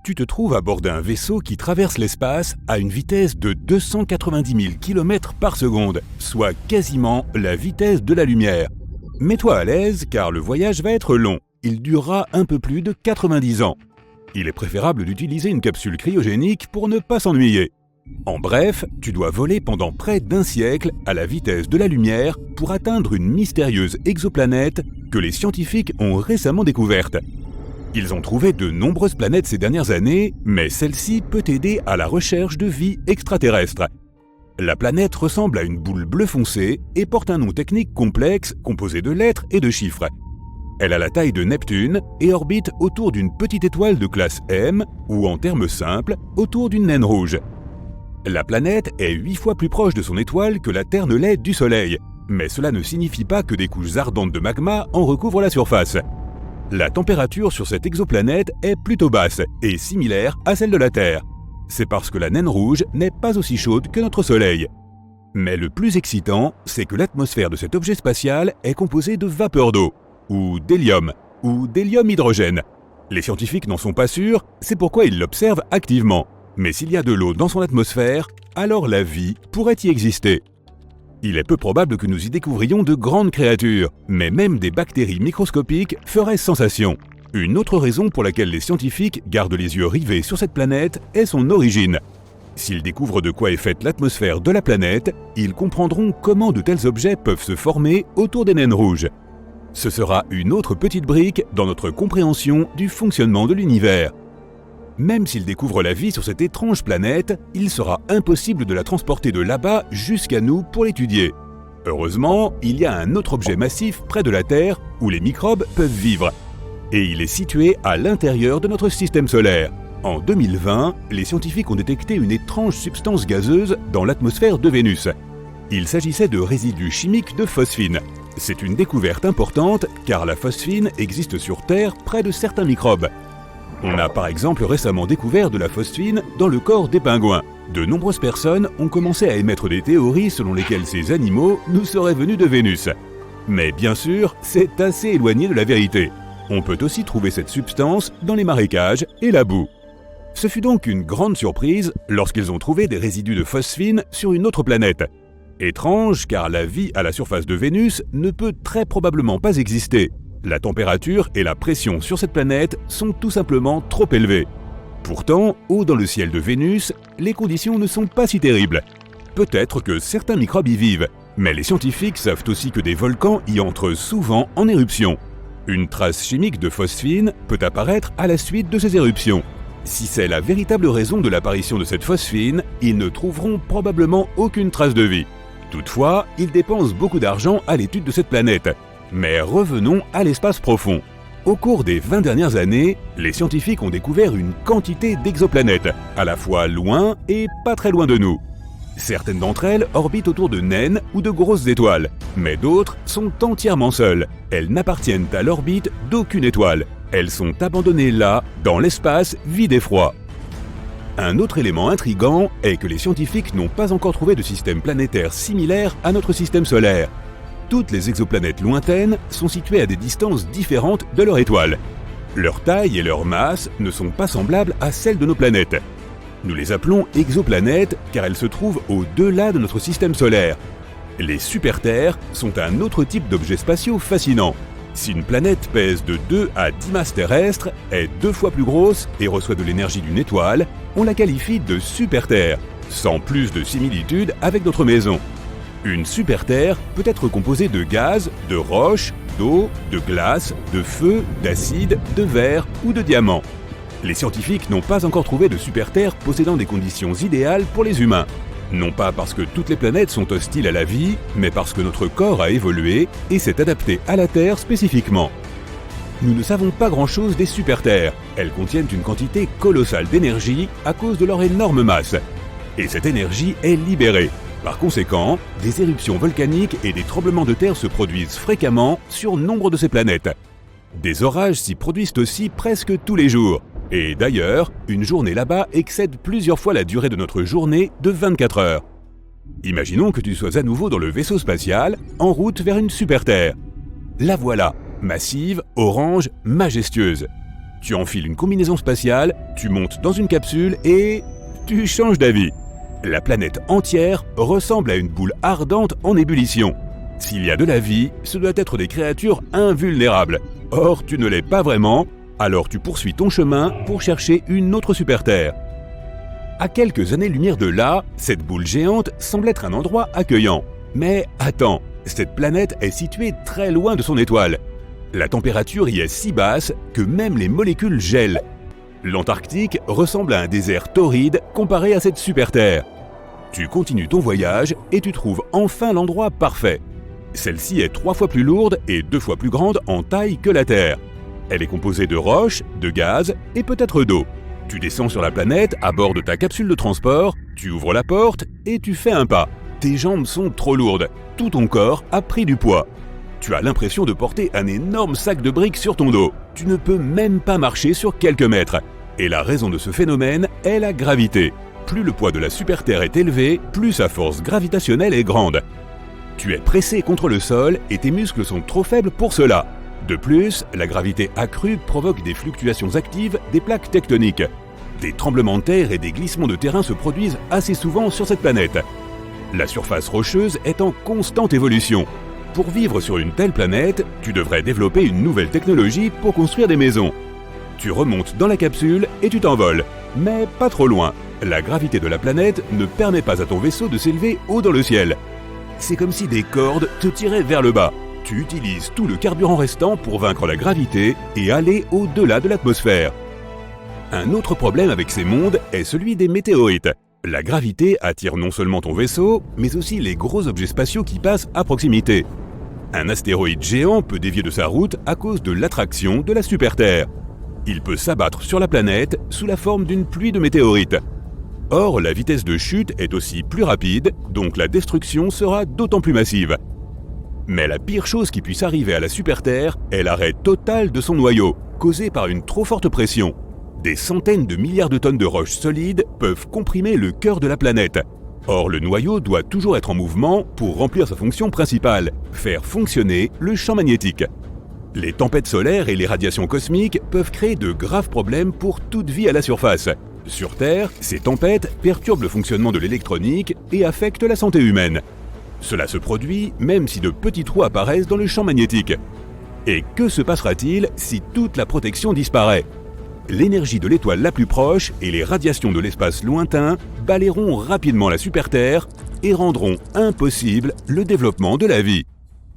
Tu te trouves à bord d'un vaisseau qui traverse l'espace à une vitesse de 290 000 km par seconde, soit quasiment la vitesse de la lumière. Mets-toi à l'aise car le voyage va être long. Il durera un peu plus de 90 ans. Il est préférable d'utiliser une capsule cryogénique pour ne pas s'ennuyer. En bref, tu dois voler pendant près d'un siècle à la vitesse de la lumière pour atteindre une mystérieuse exoplanète que les scientifiques ont récemment découverte. Ils ont trouvé de nombreuses planètes ces dernières années, mais celle-ci peut aider à la recherche de vie extraterrestre. La planète ressemble à une boule bleu foncé et porte un nom technique complexe composé de lettres et de chiffres. Elle a la taille de Neptune et orbite autour d'une petite étoile de classe M, ou en termes simples, autour d'une naine rouge. La planète est 8 fois plus proche de son étoile que la Terre ne l'est du Soleil, mais cela ne signifie pas que des couches ardentes de magma en recouvrent la surface. La température sur cette exoplanète est plutôt basse et similaire à celle de la Terre. C'est parce que la naine rouge n'est pas aussi chaude que notre Soleil. Mais le plus excitant, c'est que l'atmosphère de cet objet spatial est composée de vapeur d'eau, ou d'hélium hydrogène. Les scientifiques n'en sont pas sûrs, c'est pourquoi ils l'observent activement. Mais s'il y a de l'eau dans son atmosphère, alors la vie pourrait y exister. Il est peu probable que nous y découvrions de grandes créatures, mais même des bactéries microscopiques feraient sensation. Une autre raison pour laquelle les scientifiques gardent les yeux rivés sur cette planète est son origine. S'ils découvrent de quoi est faite l'atmosphère de la planète, ils comprendront comment de tels objets peuvent se former autour des naines rouges. Ce sera une autre petite brique dans notre compréhension du fonctionnement de l'univers. Même s'ils découvrent la vie sur cette étrange planète, il sera impossible de la transporter de là-bas jusqu'à nous pour l'étudier. Heureusement, il y a un autre objet massif près de la Terre où les microbes peuvent vivre. Et il est situé à l'intérieur de notre système solaire. En 2020, les scientifiques ont détecté une étrange substance gazeuse dans l'atmosphère de Vénus. Il s'agissait de résidus chimiques de phosphine. C'est une découverte importante car la phosphine existe sur Terre près de certains microbes. On a par exemple récemment découvert de la phosphine dans le corps des pingouins. De nombreuses personnes ont commencé à émettre des théories selon lesquelles ces animaux nous seraient venus de Vénus. Mais bien sûr, c'est assez éloigné de la vérité. On peut aussi trouver cette substance dans les marécages et la boue. Ce fut donc une grande surprise lorsqu'ils ont trouvé des résidus de phosphine sur une autre planète. Étrange car la vie à la surface de Vénus ne peut très probablement pas exister. La température et la pression sur cette planète sont tout simplement trop élevées. Pourtant, haut dans le ciel de Vénus, les conditions ne sont pas si terribles. Peut-être que certains microbes y vivent, mais les scientifiques savent aussi que des volcans y entrent souvent en éruption. Une trace chimique de phosphine peut apparaître à la suite de ces éruptions. Si c'est la véritable raison de l'apparition de cette phosphine, ils ne trouveront probablement aucune trace de vie. Toutefois, ils dépensent beaucoup d'argent à l'étude de cette planète. Mais revenons à l'espace profond. Au cours des 20 dernières années, les scientifiques ont découvert une quantité d'exoplanètes, à la fois loin et pas très loin de nous. Certaines d'entre elles orbitent autour de naines ou de grosses étoiles, mais d'autres sont entièrement seules. Elles n'appartiennent à l'orbite d'aucune étoile. Elles sont abandonnées là, dans l'espace vide et froid. Un autre élément intrigant est que les scientifiques n'ont pas encore trouvé de système planétaire similaire à notre système solaire. Toutes les exoplanètes lointaines sont situées à des distances différentes de leur étoile. Leur taille et leur masse ne sont pas semblables à celles de nos planètes. Nous les appelons exoplanètes car elles se trouvent au-delà de notre système solaire. Les super-terres sont un autre type d'objets spatiaux fascinants. Si une planète pèse de 2 à 10 masses terrestres, est 2 fois plus grosse et reçoit de l'énergie d'une étoile, on la qualifie de super-terre, sans plus de similitude avec notre maison. Une super-terre peut être composée de gaz, de roches, d'eau, de glace, de feu, d'acide, de verre ou de diamants. Les scientifiques n'ont pas encore trouvé de super-terre possédant des conditions idéales pour les humains. Non pas parce que toutes les planètes sont hostiles à la vie, mais parce que notre corps a évolué et s'est adapté à la Terre spécifiquement. Nous ne savons pas grand-chose des super-terres. Elles contiennent une quantité colossale d'énergie à cause de leur énorme masse. Et cette énergie est libérée. Par conséquent, des éruptions volcaniques et des tremblements de terre se produisent fréquemment sur nombre de ces planètes. Des orages s'y produisent aussi presque tous les jours. Et d'ailleurs, une journée là-bas excède plusieurs fois la durée de notre journée de 24 heures. Imaginons que tu sois à nouveau dans le vaisseau spatial, en route vers une super-terre. La voilà, massive, orange, majestueuse. Tu enfiles une combinaison spatiale, tu montes dans une capsule et tu changes d'avis. La planète entière ressemble à une boule ardente en ébullition. S'il y a de la vie, ce doit être des créatures invulnérables. Or, tu ne l'es pas vraiment, alors tu poursuis ton chemin pour chercher une autre super-Terre. À quelques années-lumière de là, cette boule géante semble être un endroit accueillant. Mais attends, cette planète est située très loin de son étoile. La température y est si basse que même les molécules gèlent. L'Antarctique ressemble à un désert torride comparé à cette super-Terre. Tu continues ton voyage et tu trouves enfin l'endroit parfait. Celle-ci est 3 fois plus lourde et 2 fois plus grande en taille que la Terre. Elle est composée de roches, de gaz et peut-être d'eau. Tu descends sur la planète à bord de ta capsule de transport, tu ouvres la porte et tu fais un pas. Tes jambes sont trop lourdes, tout ton corps a pris du poids. Tu as l'impression de porter un énorme sac de briques sur ton dos. Tu ne peux même pas marcher sur quelques mètres. Et la raison de ce phénomène est la gravité. Plus le poids de la super-Terre est élevé, plus sa force gravitationnelle est grande. Tu es pressé contre le sol et tes muscles sont trop faibles pour cela. De plus, la gravité accrue provoque des fluctuations actives des plaques tectoniques. Des tremblements de terre et des glissements de terrain se produisent assez souvent sur cette planète. La surface rocheuse est en constante évolution. Pour vivre sur une telle planète, tu devrais développer une nouvelle technologie pour construire des maisons. Tu remontes dans la capsule et tu t'envoles, mais pas trop loin. La gravité de la planète ne permet pas à ton vaisseau de s'élever haut dans le ciel. C'est comme si des cordes te tiraient vers le bas. Tu utilises tout le carburant restant pour vaincre la gravité et aller au-delà de l'atmosphère. Un autre problème avec ces mondes est celui des météorites. La gravité attire non seulement ton vaisseau, mais aussi les gros objets spatiaux qui passent à proximité. Un astéroïde géant peut dévier de sa route à cause de l'attraction de la super-Terre. Il peut s'abattre sur la planète sous la forme d'une pluie de météorites. Or, la vitesse de chute est aussi plus rapide, donc la destruction sera d'autant plus massive. Mais la pire chose qui puisse arriver à la super-Terre est l'arrêt total de son noyau, causé par une trop forte pression. Des centaines de milliards de tonnes de roches solides peuvent comprimer le cœur de la planète. Or, le noyau doit toujours être en mouvement pour remplir sa fonction principale, faire fonctionner le champ magnétique. Les tempêtes solaires et les radiations cosmiques peuvent créer de graves problèmes pour toute vie à la surface. Sur Terre, ces tempêtes perturbent le fonctionnement de l'électronique et affectent la santé humaine. Cela se produit même si de petits trous apparaissent dans le champ magnétique. Et que se passera-t-il si toute la protection disparaît ? L'énergie de l'étoile la plus proche et les radiations de l'espace lointain balayeront rapidement la super-Terre et rendront impossible le développement de la vie.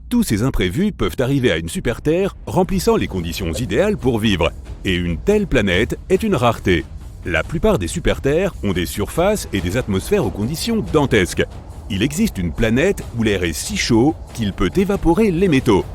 Tous ces imprévus peuvent arriver à une super-Terre remplissant les conditions idéales pour vivre, et une telle planète est une rareté. La plupart des super-Terres ont des surfaces et des atmosphères aux conditions dantesques. Il existe une planète où l'air est si chaud qu'il peut évaporer les métaux.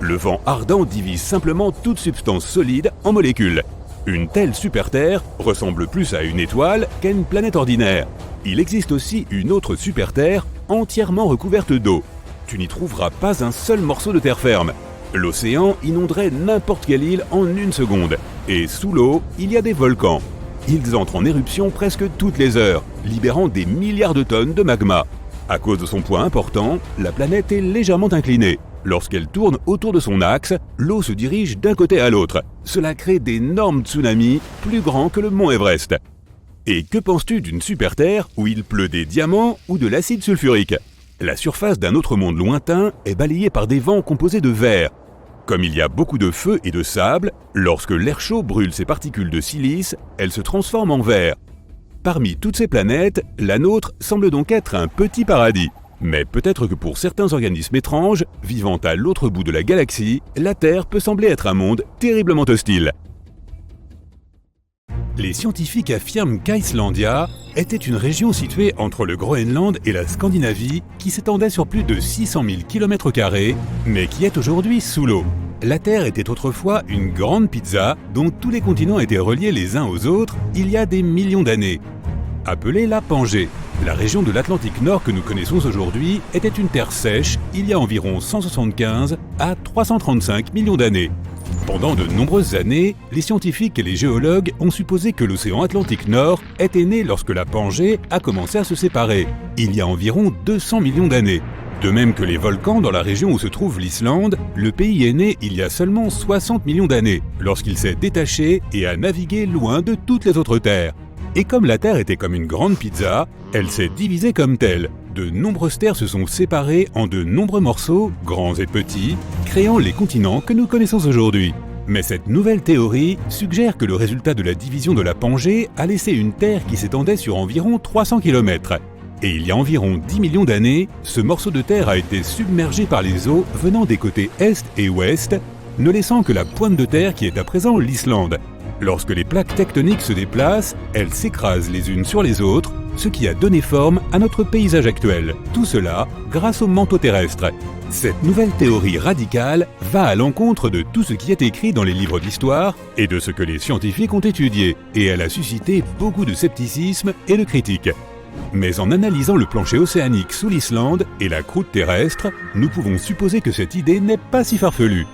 Le vent ardent divise simplement toute substance solide en molécules. Une telle super-Terre ressemble plus à une étoile qu'à une planète ordinaire. Il existe aussi une autre super-Terre entièrement recouverte d'eau. Tu n'y trouveras pas un seul morceau de terre ferme. L'océan inonderait n'importe quelle île en une seconde. Et sous l'eau, il y a des volcans. Ils entrent en éruption presque toutes les heures, libérant des milliards de tonnes de magma. À cause de son poids important, la planète est légèrement inclinée. Lorsqu'elle tourne autour de son axe, l'eau se dirige d'un côté à l'autre. Cela crée d'énormes tsunamis plus grands que le mont Everest. Et que penses-tu d'une super-Terre où il pleut des diamants ou de l'acide sulfurique ? La surface d'un autre monde lointain est balayée par des vents composés de verre. Comme il y a beaucoup de feu et de sable, lorsque l'air chaud brûle ces particules de silice, elles se transforment en verre. Parmi toutes ces planètes, la nôtre semble donc être un petit paradis. Mais peut-être que pour certains organismes étranges, vivant à l'autre bout de la galaxie, la Terre peut sembler être un monde terriblement hostile. Les scientifiques affirment qu'Icelandia était une région située entre le Groenland et la Scandinavie qui s'étendait sur plus de 600 000 km², mais qui est aujourd'hui sous l'eau. La Terre était autrefois une grande pizza dont tous les continents étaient reliés les uns aux autres il y a des millions d'années. Appelée la Pangée, la région de l'Atlantique Nord que nous connaissons aujourd'hui était une terre sèche il y a environ 175 à 335 millions d'années. Pendant de nombreuses années, les scientifiques et les géologues ont supposé que l'océan Atlantique Nord était né lorsque la Pangée a commencé à se séparer, il y a environ 200 millions d'années. De même que les volcans dans la région où se trouve l'Islande, le pays est né il y a seulement 60 millions d'années, lorsqu'il s'est détaché et a navigué loin de toutes les autres terres. Et comme la Terre était comme une grande pizza, elle s'est divisée comme telle. De nombreuses terres se sont séparées en de nombreux morceaux, grands et petits, créant les continents que nous connaissons aujourd'hui. Mais cette nouvelle théorie suggère que le résultat de la division de la Pangée a laissé une Terre qui s'étendait sur environ 300 km. Et il y a environ 10 millions d'années, ce morceau de terre a été submergé par les eaux venant des côtés est et ouest, ne laissant que la pointe de terre qui est à présent l'Islande. Lorsque les plaques tectoniques se déplacent, elles s'écrasent les unes sur les autres, ce qui a donné forme à notre paysage actuel. Tout cela grâce au manteau terrestre. Cette nouvelle théorie radicale va à l'encontre de tout ce qui est écrit dans les livres d'histoire et de ce que les scientifiques ont étudié, et elle a suscité beaucoup de scepticisme et de critiques. Mais en analysant le plancher océanique sous l'Islande et la croûte terrestre, nous pouvons supposer que cette idée n'est pas si farfelue.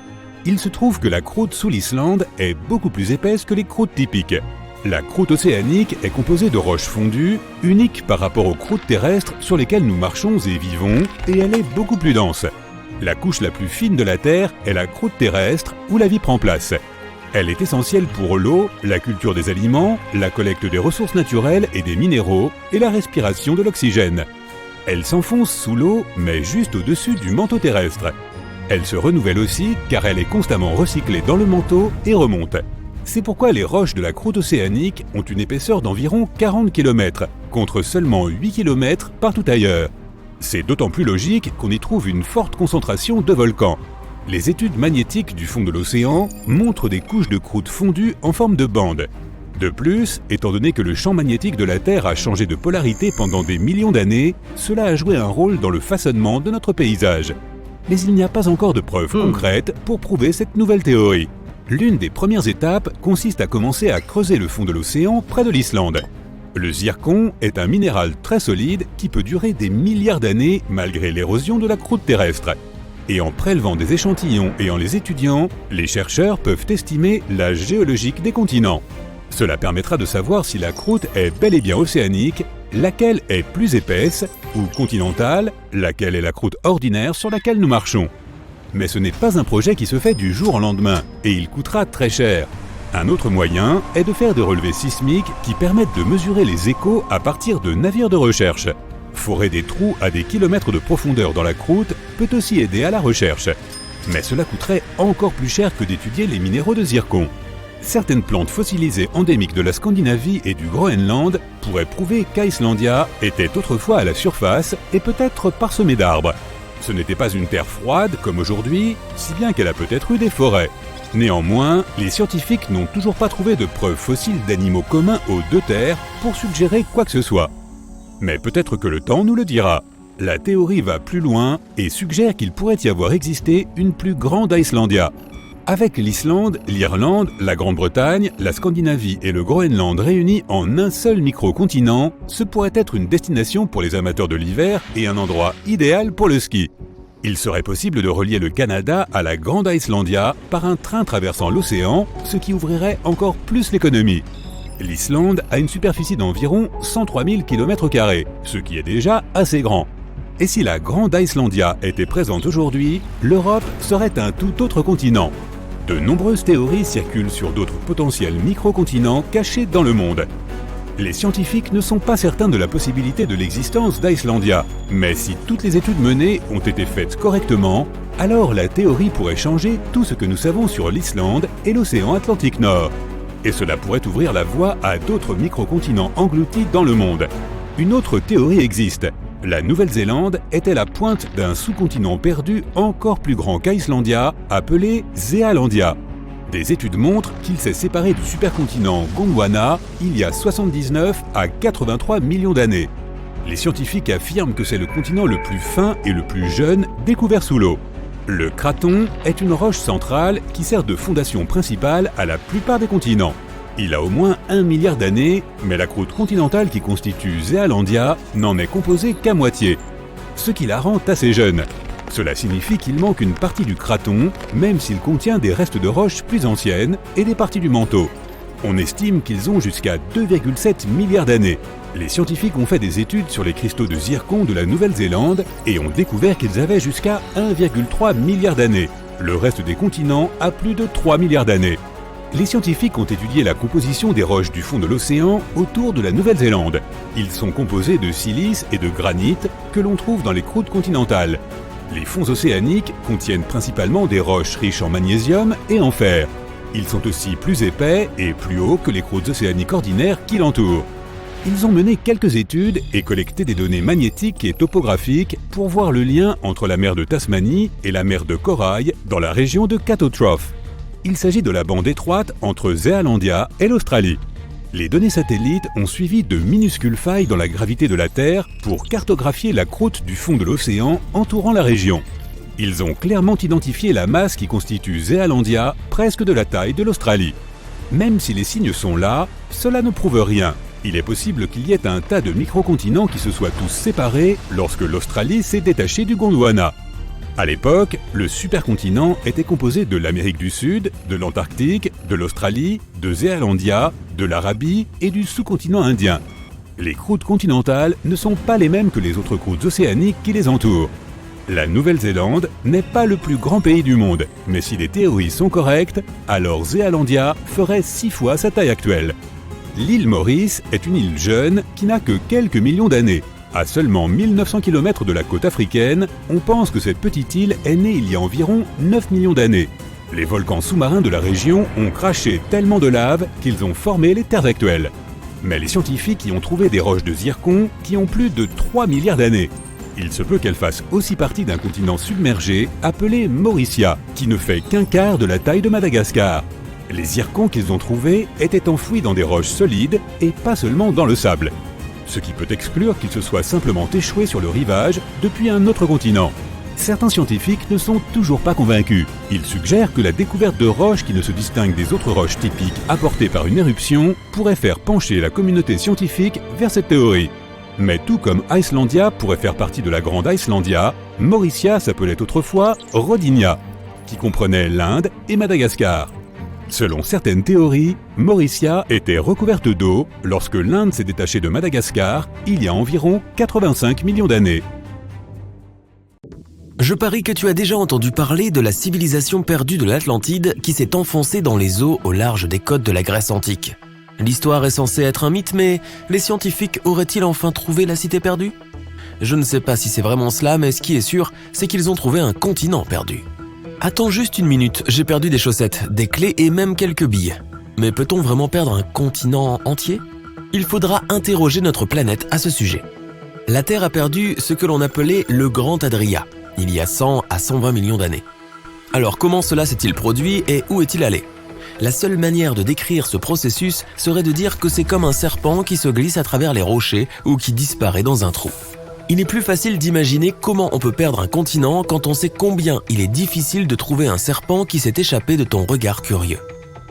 Il se trouve que la croûte sous l'Islande est beaucoup plus épaisse que les croûtes typiques. La croûte océanique est composée de roches fondues, uniques par rapport aux croûtes terrestres sur lesquelles nous marchons et vivons, et elle est beaucoup plus dense. La couche la plus fine de la Terre est la croûte terrestre où la vie prend place. Elle est essentielle pour l'eau, la culture des aliments, la collecte des ressources naturelles et des minéraux, et la respiration de l'oxygène. Elle s'enfonce sous l'eau, mais juste au-dessus du manteau terrestre. Elle se renouvelle aussi car elle est constamment recyclée dans le manteau et remonte. C'est pourquoi les roches de la croûte océanique ont une épaisseur d'environ 40 km, contre seulement 8 km partout ailleurs. C'est d'autant plus logique qu'on y trouve une forte concentration de volcans. Les études magnétiques du fond de l'océan montrent des couches de croûte fondues en forme de bande. De plus, étant donné que le champ magnétique de la Terre a changé de polarité pendant des millions d'années, cela a joué un rôle dans le façonnement de notre paysage. Mais il n'y a pas encore de preuves concrètes pour prouver cette nouvelle théorie. L'une des premières étapes consiste à commencer à creuser le fond de l'océan près de l'Islande. Le zircon est un minéral très solide qui peut durer des milliards d'années malgré l'érosion de la croûte terrestre. Et en prélevant des échantillons et en les étudiant, les chercheurs peuvent estimer l'âge géologique des continents. Cela permettra de savoir si la croûte est bel et bien océanique, laquelle est plus épaisse, ou continentale, laquelle est la croûte ordinaire sur laquelle nous marchons. Mais ce n'est pas un projet qui se fait du jour au lendemain, et il coûtera très cher. Un autre moyen est de faire des relevés sismiques qui permettent de mesurer les échos à partir de navires de recherche. Forer des trous à des kilomètres de profondeur dans la croûte peut aussi aider à la recherche. Mais cela coûterait encore plus cher que d'étudier les minéraux de zircon. Certaines plantes fossilisées endémiques de la Scandinavie et du Groenland pourraient prouver qu'Icelandia était autrefois à la surface et peut-être parsemée d'arbres. Ce n'était pas une terre froide comme aujourd'hui, si bien qu'elle a peut-être eu des forêts. Néanmoins, les scientifiques n'ont toujours pas trouvé de preuves fossiles d'animaux communs aux deux terres pour suggérer quoi que ce soit. Mais peut-être que le temps nous le dira. La théorie va plus loin et suggère qu'il pourrait y avoir existé une plus grande Icelandia. Avec l'Islande, l'Irlande, la Grande-Bretagne, la Scandinavie et le Groenland réunis en un seul micro-continent, ce pourrait être une destination pour les amateurs de l'hiver et un endroit idéal pour le ski. Il serait possible de relier le Canada à la Grande Icelandia par un train traversant l'océan, ce qui ouvrirait encore plus l'économie. L'Islande a une superficie d'environ 103 000 km², ce qui est déjà assez grand. Et si la Grande Icelandia était présente aujourd'hui, l'Europe serait un tout autre continent. De nombreuses théories circulent sur d'autres potentiels micro-continents cachés dans le monde. Les scientifiques ne sont pas certains de la possibilité de l'existence d'Icelandia, mais si toutes les études menées ont été faites correctement, alors la théorie pourrait changer tout ce que nous savons sur l'Islande et l'océan Atlantique Nord. Et cela pourrait ouvrir la voie à d'autres micro-continents engloutis dans le monde. Une autre théorie existe. La Nouvelle-Zélande était la pointe d'un sous-continent perdu encore plus grand qu'Icelandia, appelé Zéalandia. Des études montrent qu'il s'est séparé du supercontinent Gondwana il y a 79 à 83 millions d'années. Les scientifiques affirment que c'est le continent le plus fin et le plus jeune découvert sous l'eau. Le craton est une roche centrale qui sert de fondation principale à la plupart des continents. Il a au moins 1 milliard d'années, mais la croûte continentale qui constitue Zéalandia n'en est composée qu'à moitié, ce qui la rend assez jeune. Cela signifie qu'il manque une partie du craton, même s'il contient des restes de roches plus anciennes et des parties du manteau. On estime qu'ils ont jusqu'à 2,7 milliards d'années. Les scientifiques ont fait des études sur les cristaux de zircon de la Nouvelle-Zélande et ont découvert qu'ils avaient jusqu'à 1,3 milliard d'années. Le reste des continents a plus de 3 milliards d'années. Les scientifiques ont étudié la composition des roches du fond de l'océan autour de la Nouvelle-Zélande. Ils sont composés de silice et de granit que l'on trouve dans les croûtes continentales. Les fonds océaniques contiennent principalement des roches riches en magnésium et en fer. Ils sont aussi plus épais et plus hauts que les croûtes océaniques ordinaires qui l'entourent. Ils ont mené quelques études et collecté des données magnétiques et topographiques pour voir le lien entre la mer de Tasmanie et la mer de Corail dans la région de Cato Trough. Il s'agit de la bande étroite entre Zéalandia et l'Australie. Les données satellites ont suivi de minuscules failles dans la gravité de la Terre pour cartographier la croûte du fond de l'océan entourant la région. Ils ont clairement identifié la masse qui constitue Zéalandia, presque de la taille de l'Australie. Même si les signes sont là, cela ne prouve rien. Il est possible qu'il y ait un tas de microcontinents qui se soient tous séparés lorsque l'Australie s'est détachée du Gondwana. À l'époque, le supercontinent était composé de l'Amérique du Sud, de l'Antarctique, de l'Australie, de Zéalandia, de l'Arabie et du sous-continent indien. Les croûtes continentales ne sont pas les mêmes que les autres croûtes océaniques qui les entourent. La Nouvelle-Zélande n'est pas le plus grand pays du monde, mais si les théories sont correctes, alors Zéalandia ferait 6 fois sa taille actuelle. L'île Maurice est une île jeune qui n'a que quelques millions d'années. À seulement 1900 km de la côte africaine, on pense que cette petite île est née il y a environ 9 millions d'années. Les volcans sous-marins de la région ont craché tellement de lave qu'ils ont formé les terres actuelles. Mais les scientifiques y ont trouvé des roches de zircon qui ont plus de 3 milliards d'années. Il se peut qu'elles fassent aussi partie d'un continent submergé appelé Mauritia, qui ne fait qu'un quart de la taille de Madagascar. Les zircons qu'ils ont trouvés étaient enfouis dans des roches solides et pas seulement dans le sable. Ce qui peut exclure qu'ils se soient simplement échoués sur le rivage depuis un autre continent. Certains scientifiques ne sont toujours pas convaincus. Ils suggèrent que la découverte de roches qui ne se distinguent des autres roches typiques apportées par une éruption pourrait faire pencher la communauté scientifique vers cette théorie. Mais tout comme Icelandia pourrait faire partie de la Grande Icelandia, Mauritia s'appelait autrefois Rodinia, qui comprenait l'Inde et Madagascar. Selon certaines théories, Mauritia était recouverte d'eau lorsque l'Inde s'est détachée de Madagascar il y a environ 85 millions d'années. Je parie que tu as déjà entendu parler de la civilisation perdue de l'Atlantide qui s'est enfoncée dans les eaux au large des côtes de la Grèce antique. L'histoire est censée être un mythe, mais les scientifiques auraient-ils enfin trouvé la cité perdue ? Je ne sais pas si c'est vraiment cela, mais ce qui est sûr, c'est qu'ils ont trouvé un continent perdu. Attends juste une minute, j'ai perdu des chaussettes, des clés et même quelques billes. Mais peut-on vraiment perdre un continent entier ? Il faudra interroger notre planète à ce sujet. La Terre a perdu ce que l'on appelait le Grand Adria, il y a 100 à 120 millions d'années. Alors comment cela s'est-il produit et où est-il allé ? La seule manière de décrire ce processus serait de dire que c'est comme un serpent qui se glisse à travers les rochers ou qui disparaît dans un trou. Il est plus facile d'imaginer comment on peut perdre un continent quand on sait combien il est difficile de trouver un serpent qui s'est échappé de ton regard curieux.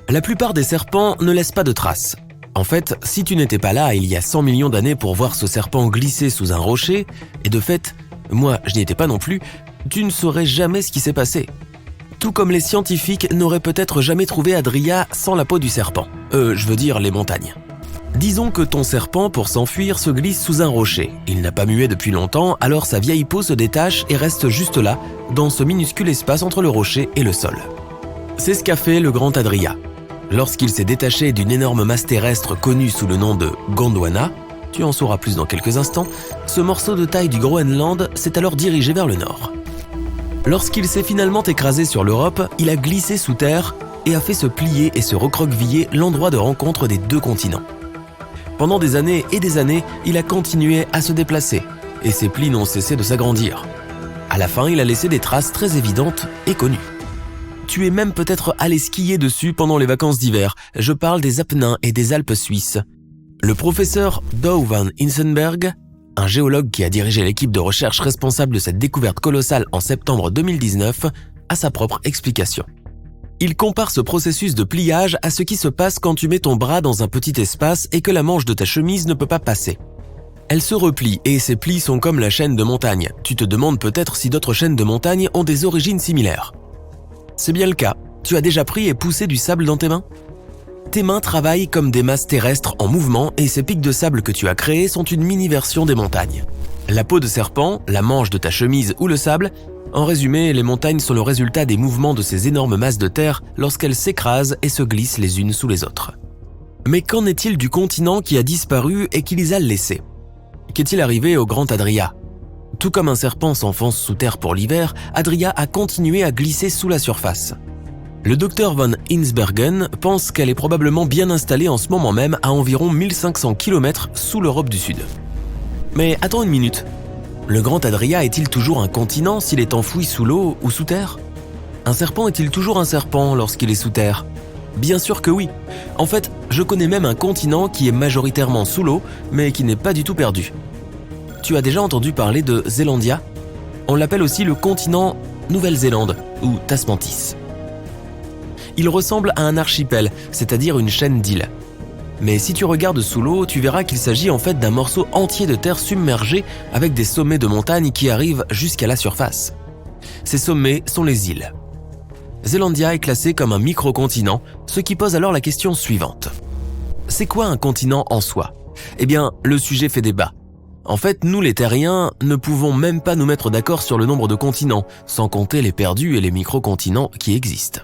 La plupart des serpents ne laissent pas de traces. En fait, si tu n'étais pas là il y a 100 millions d'années pour voir ce serpent glisser sous un rocher, et de fait, moi je n'y étais pas non plus, tu ne saurais jamais ce qui s'est passé. Tout comme les scientifiques n'auraient peut-être jamais trouvé Adria sans la peau du serpent. Je veux dire les montagnes. Disons que ton serpent, pour s'enfuir, se glisse sous un rocher. Il n'a pas mué depuis longtemps, alors sa vieille peau se détache et reste juste là, dans ce minuscule espace entre le rocher et le sol. C'est ce qu'a fait le Grand Adria. Lorsqu'il s'est détaché d'une énorme masse terrestre connue sous le nom de Gondwana, tu en sauras plus dans quelques instants, ce morceau de taille du Groenland s'est alors dirigé vers le nord. Lorsqu'il s'est finalement écrasé sur l'Europe, il a glissé sous terre et a fait se plier et se recroqueviller l'endroit de rencontre des deux continents. Pendant des années et des années, il a continué à se déplacer et ses plis n'ont cessé de s'agrandir. À la fin, il a laissé des traces très évidentes et connues. Tu es même peut-être allé skier dessus pendant les vacances d'hiver. Je parle des Apennins et des Alpes suisses. Le professeur Douwe van Insenberg, un géologue qui a dirigé l'équipe de recherche responsable de cette découverte colossale en septembre 2019, a sa propre explication. Il compare ce processus de pliage à ce qui se passe quand tu mets ton bras dans un petit espace et que la manche de ta chemise ne peut pas passer. Elle se replie et ces plis sont comme la chaîne de montagne. Tu te demandes peut-être si d'autres chaînes de montagne ont des origines similaires. C'est bien le cas. Tu as déjà pris et poussé du sable dans tes mains ? Tes mains travaillent comme des masses terrestres en mouvement et ces pics de sable que tu as créés sont une mini-version des montagnes. La peau de serpent, la manche de ta chemise ou le sable, en résumé, les montagnes sont le résultat des mouvements de ces énormes masses de terre lorsqu'elles s'écrasent et se glissent les unes sous les autres. Mais qu'en est-il du continent qui a disparu et qui les a laissés ? Qu'est-il arrivé au Grand Adria ? Tout comme un serpent s'enfonce sous terre pour l'hiver, Adria a continué à glisser sous la surface. Le docteur von Insbergen pense qu'elle est probablement bien installée en ce moment même à environ 1500 km sous l'Europe du Sud. Mais attends une minute. Le Grand Adria est-il toujours un continent s'il est enfoui sous l'eau ou sous terre ? Un serpent est-il toujours un serpent lorsqu'il est sous terre ? Bien sûr que oui. En fait, je connais même un continent qui est majoritairement sous l'eau, mais qui n'est pas du tout perdu. Tu as déjà entendu parler de Zélandia ? On l'appelle aussi le continent Nouvelle-Zélande ou Tasmantis. Il ressemble à un archipel, c'est-à-dire une chaîne d'îles. Mais si tu regardes sous l'eau, tu verras qu'il s'agit en fait d'un morceau entier de terre submergé avec des sommets de montagnes qui arrivent jusqu'à la surface. Ces sommets sont les îles. Zélandia est classé comme un micro-continent, ce qui pose alors la question suivante. C'est quoi un continent en soi ? Eh bien, le sujet fait débat. En fait, nous les terriens ne pouvons même pas nous mettre d'accord sur le nombre de continents, sans compter les perdus et les micro-continents qui existent.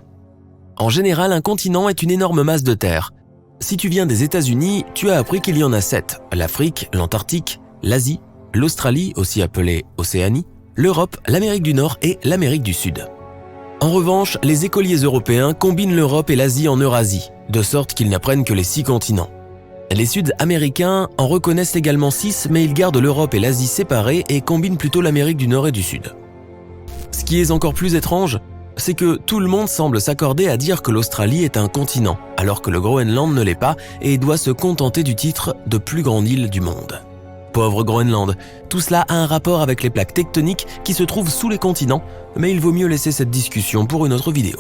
En général, un continent est une énorme masse de terre. Si tu viens des États-Unis, tu as appris qu'il y en a 7. L'Afrique, l'Antarctique, l'Asie, l'Australie, aussi appelée Océanie, l'Europe, l'Amérique du Nord et l'Amérique du Sud. En revanche, les écoliers européens combinent l'Europe et l'Asie en Eurasie, de sorte qu'ils n'apprennent que les 6 continents. Les Sud-Américains en reconnaissent également 6, mais ils gardent l'Europe et l'Asie séparées et combinent plutôt l'Amérique du Nord et du Sud. Ce qui est encore plus étrange, c'est que tout le monde semble s'accorder à dire que l'Australie est un continent, alors que le Groenland ne l'est pas et doit se contenter du titre de plus grande île du monde. Pauvre Groenland, tout cela a un rapport avec les plaques tectoniques qui se trouvent sous les continents, mais il vaut mieux laisser cette discussion pour une autre vidéo.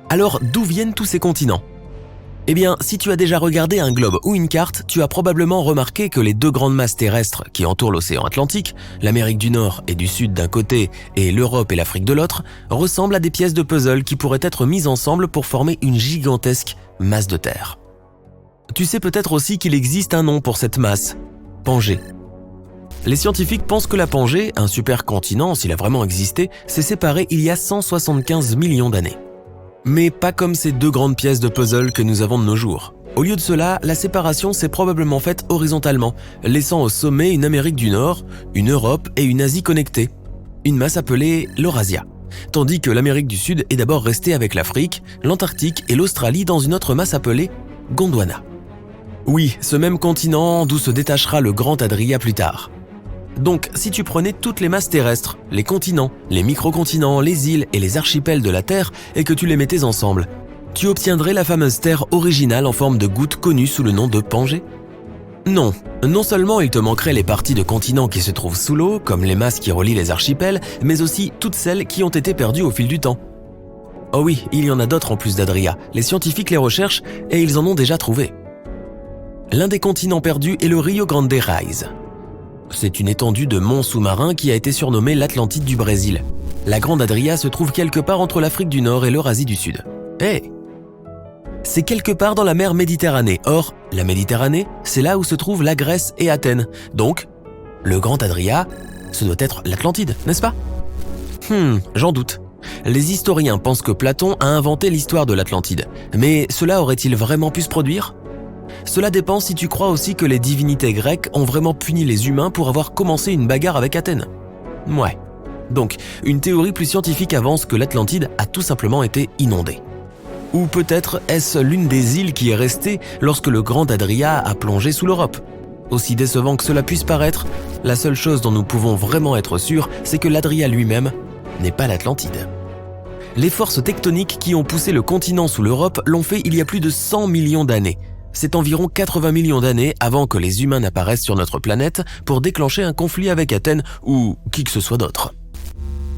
Alors, d'où viennent tous ces continents ? Eh bien, si tu as déjà regardé un globe ou une carte, tu as probablement remarqué que les 2 grandes masses terrestres qui entourent l'océan Atlantique, l'Amérique du Nord et du Sud d'un côté et l'Europe et l'Afrique de l'autre, ressemblent à des pièces de puzzle qui pourraient être mises ensemble pour former une gigantesque masse de terre. Tu sais peut-être aussi qu'il existe un nom pour cette masse, Pangée. Les scientifiques pensent que la Pangée, un supercontinent s'il a vraiment existé, s'est séparé il y a 175 millions d'années. Mais pas comme ces 2 grandes pièces de puzzle que nous avons de nos jours. Au lieu de cela, la séparation s'est probablement faite horizontalement, laissant au sommet une Amérique du Nord, une Europe et une Asie connectées. Une masse appelée l'Eurasia. Tandis que l'Amérique du Sud est d'abord restée avec l'Afrique, l'Antarctique et l'Australie dans une autre masse appelée Gondwana. Oui, ce même continent d'où se détachera le Grand Adria plus tard. Donc, si tu prenais toutes les masses terrestres, les continents, les microcontinents, les îles et les archipels de la Terre et que tu les mettais ensemble, tu obtiendrais la fameuse Terre originale en forme de goutte connue sous le nom de Pangée ? Non, non seulement il te manquerait les parties de continents qui se trouvent sous l'eau, comme les masses qui relient les archipels, mais aussi toutes celles qui ont été perdues au fil du temps. Oh oui, il y en a d'autres en plus d'Adria, les scientifiques les recherchent et ils en ont déjà trouvé. L'un des continents perdus est le Rio Grande Rise. C'est une étendue de monts sous-marins qui a été surnommée l'Atlantide du Brésil. La Grande Adria se trouve quelque part entre l'Afrique du Nord et l'Eurasie du Sud. C'est quelque part dans la mer Méditerranée. Or, la Méditerranée, c'est là où se trouvent la Grèce et Athènes. Donc, le Grand Adria, ce doit être l'Atlantide, n'est-ce pas ? J'en doute. Les historiens pensent que Platon a inventé l'histoire de l'Atlantide. Mais cela aurait-il vraiment pu se produire ? Cela dépend si tu crois aussi que les divinités grecques ont vraiment puni les humains pour avoir commencé une bagarre avec Athènes. Ouais. Donc, une théorie plus scientifique avance que l'Atlantide a tout simplement été inondée. Ou peut-être est-ce l'une des îles qui est restée lorsque le Grand Adria a plongé sous l'Europe. Aussi décevant que cela puisse paraître, la seule chose dont nous pouvons vraiment être sûrs, c'est que l'Adria lui-même n'est pas l'Atlantide. Les forces tectoniques qui ont poussé le continent sous l'Europe l'ont fait il y a plus de 100 millions d'années. C'est environ 80 millions d'années avant que les humains n'apparaissent sur notre planète pour déclencher un conflit avec Athènes ou qui que ce soit d'autre.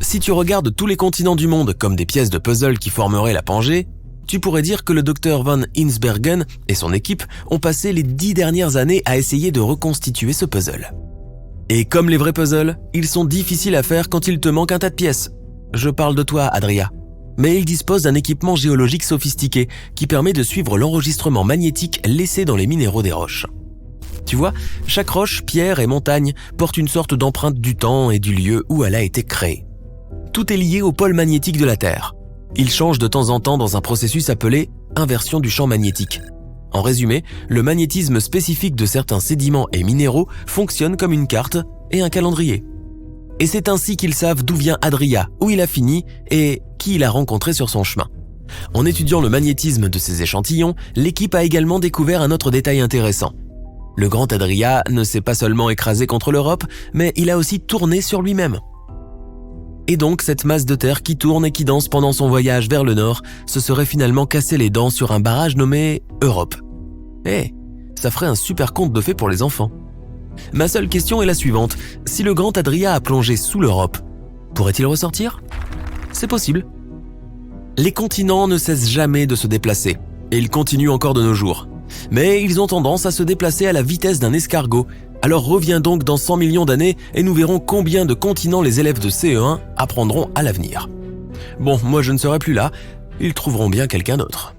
Si tu regardes tous les continents du monde comme des pièces de puzzle qui formeraient la Pangée, tu pourrais dire que le docteur von Insbergen et son équipe ont passé les 10 dernières années à essayer de reconstituer ce puzzle. Et comme les vrais puzzles, ils sont difficiles à faire quand il te manque un tas de pièces. Je parle de toi, Adria. mais il dispose d'un équipement géologique sophistiqué qui permet de suivre l'enregistrement magnétique laissé dans les minéraux des roches. Tu vois, chaque roche, pierre et montagne porte une sorte d'empreinte du temps et du lieu où elle a été créée. Tout est lié au pôle magnétique de la Terre. Il change de temps en temps dans un processus appelé inversion du champ magnétique. En résumé, le magnétisme spécifique de certains sédiments et minéraux fonctionne comme une carte et un calendrier. Et c'est ainsi qu'ils savent d'où vient Adria, où il a fini et qui il a rencontré sur son chemin. En étudiant le magnétisme de ces échantillons, l'équipe a également découvert un autre détail intéressant. Le grand Adria ne s'est pas seulement écrasé contre l'Europe, mais il a aussi tourné sur lui-même. Et donc, cette masse de terre qui tourne et qui danse pendant son voyage vers le nord se serait finalement cassé les dents sur un barrage nommé Europe. Ça ferait un super conte de fées pour les enfants. Ma seule question est la suivante. Si le grand Adria a plongé sous l'Europe, pourrait-il ressortir ? C'est possible. Les continents ne cessent jamais de se déplacer, et ils continuent encore de nos jours. Mais ils ont tendance à se déplacer à la vitesse d'un escargot. Alors reviens donc dans 100 millions d'années et nous verrons combien de continents les élèves de CE1 apprendront à l'avenir. Bon, moi je ne serai plus là, ils trouveront bien quelqu'un d'autre.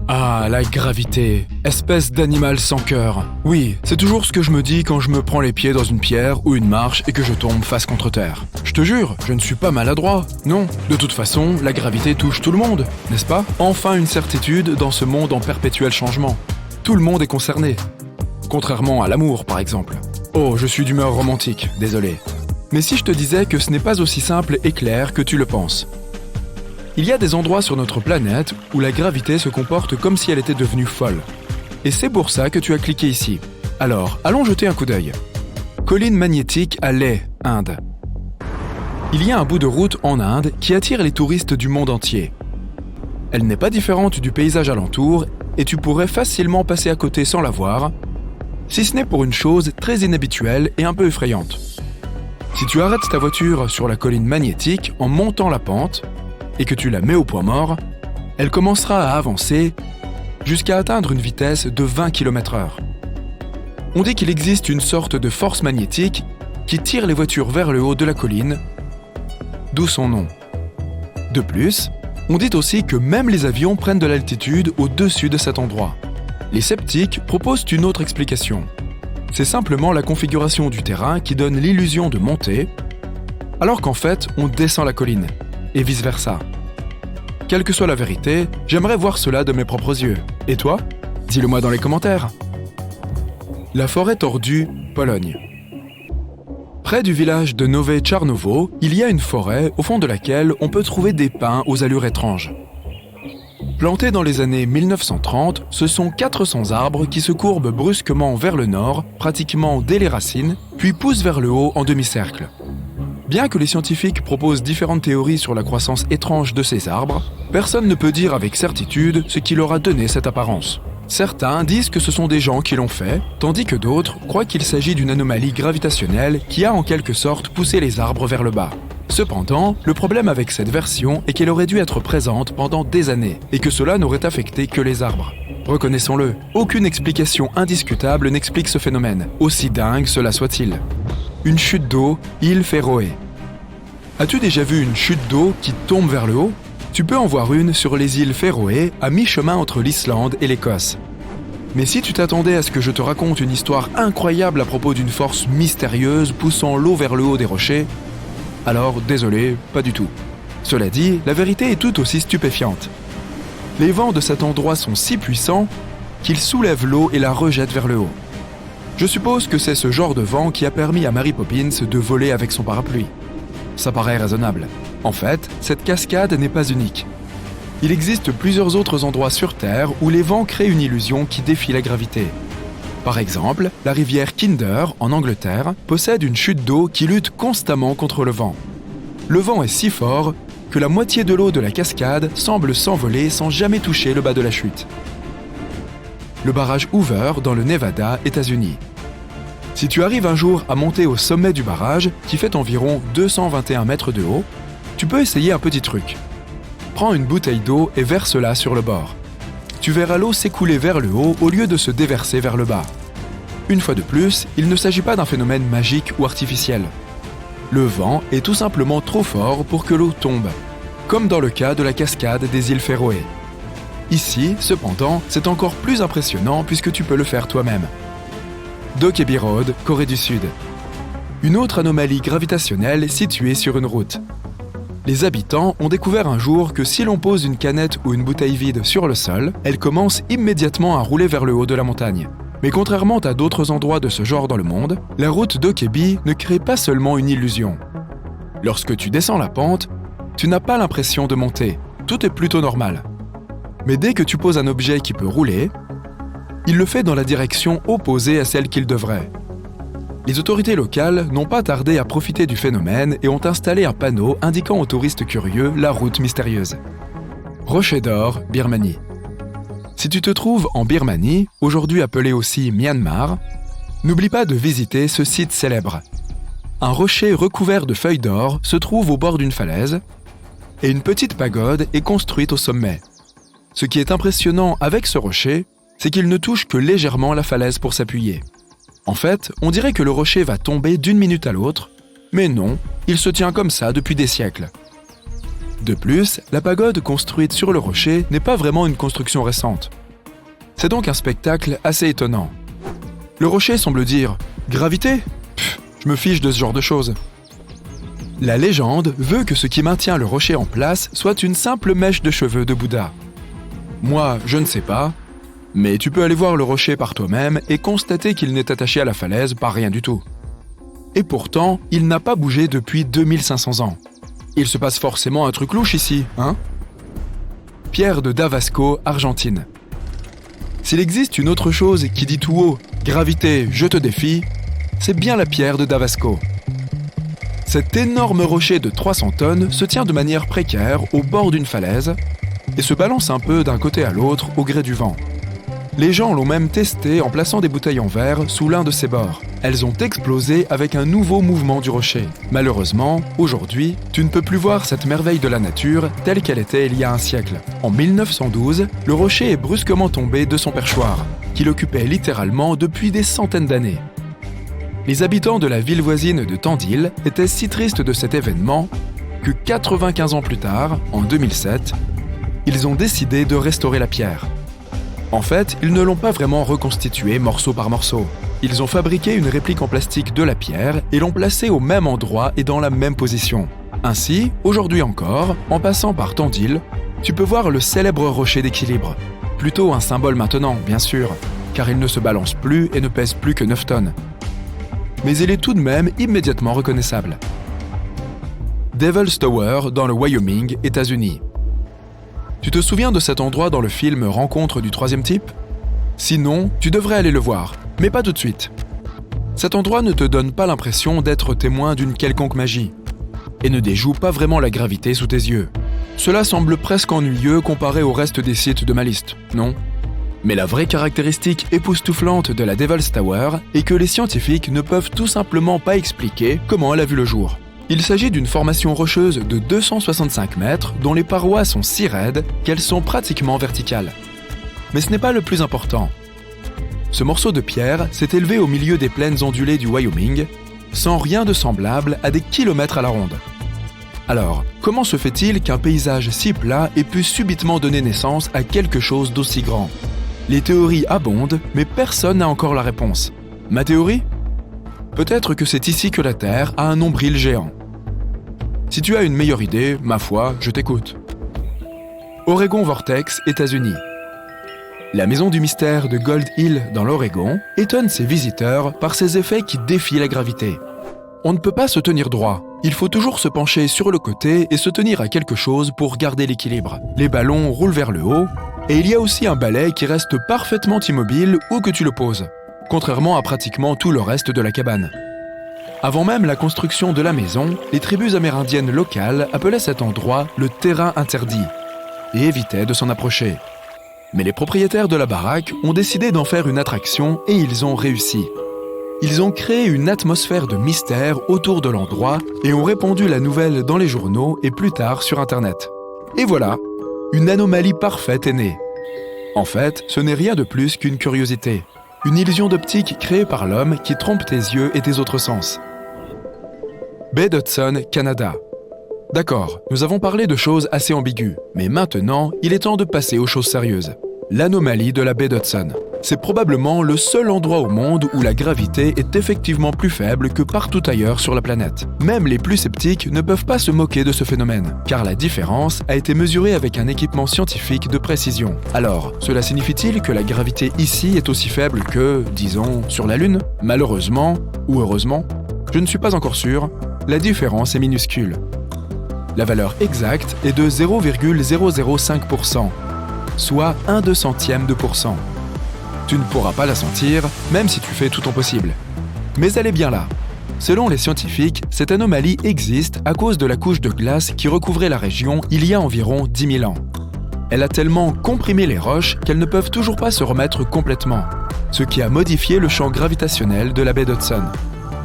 Ah, la gravité, espèce d'animal sans cœur. Oui, c'est toujours ce que je me dis quand je me prends les pieds dans une pierre ou une marche et que je tombe face contre terre. Je te jure, je ne suis pas maladroit. Non, de toute façon, la gravité touche tout le monde, n'est-ce pas ? Enfin une certitude dans ce monde en perpétuel changement. Tout le monde est concerné. Contrairement à l'amour, par exemple. Oh, je suis d'humeur romantique, désolé. Mais si je te disais que ce n'est pas aussi simple et clair que tu le penses. Il y a des endroits sur notre planète où la gravité se comporte comme si elle était devenue folle. Et c'est pour ça que tu as cliqué ici. Alors, allons jeter un coup d'œil. Colline magnétique à Leh, Inde. Il y a un bout de route en Inde qui attire les touristes du monde entier. Elle n'est pas différente du paysage alentour et tu pourrais facilement passer à côté sans la voir, si ce n'est pour une chose très inhabituelle et un peu effrayante. Si tu arrêtes ta voiture sur la colline magnétique en montant la pente, et que tu la mets au point mort, elle commencera à avancer jusqu'à atteindre une vitesse de 20 km/h. On dit qu'il existe une sorte de force magnétique qui tire les voitures vers le haut de la colline, d'où son nom. De plus, on dit aussi que même les avions prennent de l'altitude au-dessus de cet endroit. Les sceptiques proposent une autre explication. C'est simplement la configuration du terrain qui donne l'illusion de monter, alors qu'en fait, on descend la colline. Et vice-versa. Quelle que soit la vérité, j'aimerais voir cela de mes propres yeux. Et toi ? Dis-le-moi dans les commentaires. La forêt tordue, Pologne. Près du village de Nowe Czarnowo, il y a une forêt au fond de laquelle on peut trouver des pins aux allures étranges. Plantés dans les années 1930, ce sont 400 arbres qui se courbent brusquement vers le nord, pratiquement dès les racines, puis poussent vers le haut en demi-cercle. Bien que les scientifiques proposent différentes théories sur la croissance étrange de ces arbres, personne ne peut dire avec certitude ce qui leur a donné cette apparence. Certains disent que ce sont des gens qui l'ont fait, tandis que d'autres croient qu'il s'agit d'une anomalie gravitationnelle qui a en quelque sorte poussé les arbres vers le bas. Cependant, le problème avec cette version est qu'elle aurait dû être présente pendant des années, et que cela n'aurait affecté que les arbres. Reconnaissons-le, aucune explication indiscutable n'explique ce phénomène, aussi dingue cela soit-il. Une chute d'eau, île Féroé. As-tu déjà vu une chute d'eau qui tombe vers le haut ? Tu peux en voir une sur les îles Féroé, à mi-chemin entre l'Islande et l'Écosse. Mais si tu t'attendais à ce que je te raconte une histoire incroyable à propos d'une force mystérieuse poussant l'eau vers le haut des rochers, alors désolé, pas du tout. Cela dit, la vérité est tout aussi stupéfiante. Les vents de cet endroit sont si puissants qu'ils soulèvent l'eau et la rejettent vers le haut. Je suppose que c'est ce genre de vent qui a permis à Mary Poppins de voler avec son parapluie. Ça paraît raisonnable. En fait, cette cascade n'est pas unique. Il existe plusieurs autres endroits sur Terre où les vents créent une illusion qui défie la gravité. Par exemple, la rivière Kinder, en Angleterre, possède une chute d'eau qui lutte constamment contre le vent. Le vent est si fort que la moitié de l'eau de la cascade semble s'envoler sans jamais toucher le bas de la chute. Le barrage Hoover dans le Nevada, États-Unis. Si tu arrives un jour à monter au sommet du barrage, qui fait environ 221 mètres de haut, tu peux essayer un petit truc. Prends une bouteille d'eau et verse-la sur le bord. Tu verras l'eau s'écouler vers le haut au lieu de se déverser vers le bas. Une fois de plus, il ne s'agit pas d'un phénomène magique ou artificiel. Le vent est tout simplement trop fort pour que l'eau tombe, comme dans le cas de la cascade des îles Féroé. Ici, cependant, c'est encore plus impressionnant puisque tu peux le faire toi-même. Dokkaebi Road, Corée du Sud. Une autre anomalie gravitationnelle située sur une route. Les habitants ont découvert un jour que si l'on pose une canette ou une bouteille vide sur le sol, elle commence immédiatement à rouler vers le haut de la montagne. Mais contrairement à d'autres endroits de ce genre dans le monde, la route Dokkaebi ne crée pas seulement une illusion. Lorsque tu descends la pente, tu n'as pas l'impression de monter, tout est plutôt normal. Mais dès que tu poses un objet qui peut rouler, il le fait dans la direction opposée à celle qu'il devrait. Les autorités locales n'ont pas tardé à profiter du phénomène et ont installé un panneau indiquant aux touristes curieux la route mystérieuse. Rocher d'Or, Birmanie. Si tu te trouves en Birmanie, aujourd'hui appelée aussi Myanmar, n'oublie pas de visiter ce site célèbre. Un rocher recouvert de feuilles d'or se trouve au bord d'une falaise et une petite pagode est construite au sommet. Ce qui est impressionnant avec ce rocher, c'est qu'il ne touche que légèrement la falaise pour s'appuyer. En fait, on dirait que le rocher va tomber d'une minute à l'autre, mais non, il se tient comme ça depuis des siècles. De plus, la pagode construite sur le rocher n'est pas vraiment une construction récente. C'est donc un spectacle assez étonnant. Le rocher semble dire « Gravité ? Pff, je me fiche de ce genre de choses ». La légende veut que ce qui maintient le rocher en place soit une simple mèche de cheveux de Bouddha. Moi, je ne sais pas, mais tu peux aller voir le rocher par toi-même et constater qu'il n'est attaché à la falaise par rien du tout. Et pourtant, il n'a pas bougé depuis 2500 ans. Il se passe forcément un truc louche ici, hein ? Pierre de Davasco, Argentine. S'il existe une autre chose qui dit tout haut « Gravité, je te défie », c'est bien la pierre de Davasco. Cet énorme rocher de 300 tonnes se tient de manière précaire au bord d'une falaise et se balance un peu d'un côté à l'autre au gré du vent. Les gens l'ont même testé en plaçant des bouteilles en verre sous l'un de ses bords. Elles ont explosé avec un nouveau mouvement du rocher. Malheureusement, aujourd'hui, tu ne peux plus voir cette merveille de la nature telle qu'elle était il y a un siècle. En 1912, le rocher est brusquement tombé de son perchoir, qu'il occupait littéralement depuis des centaines d'années. Les habitants de la ville voisine de Tandil étaient si tristes de cet événement que 95 ans plus tard, en 2007, ils ont décidé de restaurer la pierre. En fait, ils ne l'ont pas vraiment reconstituée morceau par morceau. Ils ont fabriqué une réplique en plastique de la pierre et l'ont placée au même endroit et dans la même position. Ainsi, aujourd'hui encore, en passant par Tandil, tu peux voir le célèbre rocher d'équilibre. Plutôt un symbole maintenant, bien sûr, car il ne se balance plus et ne pèse plus que 9 tonnes. Mais il est tout de même immédiatement reconnaissable. Devil's Tower dans le Wyoming, États-Unis. Tu te souviens de cet endroit dans le film Rencontre du troisième type ? Sinon, tu devrais aller le voir, mais pas tout de suite. Cet endroit ne te donne pas l'impression d'être témoin d'une quelconque magie, et ne déjoue pas vraiment la gravité sous tes yeux. Cela semble presque ennuyeux comparé au reste des sites de ma liste, non ? Mais la vraie caractéristique époustouflante de la Devil's Tower est que les scientifiques ne peuvent tout simplement pas expliquer comment elle a vu le jour. Il s'agit d'une formation rocheuse de 265 mètres dont les parois sont si raides qu'elles sont pratiquement verticales. Mais ce n'est pas le plus important. Ce morceau de pierre s'est élevé au milieu des plaines ondulées du Wyoming, sans rien de semblable à des kilomètres à la ronde. Alors, comment se fait-il qu'un paysage si plat ait pu subitement donner naissance à quelque chose d'aussi grand ? Les théories abondent, mais personne n'a encore la réponse. Ma théorie ? Peut-être que c'est ici que la Terre a un nombril géant. Si tu as une meilleure idée, ma foi, je t'écoute. Oregon Vortex, États-Unis. La maison du mystère de Gold Hill dans l'Oregon étonne ses visiteurs par ses effets qui défient la gravité. On ne peut pas se tenir droit. Il faut toujours se pencher sur le côté et se tenir à quelque chose pour garder l'équilibre. Les ballons roulent vers le haut et il y a aussi un balai qui reste parfaitement immobile où que tu le poses, contrairement à pratiquement tout le reste de la cabane. Avant même la construction de la maison, les tribus amérindiennes locales appelaient cet endroit le terrain interdit et évitaient de s'en approcher. Mais les propriétaires de la baraque ont décidé d'en faire une attraction et ils ont réussi. Ils ont créé une atmosphère de mystère autour de l'endroit et ont répandu la nouvelle dans les journaux et plus tard sur Internet. Et voilà, une anomalie parfaite est née. En fait, ce n'est rien de plus qu'une curiosité. Une illusion d'optique créée par l'homme qui trompe tes yeux et tes autres sens. Baie d'Hudson, Canada. D'accord, nous avons parlé de choses assez ambiguës, mais maintenant, il est temps de passer aux choses sérieuses. L'anomalie de la baie d'Hudson. C'est probablement le seul endroit au monde où la gravité est effectivement plus faible que partout ailleurs sur la planète. Même les plus sceptiques ne peuvent pas se moquer de ce phénomène, car la différence a été mesurée avec un équipement scientifique de précision. Alors, cela signifie-t-il que la gravité ici est aussi faible que, disons, sur la Lune ? Malheureusement, ou heureusement, je ne suis pas encore sûr, la différence est minuscule. La valeur exacte est de 0,005%, soit 1/200 %. Tu ne pourras pas la sentir, même si tu fais tout ton possible. Mais elle est bien là. Selon les scientifiques, cette anomalie existe à cause de la couche de glace qui recouvrait la région il y a environ 10 000 ans. Elle a tellement comprimé les roches qu'elles ne peuvent toujours pas se remettre complètement, ce qui a modifié le champ gravitationnel de la baie d'Hudson.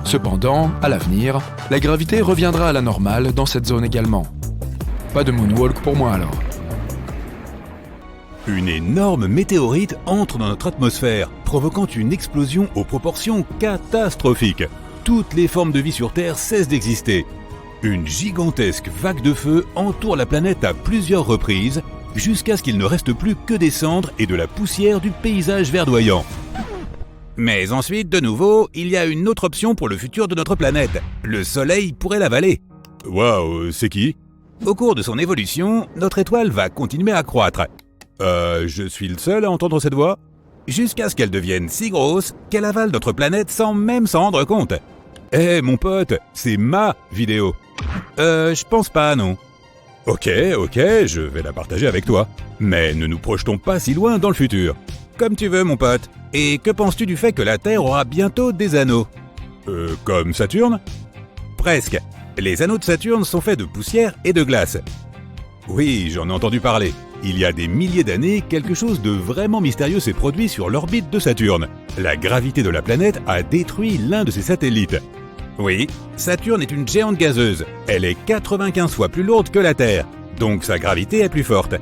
Cependant, à l'avenir, la gravité reviendra à la normale dans cette zone également. Pas de moonwalk pour moi alors. Une énorme météorite entre dans notre atmosphère, provoquant une explosion aux proportions catastrophiques. Toutes les formes de vie sur Terre cessent d'exister. Une gigantesque vague de feu entoure la planète à plusieurs reprises, jusqu'à ce qu'il ne reste plus que des cendres et de la poussière du paysage verdoyant. Mais ensuite, de nouveau, il y a une autre option pour le futur de notre planète. Le Soleil pourrait l'avaler. Waouh, c'est qui ? Au cours de son évolution, notre étoile va continuer à croître. Je suis le seul à entendre cette voix ? Jusqu'à ce qu'elle devienne si grosse qu'elle avale notre planète sans même s'en rendre compte. Mon pote, c'est ma vidéo. Je pense pas, non. Ok, je vais la partager avec toi. Mais ne nous projetons pas si loin dans le futur. Comme tu veux, mon pote. Et que penses-tu du fait que la Terre aura bientôt des anneaux ? Comme Saturne ? Presque. Les anneaux de Saturne sont faits de poussière et de glace. Oui, j'en ai entendu parler. Il y a des milliers d'années, quelque chose de vraiment mystérieux s'est produit sur l'orbite de Saturne. La gravité de la planète a détruit l'un de ses satellites. Oui, Saturne est une géante gazeuse. Elle est 95 fois plus lourde que la Terre, donc sa gravité est plus forte.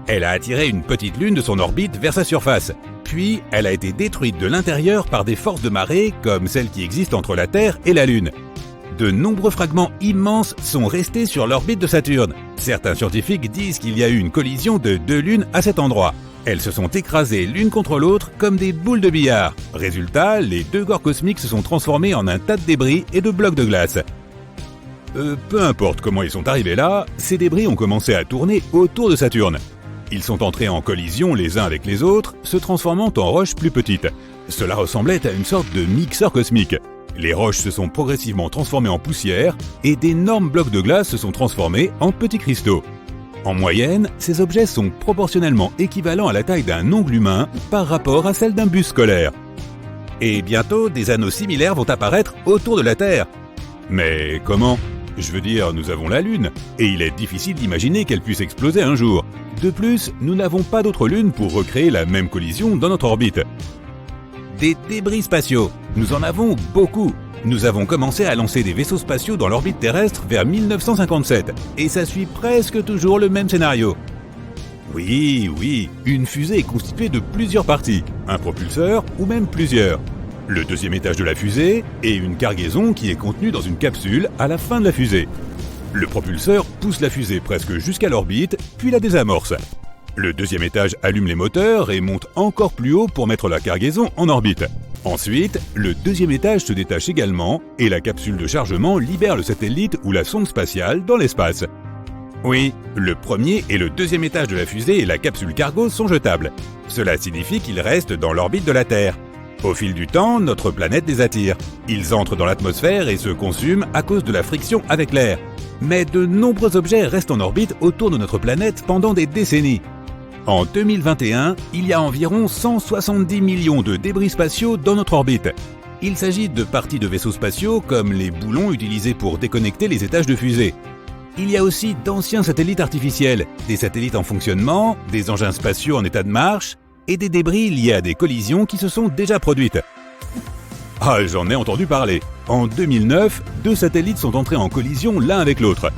Elle a attiré une petite lune de son orbite vers sa surface. Puis, elle a été détruite de l'intérieur par des forces de marée comme celles qui existent entre la Terre et la Lune. De nombreux fragments immenses sont restés sur l'orbite de Saturne. Certains scientifiques disent qu'il y a eu une collision de deux lunes à cet endroit. Elles se sont écrasées l'une contre l'autre comme des boules de billard. Résultat, les deux corps cosmiques se sont transformés en un tas de débris et de blocs de glace. Peu importe comment ils sont arrivés là, ces débris ont commencé à tourner autour de Saturne. Ils sont entrés en collision les uns avec les autres, se transformant en roches plus petites. Cela ressemblait à une sorte de mixeur cosmique. Les roches se sont progressivement transformées en poussière et d'énormes blocs de glace se sont transformés en petits cristaux. En moyenne, ces objets sont proportionnellement équivalents à la taille d'un ongle humain par rapport à celle d'un bus scolaire. Et bientôt, des anneaux similaires vont apparaître autour de la Terre. Mais comment ? Je veux dire, nous avons la Lune, et il est difficile d'imaginer qu'elle puisse exploser un jour. De plus, nous n'avons pas d'autre Lune pour recréer la même collision dans notre orbite. Des débris spatiaux, nous en avons beaucoup. Nous avons commencé à lancer des vaisseaux spatiaux dans l'orbite terrestre vers 1957, et ça suit presque toujours le même scénario. Oui, une fusée est constituée de plusieurs parties, un propulseur ou même plusieurs. Le deuxième étage de la fusée et une cargaison qui est contenue dans une capsule à la fin de la fusée. Le propulseur pousse la fusée presque jusqu'à l'orbite, puis la désamorce. Le deuxième étage allume les moteurs et monte encore plus haut pour mettre la cargaison en orbite. Ensuite, le deuxième étage se détache également et la capsule de chargement libère le satellite ou la sonde spatiale dans l'espace. Oui, le premier et le deuxième étage de la fusée et la capsule cargo sont jetables. Cela signifie qu'ils restent dans l'orbite de la Terre. Au fil du temps, notre planète les attire. Ils entrent dans l'atmosphère et se consument à cause de la friction avec l'air. Mais de nombreux objets restent en orbite autour de notre planète pendant des décennies. En 2021, il y a environ 170 millions de débris spatiaux dans notre orbite. Il s'agit de parties de vaisseaux spatiaux comme les boulons utilisés pour déconnecter les étages de fusée. Il y a aussi d'anciens satellites artificiels, des satellites en fonctionnement, des engins spatiaux en état de marche et des débris liés à des collisions qui se sont déjà produites. Ah, j'en ai entendu parler. En 2009, 2 satellites sont entrés en collision l'un avec l'autre.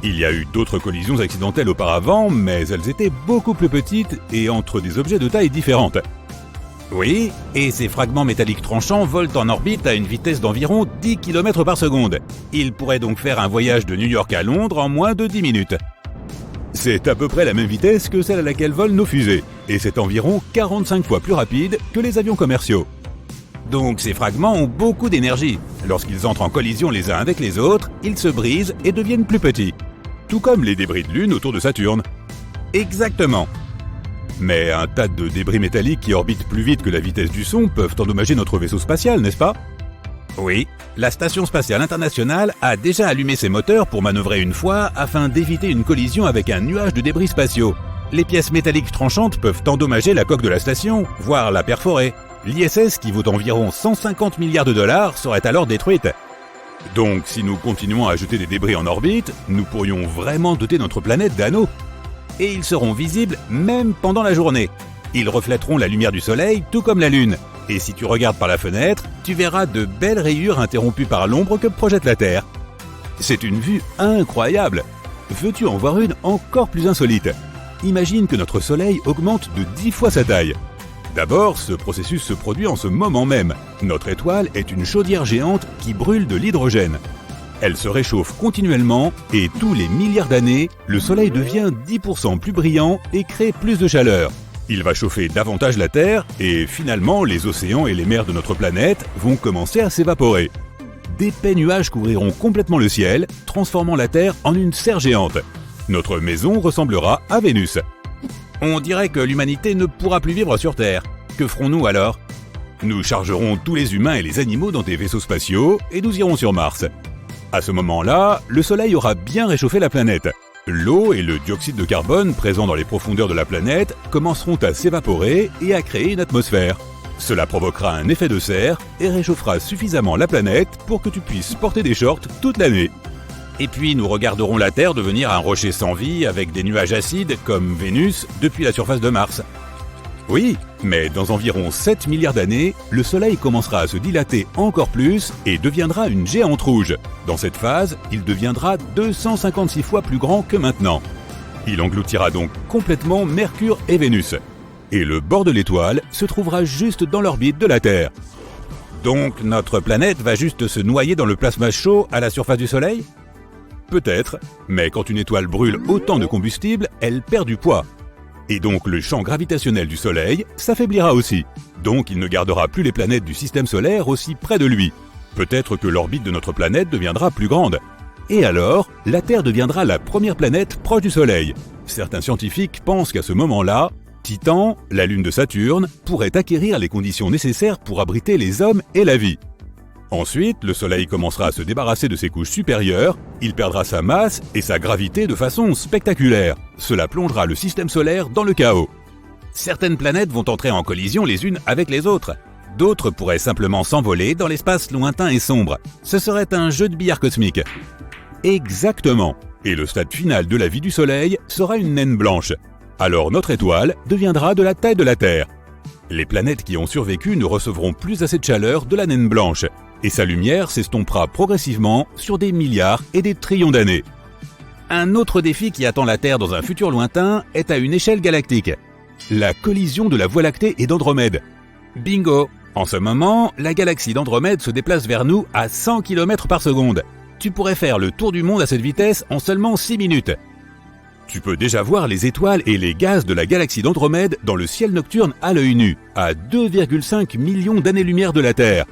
Il y a eu d'autres collisions accidentelles auparavant, mais elles étaient beaucoup plus petites et entre des objets de taille différente. Oui, et ces fragments métalliques tranchants volent en orbite à une vitesse d'environ 10 km par seconde. Ils pourraient donc faire un voyage de New York à Londres en moins de 10 minutes. C'est à peu près la même vitesse que celle à laquelle volent nos fusées, et c'est environ 45 fois plus rapide que les avions commerciaux. Donc ces fragments ont beaucoup d'énergie. Lorsqu'ils entrent en collision les uns avec les autres, ils se brisent et deviennent plus petits. Tout comme les débris de Lune autour de Saturne. Exactement. Mais un tas de débris métalliques qui orbitent plus vite que la vitesse du son peuvent endommager notre vaisseau spatial, n'est-ce pas? Oui, la Station spatiale internationale a déjà allumé ses moteurs pour manœuvrer une fois afin d'éviter une collision avec un nuage de débris spatiaux. Les pièces métalliques tranchantes peuvent endommager la coque de la station, voire la perforer. L'ISS, qui vaut environ 150 milliards de dollars, serait alors détruite. Donc, si nous continuons à jeter des débris en orbite, nous pourrions vraiment doter notre planète d'anneaux. Et ils seront visibles même pendant la journée. Ils reflèteront la lumière du soleil tout comme la Lune. Et si tu regardes par la fenêtre, tu verras de belles rayures interrompues par l'ombre que projette la Terre. C'est une vue incroyable. Veux-tu en voir une encore plus insolite? Imagine que notre soleil augmente de 10 fois sa taille. D'abord, ce processus se produit en ce moment même. Notre étoile est une chaudière géante qui brûle de l'hydrogène. Elle se réchauffe continuellement et tous les milliards d'années, le Soleil devient 10% plus brillant et crée plus de chaleur. Il va chauffer davantage la Terre et finalement les océans et les mers de notre planète vont commencer à s'évaporer. D'épais nuages couvriront complètement le ciel, transformant la Terre en une serre géante. Notre maison ressemblera à Vénus. On dirait que l'humanité ne pourra plus vivre sur Terre. Que ferons-nous alors? Nous chargerons tous les humains et les animaux dans des vaisseaux spatiaux et nous irons sur Mars. À ce moment-là, le Soleil aura bien réchauffé la planète. L'eau et le dioxyde de carbone présents dans les profondeurs de la planète commenceront à s'évaporer et à créer une atmosphère. Cela provoquera un effet de serre et réchauffera suffisamment la planète pour que tu puisses porter des shorts toute l'année. Et puis nous regarderons la Terre devenir un rocher sans vie avec des nuages acides comme Vénus depuis la surface de Mars. Oui, mais dans environ 7 milliards d'années, le Soleil commencera à se dilater encore plus et deviendra une géante rouge. Dans cette phase, il deviendra 256 fois plus grand que maintenant. Il engloutira donc complètement Mercure et Vénus. Et le bord de l'étoile se trouvera juste dans l'orbite de la Terre. Donc notre planète va juste se noyer dans le plasma chaud à la surface du Soleil? Peut-être, mais quand une étoile brûle autant de combustible, elle perd du poids. Et donc le champ gravitationnel du Soleil s'affaiblira aussi. Donc il ne gardera plus les planètes du système solaire aussi près de lui. Peut-être que l'orbite de notre planète deviendra plus grande. Et alors, la Terre deviendra la première planète proche du Soleil. Certains scientifiques pensent qu'à ce moment-là, Titan, la lune de Saturne, pourrait acquérir les conditions nécessaires pour abriter les hommes et la vie. Ensuite, le Soleil commencera à se débarrasser de ses couches supérieures, il perdra sa masse et sa gravité de façon spectaculaire. Cela plongera le système solaire dans le chaos. Certaines planètes vont entrer en collision les unes avec les autres. D'autres pourraient simplement s'envoler dans l'espace lointain et sombre. Ce serait un jeu de billard cosmique. Exactement. Et le stade final de la vie du Soleil sera une naine blanche. Alors notre étoile deviendra de la taille de la Terre. Les planètes qui ont survécu ne recevront plus assez de chaleur de la naine blanche. Et sa lumière s'estompera progressivement sur des milliards et des trillions d'années. Un autre défi qui attend la Terre dans un futur lointain est à une échelle galactique. La collision de la Voie lactée et d'Andromède. Bingo! En ce moment, la galaxie d'Andromède se déplace vers nous à 100 km par seconde. Tu pourrais faire le tour du monde à cette vitesse en seulement 6 minutes. Tu peux déjà voir les étoiles et les gaz de la galaxie d'Andromède dans le ciel nocturne à l'œil nu, à 2,5 millions d'années-lumière de la Terre.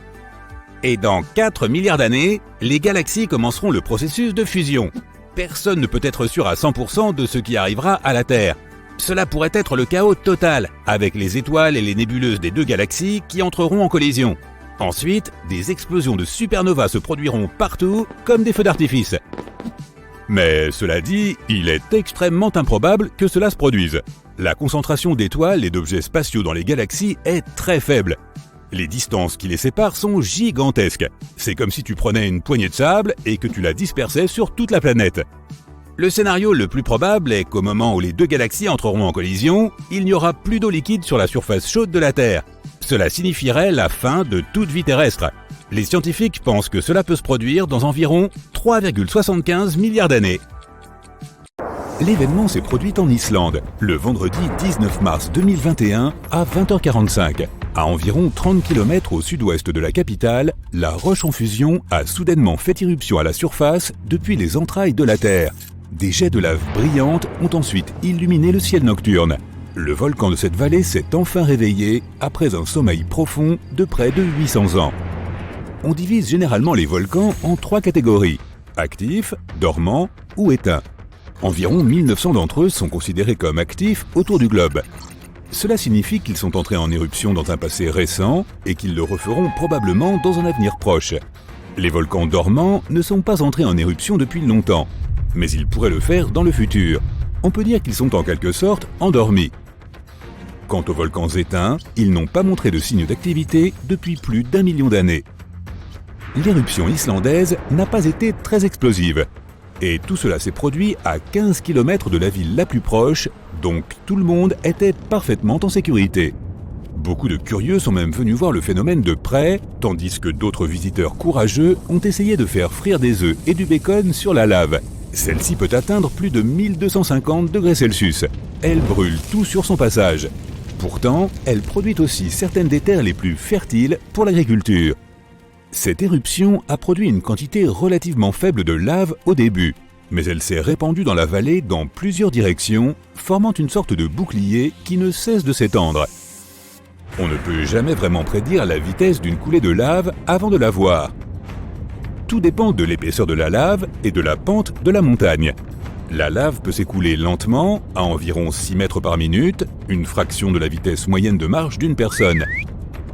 Et dans 4 milliards d'années, les galaxies commenceront le processus de fusion. Personne ne peut être sûr à 100% de ce qui arrivera à la Terre. Cela pourrait être le chaos total, avec les étoiles et les nébuleuses des deux galaxies qui entreront en collision. Ensuite, des explosions de supernovas se produiront partout, comme des feux d'artifice. Mais cela dit, il est extrêmement improbable que cela se produise. La concentration d'étoiles et d'objets spatiaux dans les galaxies est très faible. Les distances qui les séparent sont gigantesques. C'est comme si tu prenais une poignée de sable et que tu la dispersais sur toute la planète. Le scénario le plus probable est qu'au moment où les deux galaxies entreront en collision, il n'y aura plus d'eau liquide sur la surface chaude de la Terre. Cela signifierait la fin de toute vie terrestre. Les scientifiques pensent que cela peut se produire dans environ 3,75 milliards d'années. L'événement s'est produit en Islande, le vendredi 19 mars 2021 à 20h45. À environ 30 km au sud-ouest de la capitale, la roche en fusion a soudainement fait irruption à la surface depuis les entrailles de la Terre. Des jets de lave brillantes ont ensuite illuminé le ciel nocturne. Le volcan de cette vallée s'est enfin réveillé après un sommeil profond de près de 800 ans. On divise généralement les volcans en 3 catégories: actifs, dormants ou éteints. Environ 1900 d'entre eux sont considérés comme actifs autour du globe. Cela signifie qu'ils sont entrés en éruption dans un passé récent et qu'ils le referont probablement dans un avenir proche. Les volcans dormants ne sont pas entrés en éruption depuis longtemps, mais ils pourraient le faire dans le futur. On peut dire qu'ils sont en quelque sorte endormis. Quant aux volcans éteints, ils n'ont pas montré de signes d'activité depuis plus d'1 million d'années. L'éruption islandaise n'a pas été très explosive. Et tout cela s'est produit à 15 km de la ville la plus proche, donc tout le monde était parfaitement en sécurité. Beaucoup de curieux sont même venus voir le phénomène de près, tandis que d'autres visiteurs courageux ont essayé de faire frire des œufs et du bacon sur la lave. Celle-ci peut atteindre plus de 1250 degrés Celsius. Elle brûle tout sur son passage. Pourtant, elle produit aussi certaines des terres les plus fertiles pour l'agriculture. Cette éruption a produit une quantité relativement faible de lave au début, mais elle s'est répandue dans la vallée dans plusieurs directions, formant une sorte de bouclier qui ne cesse de s'étendre. On ne peut jamais vraiment prédire la vitesse d'une coulée de lave avant de la voir. Tout dépend de l'épaisseur de la lave et de la pente de la montagne. La lave peut s'écouler lentement, à environ 6 mètres par minute, une fraction de la vitesse moyenne de marche d'une personne.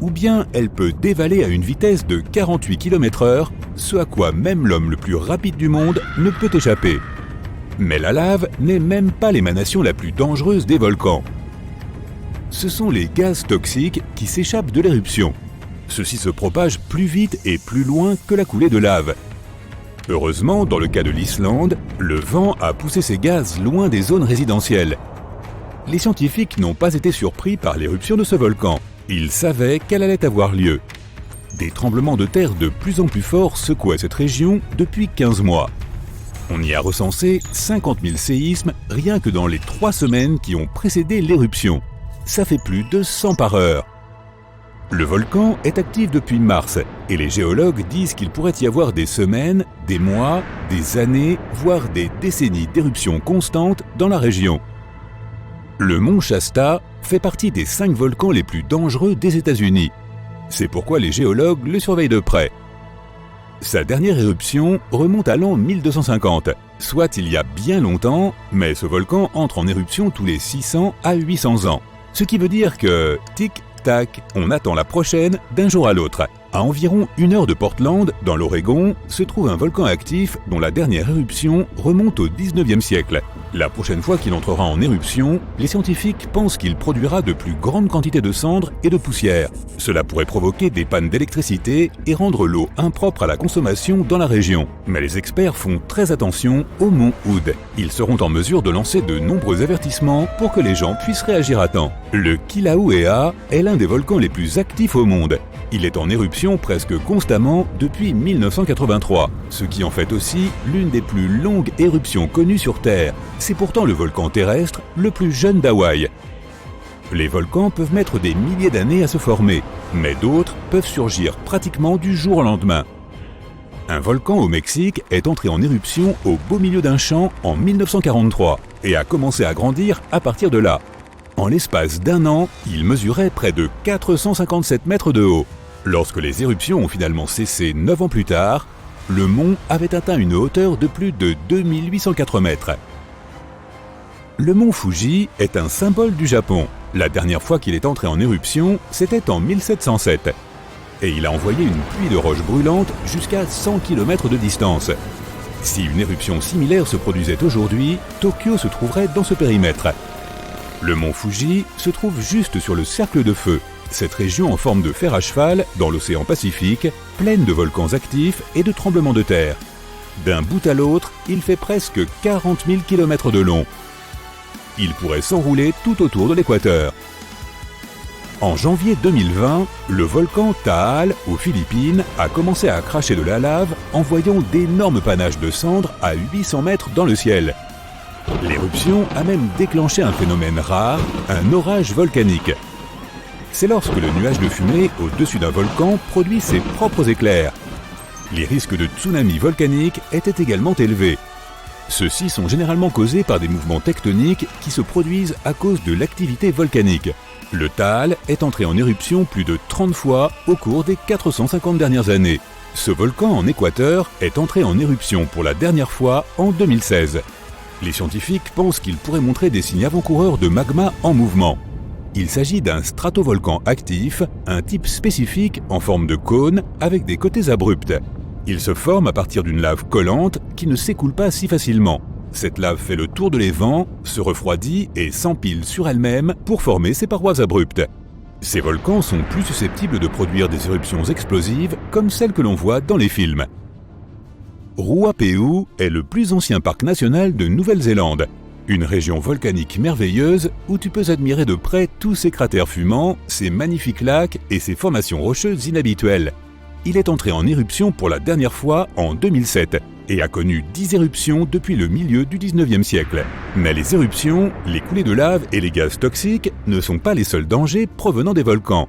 Ou bien elle peut dévaler à une vitesse de 48 km/h, ce à quoi même l'homme le plus rapide du monde ne peut échapper. Mais la lave n'est même pas l'émanation la plus dangereuse des volcans. Ce sont les gaz toxiques qui s'échappent de l'éruption. Ceux-ci se propagent plus vite et plus loin que la coulée de lave. Heureusement, dans le cas de l'Islande, le vent a poussé ces gaz loin des zones résidentielles. Les scientifiques n'ont pas été surpris par l'éruption de ce volcan. Ils savaient qu'elle allait avoir lieu. Des tremblements de terre de plus en plus forts secouaient cette région depuis 15 mois. On y a recensé 50 000 séismes rien que dans les 3 semaines qui ont précédé l'éruption. Ça fait plus de 100 par heure. Le volcan est actif depuis mars et les géologues disent qu'il pourrait y avoir des semaines, des mois, des années, voire des décennies d'éruptions constantes dans la région. Le mont Shasta fait partie des 5 volcans les plus dangereux des États-Unis. C'est pourquoi les géologues le surveillent de près. Sa dernière éruption remonte à l'an 1250, soit il y a bien longtemps, mais ce volcan entre en éruption tous les 600 à 800 ans. Ce qui veut dire que, tic-tac, on attend la prochaine d'un jour à l'autre. À environ 1 heure de Portland, dans l'Oregon, se trouve un volcan actif dont la dernière éruption remonte au 19e siècle. La prochaine fois qu'il entrera en éruption, les scientifiques pensent qu'il produira de plus grandes quantités de cendres et de poussière. Cela pourrait provoquer des pannes d'électricité et rendre l'eau impropre à la consommation dans la région. Mais les experts font très attention au mont Hood. Ils seront en mesure de lancer de nombreux avertissements pour que les gens puissent réagir à temps. Le Kilauea est l'un des volcans les plus actifs au monde. Il est en éruption presque constamment depuis 1983, ce qui en fait aussi l'une des plus longues éruptions connues sur Terre. C'est pourtant le volcan terrestre le plus jeune d'Hawaï. Les volcans peuvent mettre des milliers d'années à se former, mais d'autres peuvent surgir pratiquement du jour au lendemain. Un volcan au Mexique est entré en éruption au beau milieu d'un champ en 1943 et a commencé à grandir à partir de là. En l'espace d'1 an, il mesurait près de 457 mètres de haut. Lorsque les éruptions ont finalement cessé 9 ans plus tard, le mont avait atteint une hauteur de plus de 2804 mètres. Le mont Fuji est un symbole du Japon. La dernière fois qu'il est entré en éruption, c'était en 1707. Et il a envoyé une pluie de roches brûlantes jusqu'à 100 km de distance. Si une éruption similaire se produisait aujourd'hui, Tokyo se trouverait dans ce périmètre. Le mont Fuji se trouve juste sur le cercle de feu, cette région en forme de fer à cheval dans l'océan Pacifique, pleine de volcans actifs et de tremblements de terre. D'un bout à l'autre, il fait presque 40 000 km de long. Il pourrait s'enrouler tout autour de l'équateur. En janvier 2020, le volcan Taal, aux Philippines, a commencé à cracher de la lave, envoyant d'énormes panaches de cendres à 800 mètres dans le ciel. L'éruption a même déclenché un phénomène rare, un orage volcanique. C'est lorsque le nuage de fumée au-dessus d'un volcan produit ses propres éclairs. Les risques de tsunami volcanique étaient également élevés. Ceux-ci sont généralement causés par des mouvements tectoniques qui se produisent à cause de l'activité volcanique. Le Taal est entré en éruption plus de 30 fois au cours des 450 dernières années. Ce volcan en Équateur est entré en éruption pour la dernière fois en 2016. Les scientifiques pensent qu'il pourrait montrer des signes avant-coureurs de magma en mouvement. Il s'agit d'un stratovolcan actif, un type spécifique en forme de cône avec des côtés abrupts. Il se forme à partir d'une lave collante qui ne s'écoule pas si facilement. Cette lave fait le tour de l'évent, se refroidit et s'empile sur elle-même pour former ses parois abruptes. Ces volcans sont plus susceptibles de produire des éruptions explosives comme celles que l'on voit dans les films. Ruapehu est le plus ancien parc national de Nouvelle-Zélande, une région volcanique merveilleuse où tu peux admirer de près tous ces cratères fumants, ces magnifiques lacs et ces formations rocheuses inhabituelles. Il est entré en éruption pour la dernière fois en 2007 et a connu 10 éruptions depuis le milieu du 19e siècle. Mais les éruptions, les coulées de lave et les gaz toxiques ne sont pas les seuls dangers provenant des volcans.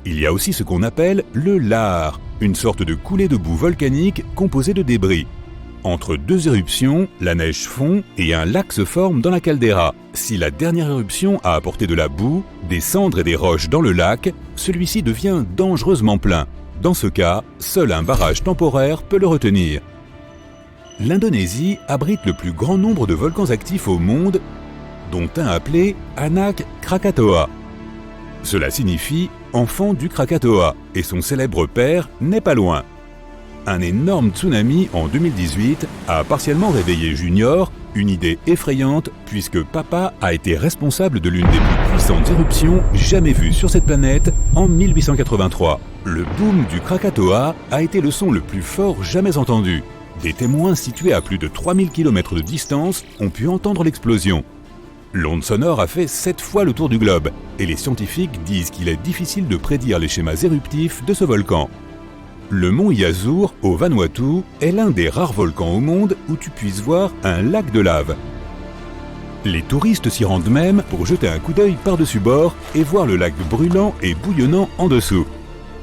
Il y a aussi ce qu'on appelle le lahar, une sorte de coulée de boue volcanique composée de débris. Entre deux éruptions, la neige fond et un lac se forme dans la caldeira. Si la dernière éruption a apporté de la boue, des cendres et des roches dans le lac, celui-ci devient dangereusement plein. Dans ce cas, seul un barrage temporaire peut le retenir. L'Indonésie abrite le plus grand nombre de volcans actifs au monde, dont un appelé Anak Krakatoa. Cela signifie « enfant du Krakatoa » et son célèbre père n'est pas loin. Un énorme tsunami en 2018 a partiellement réveillé Junior, une idée effrayante puisque papa a été responsable de l'une des plus puissantes éruptions jamais vues sur cette planète en 1883. Le boom du Krakatoa a été le son le plus fort jamais entendu. Des témoins situés à plus de 3000 km de distance ont pu entendre l'explosion. L'onde sonore a fait 7 fois le tour du globe et les scientifiques disent qu'il est difficile de prédire les schémas éruptifs de ce volcan. Le mont Yazur, au Vanuatu, est l'un des rares volcans au monde où tu puisses voir un lac de lave. Les touristes s'y rendent même pour jeter un coup d'œil par-dessus bord et voir le lac brûlant et bouillonnant en dessous.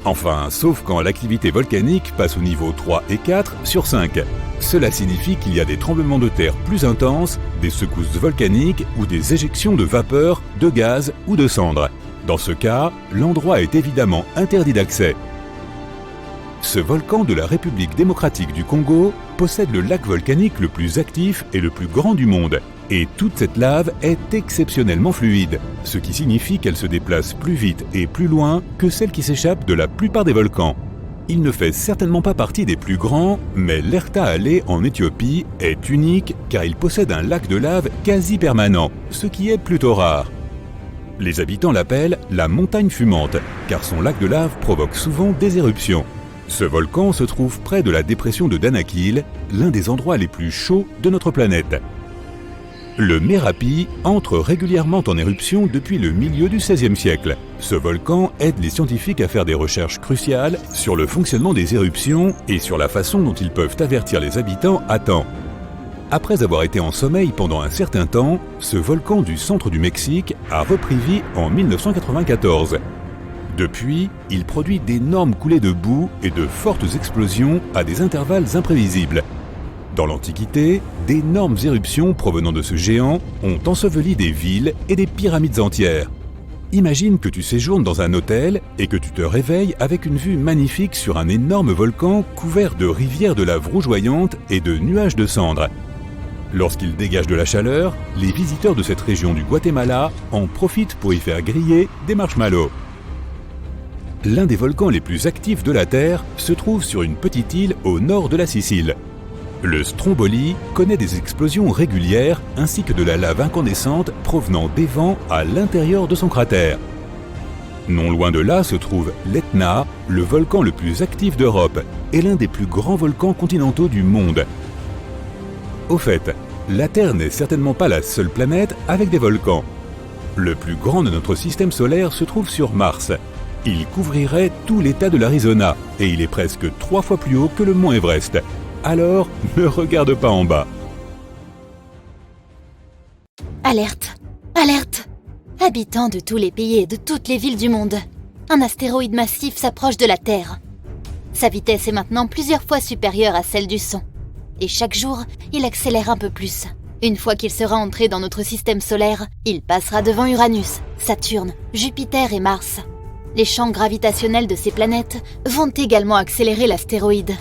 Enfin, sauf quand l'activité volcanique passe au niveau 3 et 4 sur 5. Cela signifie qu'il y a des tremblements de terre plus intenses, des secousses volcaniques ou des éjections de vapeur, de gaz ou de cendres. Dans ce cas, l'endroit est évidemment interdit d'accès. Ce volcan de la République démocratique du Congo possède le lac volcanique le plus actif et le plus grand du monde. Et toute cette lave est exceptionnellement fluide, ce qui signifie qu'elle se déplace plus vite et plus loin que celle qui s'échappe de la plupart des volcans. Il ne fait certainement pas partie des plus grands, mais l'Erta Ale en Éthiopie est unique car il possède un lac de lave quasi permanent, ce qui est plutôt rare. Les habitants l'appellent la montagne fumante, car son lac de lave provoque souvent des éruptions. Ce volcan se trouve près de la dépression de Danakil, l'un des endroits les plus chauds de notre planète. Le Merapi entre régulièrement en éruption depuis le milieu du XVIe siècle. Ce volcan aide les scientifiques à faire des recherches cruciales sur le fonctionnement des éruptions et sur la façon dont ils peuvent avertir les habitants à temps. Après avoir été en sommeil pendant un certain temps, ce volcan du centre du Mexique a repris vie en 1994. Depuis, il produit d'énormes coulées de boue et de fortes explosions à des intervalles imprévisibles. Dans l'Antiquité, d'énormes éruptions provenant de ce géant ont enseveli des villes et des pyramides entières. Imagine que tu séjournes dans un hôtel et que tu te réveilles avec une vue magnifique sur un énorme volcan couvert de rivières de lave rougeoyante et de nuages de cendres. Lorsqu'il dégage de la chaleur, les visiteurs de cette région du Guatemala en profitent pour y faire griller des marshmallows. L'un des volcans les plus actifs de la Terre se trouve sur une petite île au nord de la Sicile. Le Stromboli connaît des explosions régulières ainsi que de la lave incandescente provenant des vents à l'intérieur de son cratère. Non loin de là se trouve l'Etna, le volcan le plus actif d'Europe et l'un des plus grands volcans continentaux du monde. Au fait, la Terre n'est certainement pas la seule planète avec des volcans. Le plus grand de notre système solaire se trouve sur Mars. Il couvrirait tout l'État de l'Arizona et il est presque 3 fois plus haut que le mont Everest. Alors, ne regarde pas en bas. Alerte! Alerte! Habitants de tous les pays et de toutes les villes du monde, un astéroïde massif s'approche de la Terre. Sa vitesse est maintenant plusieurs fois supérieure à celle du son. Et chaque jour, il accélère un peu plus. Une fois qu'il sera entré dans notre système solaire, il passera devant Uranus, Saturne, Jupiter et Mars. Les champs gravitationnels de ces planètes vont également accélérer l'astéroïde.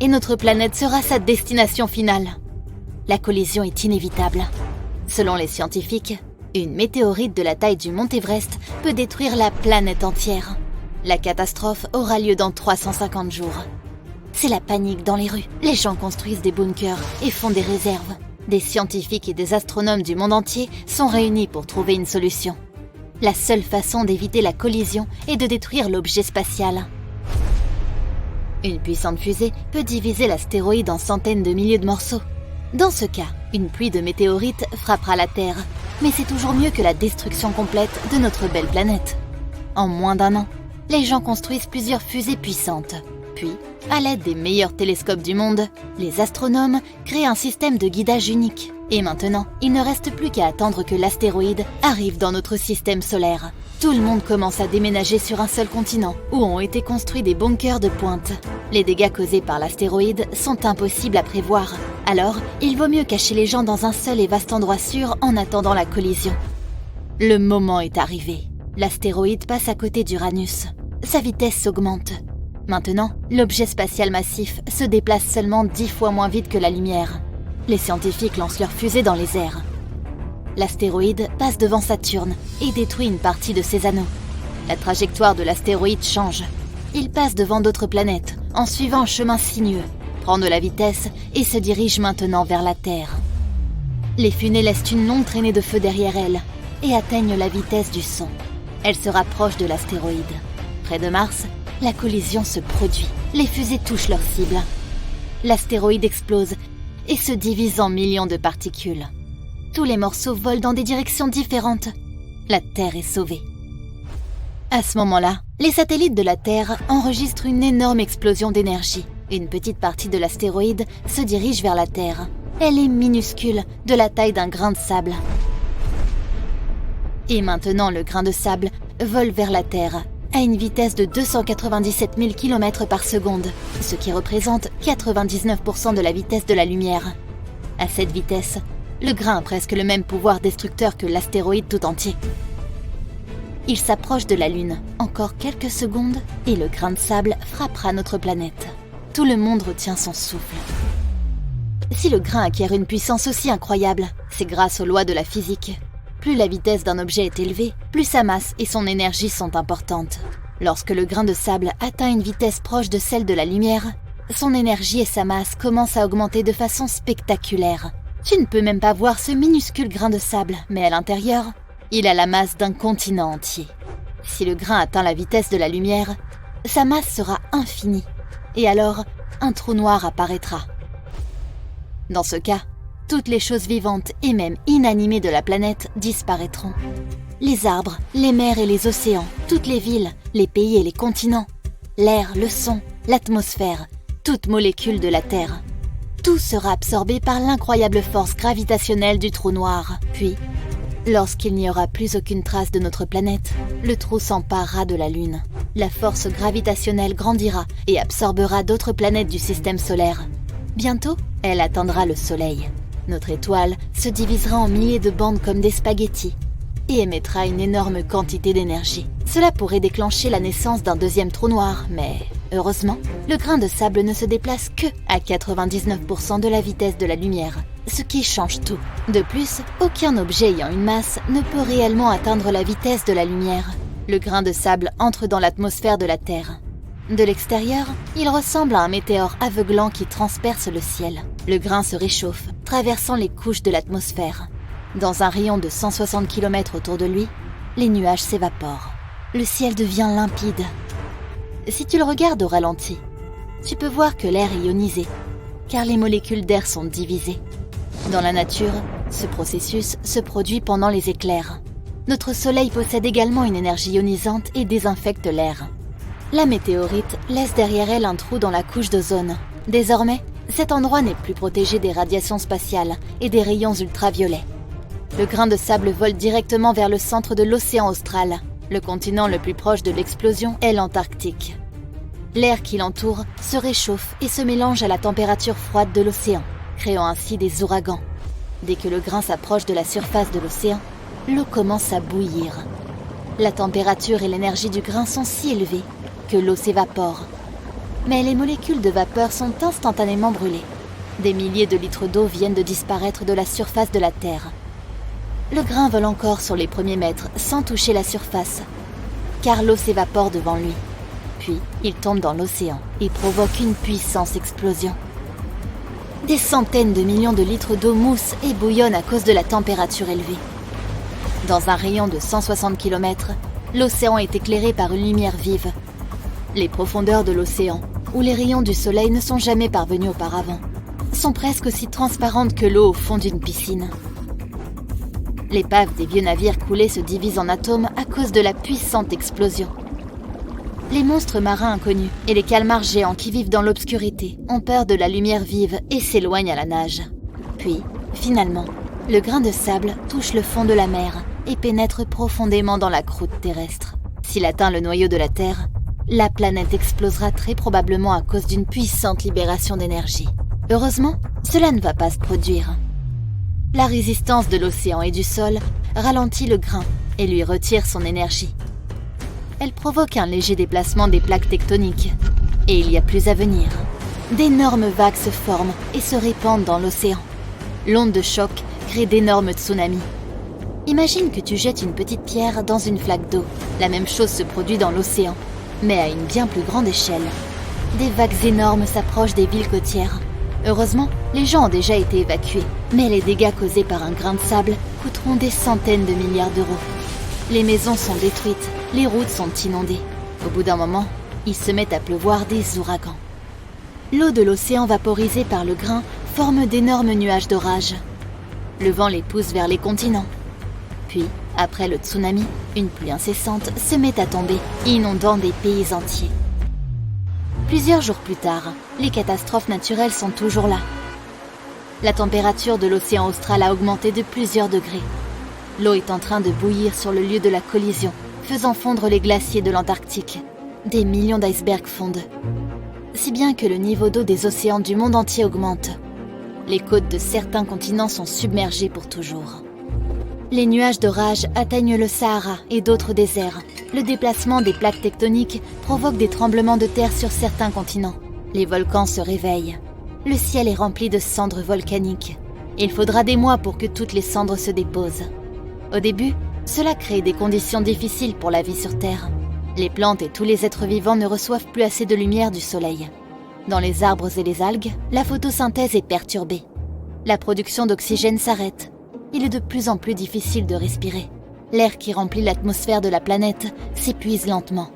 Et notre planète sera sa destination finale. La collision est inévitable. Selon les scientifiques, une météorite de la taille du Mont Everest peut détruire la planète entière. La catastrophe aura lieu dans 350 jours. C'est la panique dans les rues. Les gens construisent des bunkers et font des réserves. Des scientifiques et des astronomes du monde entier sont réunis pour trouver une solution. La seule façon d'éviter la collision est de détruire l'objet spatial. Une puissante fusée peut diviser l'astéroïde en centaines de milliers de morceaux. Dans ce cas, une pluie de météorites frappera la Terre. Mais c'est toujours mieux que la destruction complète de notre belle planète. En moins d'1 an, les gens construisent plusieurs fusées puissantes. Puis, à l'aide des meilleurs télescopes du monde, les astronomes créent un système de guidage unique. Et maintenant, il ne reste plus qu'à attendre que l'astéroïde arrive dans notre système solaire. Tout le monde commence à déménager sur un seul continent, où ont été construits des bunkers de pointe. Les dégâts causés par l'astéroïde sont impossibles à prévoir. Alors, il vaut mieux cacher les gens dans un seul et vaste endroit sûr en attendant la collision. Le moment est arrivé. L'astéroïde passe à côté d'Uranus. Sa vitesse s'augmente. Maintenant, l'objet spatial massif se déplace seulement 10 fois moins vite que la lumière. Les scientifiques lancent leurs fusées dans les airs. L'astéroïde passe devant Saturne et détruit une partie de ses anneaux. La trajectoire de l'astéroïde change. Il passe devant d'autres planètes en suivant un chemin sinueux, prend de la vitesse et se dirige maintenant vers la Terre. Les fumées laissent une longue traînée de feu derrière elles et atteignent la vitesse du son. Elles se rapprochent de l'astéroïde. Près de Mars, la collision se produit. Les fusées touchent leur cible. L'astéroïde explose et se divise en millions de particules. Tous les morceaux volent dans des directions différentes. La Terre est sauvée. À ce moment-là, les satellites de la Terre enregistrent une énorme explosion d'énergie. Une petite partie de l'astéroïde se dirige vers la Terre. Elle est minuscule, de la taille d'un grain de sable. Et maintenant, le grain de sable vole vers la Terre à une vitesse de 297 000 km par seconde, ce qui représente 99% de la vitesse de la lumière. À cette vitesse, le grain a presque le même pouvoir destructeur que l'astéroïde tout entier. Il s'approche de la Lune. Encore quelques secondes et le grain de sable frappera notre planète. Tout le monde retient son souffle. Si le grain acquiert une puissance aussi incroyable, c'est grâce aux lois de la physique. Plus la vitesse d'un objet est élevée, plus sa masse et son énergie sont importantes. Lorsque le grain de sable atteint une vitesse proche de celle de la lumière, son énergie et sa masse commencent à augmenter de façon spectaculaire. Tu ne peux même pas voir ce minuscule grain de sable, mais à l'intérieur, il a la masse d'un continent entier. Si le grain atteint la vitesse de la lumière, sa masse sera infinie, et alors un trou noir apparaîtra. Dans ce cas, toutes les choses vivantes et même inanimées de la planète disparaîtront. Les arbres, les mers et les océans, toutes les villes, les pays et les continents, l'air, le son, l'atmosphère, toute molécule de la Terre. Tout sera absorbé par l'incroyable force gravitationnelle du trou noir. Puis, lorsqu'il n'y aura plus aucune trace de notre planète, le trou s'emparera de la Lune. La force gravitationnelle grandira et absorbera d'autres planètes du système solaire. Bientôt, elle atteindra le Soleil. Notre étoile se divisera en milliers de bandes comme des spaghettis et émettra une énorme quantité d'énergie. Cela pourrait déclencher la naissance d'un deuxième trou noir, mais heureusement, le grain de sable ne se déplace que à 99% de la vitesse de la lumière, ce qui change tout. De plus, aucun objet ayant une masse ne peut réellement atteindre la vitesse de la lumière. Le grain de sable entre dans l'atmosphère de la Terre. De l'extérieur, il ressemble à un météore aveuglant qui transperce le ciel. Le grain se réchauffe, traversant les couches de l'atmosphère. Dans un rayon de 160 km autour de lui, les nuages s'évaporent. Le ciel devient limpide. Si tu le regardes au ralenti, tu peux voir que l'air est ionisé, car les molécules d'air sont divisées. Dans la nature, ce processus se produit pendant les éclairs. Notre Soleil possède également une énergie ionisante et désinfecte l'air. La météorite laisse derrière elle un trou dans la couche d'ozone. Désormais, cet endroit n'est plus protégé des radiations spatiales et des rayons ultraviolets. Le grain de sable vole directement vers le centre de l'océan austral. Le continent le plus proche de l'explosion est l'Antarctique. L'air qui l'entoure se réchauffe et se mélange à la température froide de l'océan, créant ainsi des ouragans. Dès que le grain s'approche de la surface de l'océan, l'eau commence à bouillir. La température et l'énergie du grain sont si élevées que l'eau s'évapore. Mais les molécules de vapeur sont instantanément brûlées. Des milliers de litres d'eau viennent de disparaître de la surface de la Terre. Le grain vole encore sur les premiers mètres sans toucher la surface, car l'eau s'évapore devant lui. Puis, il tombe dans l'océan et provoque une puissante explosion. Des centaines de millions de litres d'eau moussent et bouillonnent à cause de la température élevée. Dans un rayon de 160 km, l'océan est éclairé par une lumière vive. Les profondeurs de l'océan, où les rayons du soleil ne sont jamais parvenus auparavant, sont presque aussi transparentes que l'eau au fond d'une piscine. L'épave des vieux navires coulés se divise en atomes à cause de la puissante explosion. Les monstres marins inconnus et les calmars géants qui vivent dans l'obscurité ont peur de la lumière vive et s'éloignent à la nage. Puis, finalement, le grain de sable touche le fond de la mer et pénètre profondément dans la croûte terrestre. S'il atteint le noyau de la Terre, la planète explosera très probablement à cause d'une puissante libération d'énergie. Heureusement, cela ne va pas se produire. La résistance de l'océan et du sol ralentit le grain et lui retire son énergie. Elle provoque un léger déplacement des plaques tectoniques. Et il y a plus à venir. D'énormes vagues se forment et se répandent dans l'océan. L'onde de choc crée d'énormes tsunamis. Imagine que tu jettes une petite pierre dans une flaque d'eau. La même chose se produit dans l'océan, mais à une bien plus grande échelle. Des vagues énormes s'approchent des villes côtières. Heureusement, les gens ont déjà été évacués, mais les dégâts causés par un grain de sable coûteront des centaines de milliards d'euros. Les maisons sont détruites, les routes sont inondées. Au bout d'un moment, il se met à pleuvoir des ouragans. L'eau de l'océan vaporisée par le grain forme d'énormes nuages d'orage. Le vent les pousse vers les continents. Puis, après le tsunami, une pluie incessante se met à tomber, inondant des pays entiers. Plusieurs jours plus tard, les catastrophes naturelles sont toujours là. La température de l'océan austral a augmenté de plusieurs degrés. L'eau est en train de bouillir sur le lieu de la collision, faisant fondre les glaciers de l'Antarctique. Des millions d'icebergs fondent. Si bien que le niveau d'eau des océans du monde entier augmente. Les côtes de certains continents sont submergées pour toujours. Les nuages d'orage atteignent le Sahara et d'autres déserts. Le déplacement des plaques tectoniques provoque des tremblements de terre sur certains continents. Les volcans se réveillent. Le ciel est rempli de cendres volcaniques. Il faudra des mois pour que toutes les cendres se déposent. Au début, cela crée des conditions difficiles pour la vie sur Terre. Les plantes et tous les êtres vivants ne reçoivent plus assez de lumière du soleil. Dans les arbres et les algues, la photosynthèse est perturbée. La production d'oxygène s'arrête. Il est de plus en plus difficile de respirer. L'air qui remplit l'atmosphère de la planète s'épuise lentement.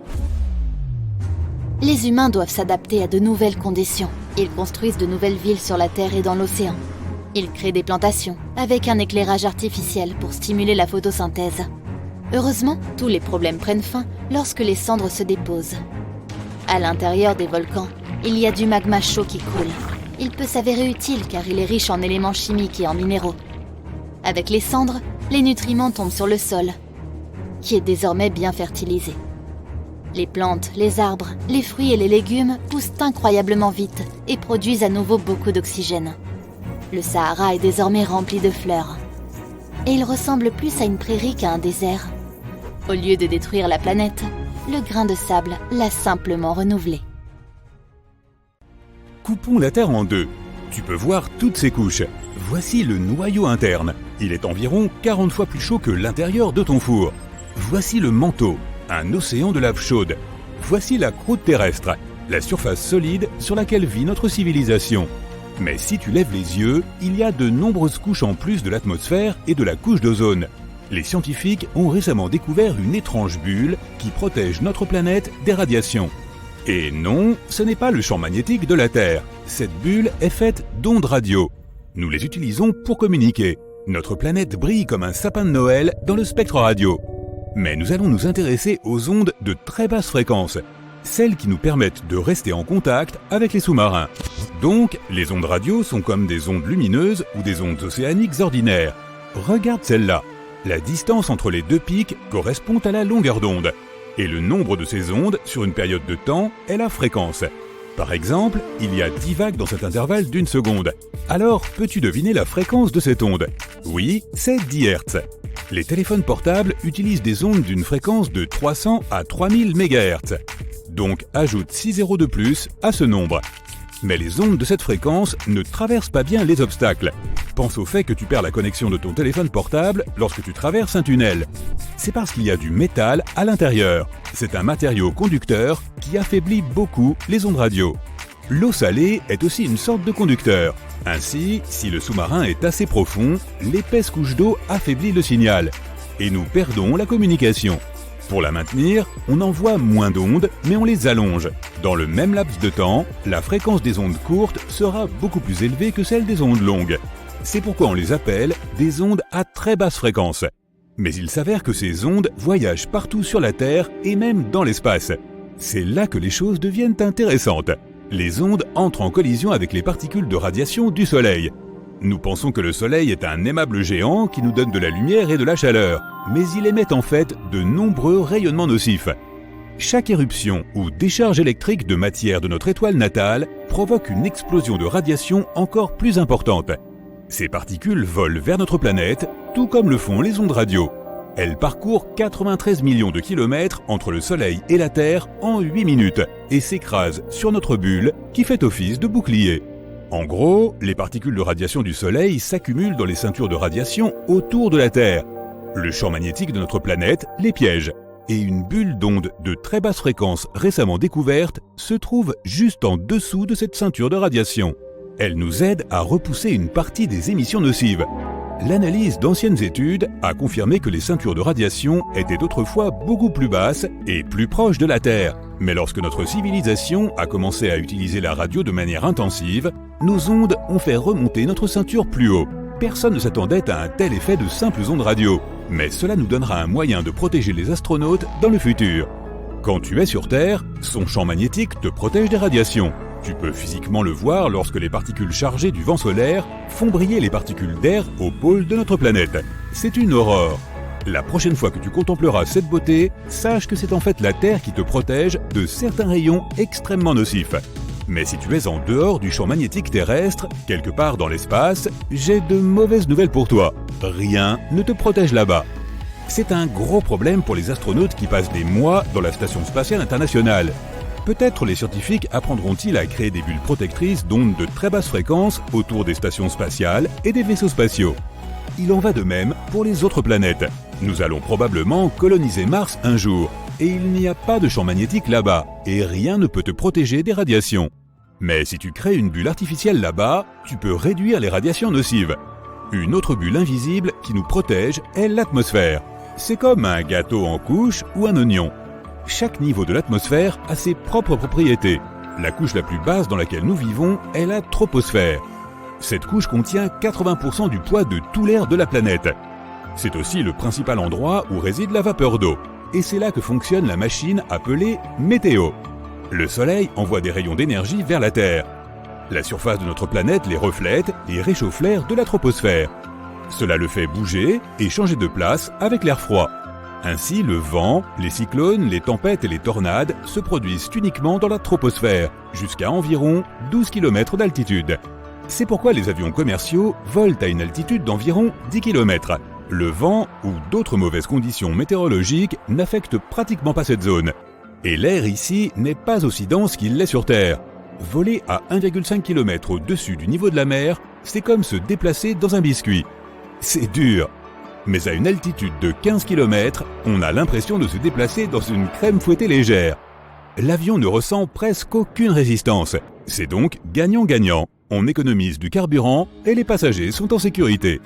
Les humains doivent s'adapter à de nouvelles conditions. Ils construisent de nouvelles villes sur la Terre et dans l'océan. Ils créent des plantations avec un éclairage artificiel pour stimuler la photosynthèse. Heureusement, tous les problèmes prennent fin lorsque les cendres se déposent. À l'intérieur des volcans, il y a du magma chaud qui coule. Il peut s'avérer utile car il est riche en éléments chimiques et en minéraux. Avec les cendres, les nutriments tombent sur le sol, qui est désormais bien fertilisé. Les plantes, les arbres, les fruits et les légumes poussent incroyablement vite et produisent à nouveau beaucoup d'oxygène. Le Sahara est désormais rempli de fleurs. Et il ressemble plus à une prairie qu'à un désert. Au lieu de détruire la planète, le grain de sable l'a simplement renouvelée. Coupons la Terre en deux. Tu peux voir toutes ses couches. Voici le noyau interne. Il est environ 40 fois plus chaud que l'intérieur de ton four. Voici le manteau, un océan de lave chaude. Voici la croûte terrestre, la surface solide sur laquelle vit notre civilisation. Mais si tu lèves les yeux, il y a de nombreuses couches en plus de l'atmosphère et de la couche d'ozone. Les scientifiques ont récemment découvert une étrange bulle qui protège notre planète des radiations. Et non, ce n'est pas le champ magnétique de la Terre. Cette bulle est faite d'ondes radio. Nous les utilisons pour communiquer. Notre planète brille comme un sapin de Noël dans le spectre radio. Mais nous allons nous intéresser aux ondes de très basse fréquence, celles qui nous permettent de rester en contact avec les sous-marins. Donc, les ondes radio sont comme des ondes lumineuses ou des ondes océaniques ordinaires. Regarde celle-là. La distance entre les deux pics correspond à la longueur d'onde. Et le nombre de ces ondes sur une période de temps est la fréquence. Par exemple, il y a 10 vagues dans cet intervalle d'une seconde. Alors, peux-tu deviner la fréquence de cette onde? Oui, c'est 10 Hz. Les téléphones portables utilisent des ondes d'une fréquence de 300 à 3000 MHz. Donc, ajoute 6 zéros de plus à ce nombre. Mais les ondes de cette fréquence ne traversent pas bien les obstacles. Pense au fait que tu perds la connexion de ton téléphone portable lorsque tu traverses un tunnel. C'est parce qu'il y a du métal à l'intérieur. C'est un matériau conducteur qui affaiblit beaucoup les ondes radio. L'eau salée est aussi une sorte de conducteur. Ainsi, si le sous-marin est assez profond, l'épaisse couche d'eau affaiblit le signal. Et nous perdons la communication. Pour la maintenir, on envoie moins d'ondes, mais on les allonge. Dans le même laps de temps, la fréquence des ondes courtes sera beaucoup plus élevée que celle des ondes longues. C'est pourquoi on les appelle des ondes à très basse fréquence. Mais il s'avère que ces ondes voyagent partout sur la Terre et même dans l'espace. C'est là que les choses deviennent intéressantes. Les ondes entrent en collision avec les particules de radiation du Soleil. Nous pensons que le Soleil est un aimable géant qui nous donne de la lumière et de la chaleur, mais il émet en fait de nombreux rayonnements nocifs. Chaque éruption ou décharge électrique de matière de notre étoile natale provoque une explosion de radiation encore plus importante. Ces particules volent vers notre planète, tout comme le font les ondes radio. Elles parcourent 93 millions de kilomètres entre le Soleil et la Terre en 8 minutes et s'écrasent sur notre bulle qui fait office de bouclier. En gros, les particules de radiation du Soleil s'accumulent dans les ceintures de radiation autour de la Terre. Le champ magnétique de notre planète les piège. Et une bulle d'ondes de très basse fréquence récemment découverte se trouve juste en dessous de cette ceinture de radiation. Elle nous aide à repousser une partie des émissions nocives. L'analyse d'anciennes études a confirmé que les ceintures de radiation étaient autrefois beaucoup plus basses et plus proches de la Terre. Mais lorsque notre civilisation a commencé à utiliser la radio de manière intensive, nos ondes ont fait remonter notre ceinture plus haut. Personne ne s'attendait à un tel effet de simples ondes radio, mais cela nous donnera un moyen de protéger les astronautes dans le futur. Quand tu es sur Terre, son champ magnétique te protège des radiations. Tu peux physiquement le voir lorsque les particules chargées du vent solaire font briller les particules d'air au pôle de notre planète. C'est une aurore. La prochaine fois que tu contempleras cette beauté, sache que c'est en fait la Terre qui te protège de certains rayons extrêmement nocifs. Mais si tu es en dehors du champ magnétique terrestre, quelque part dans l'espace, j'ai de mauvaises nouvelles pour toi. Rien ne te protège là-bas. C'est un gros problème pour les astronautes qui passent des mois dans la Station spatiale internationale. Peut-être les scientifiques apprendront-ils à créer des bulles protectrices d'ondes de très basse fréquence autour des stations spatiales et des vaisseaux spatiaux. Il en va de même pour les autres planètes. Nous allons probablement coloniser Mars un jour, et il n'y a pas de champ magnétique là-bas, et rien ne peut te protéger des radiations. Mais si tu crées une bulle artificielle là-bas, tu peux réduire les radiations nocives. Une autre bulle invisible qui nous protège est l'atmosphère. C'est comme un gâteau en couche ou un oignon. Chaque niveau de l'atmosphère a ses propres propriétés. La couche la plus basse dans laquelle nous vivons est la troposphère. Cette couche contient 80% du poids de tout l'air de la planète. C'est aussi le principal endroit où réside la vapeur d'eau. Et c'est là que fonctionne la machine appelée météo. Le Soleil envoie des rayons d'énergie vers la Terre. La surface de notre planète les reflète et réchauffe l'air de la troposphère. Cela le fait bouger et changer de place avec l'air froid. Ainsi, le vent, les cyclones, les tempêtes et les tornades se produisent uniquement dans la troposphère, jusqu'à environ 12 km d'altitude. C'est pourquoi les avions commerciaux volent à une altitude d'environ 10 km. Le vent ou d'autres mauvaises conditions météorologiques n'affectent pratiquement pas cette zone. Et l'air ici n'est pas aussi dense qu'il l'est sur Terre. Voler à 1,5 km au-dessus du niveau de la mer, c'est comme se déplacer dans un biscuit. C'est dur. Mais à une altitude de 15 km, on a l'impression de se déplacer dans une crème fouettée légère. L'avion ne ressent presque aucune résistance. C'est donc gagnant-gagnant. On économise du carburant et les passagers sont en sécurité.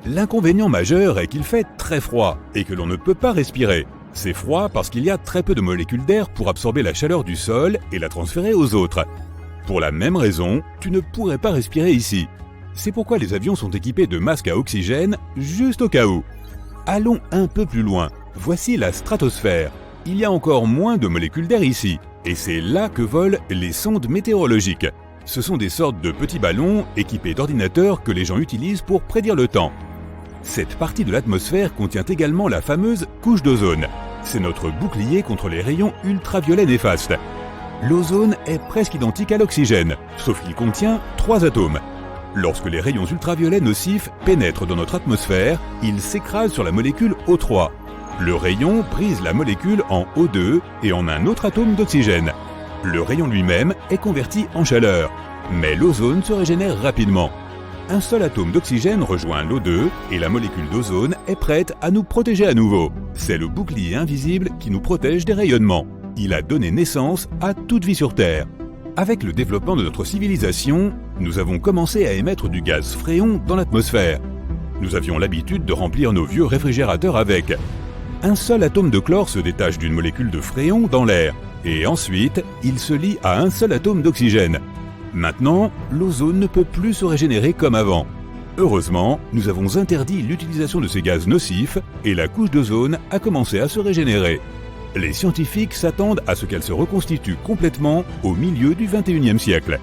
L'inconvénient majeur est qu'il fait très froid et que l'on ne peut pas respirer. C'est froid parce qu'il y a très peu de molécules d'air pour absorber la chaleur du sol et la transférer aux autres. Pour la même raison, tu ne pourrais pas respirer ici. C'est pourquoi les avions sont équipés de masques à oxygène, juste au cas où. Allons un peu plus loin. Voici la stratosphère. Il y a encore moins de molécules d'air ici, et c'est là que volent les sondes météorologiques. Ce sont des sortes de petits ballons équipés d'ordinateurs que les gens utilisent pour prédire le temps. Cette partie de l'atmosphère contient également la fameuse couche d'ozone. C'est notre bouclier contre les rayons ultraviolets néfastes. L'ozone est presque identique à l'oxygène, sauf qu'il contient 3 atomes. Lorsque les rayons ultraviolets nocifs pénètrent dans notre atmosphère, ils s'écrasent sur la molécule O3. Le rayon brise la molécule en O2 et en un autre atome d'oxygène. Le rayon lui-même est converti en chaleur, mais l'ozone se régénère rapidement. Un seul atome d'oxygène rejoint l'O2 et la molécule d'ozone est prête à nous protéger à nouveau. C'est le bouclier invisible qui nous protège des rayonnements. Il a donné naissance à toute vie sur Terre. Avec le développement de notre civilisation, nous avons commencé à émettre du gaz fréon dans l'atmosphère. Nous avions l'habitude de remplir nos vieux réfrigérateurs avec. Un seul atome de chlore se détache d'une molécule de fréon dans l'air, et ensuite, il se lie à un seul atome d'oxygène. Maintenant, l'ozone ne peut plus se régénérer comme avant. Heureusement, nous avons interdit l'utilisation de ces gaz nocifs et la couche d'ozone a commencé à se régénérer. Les scientifiques s'attendent à ce qu'elle se reconstitue complètement au milieu du XXIe siècle.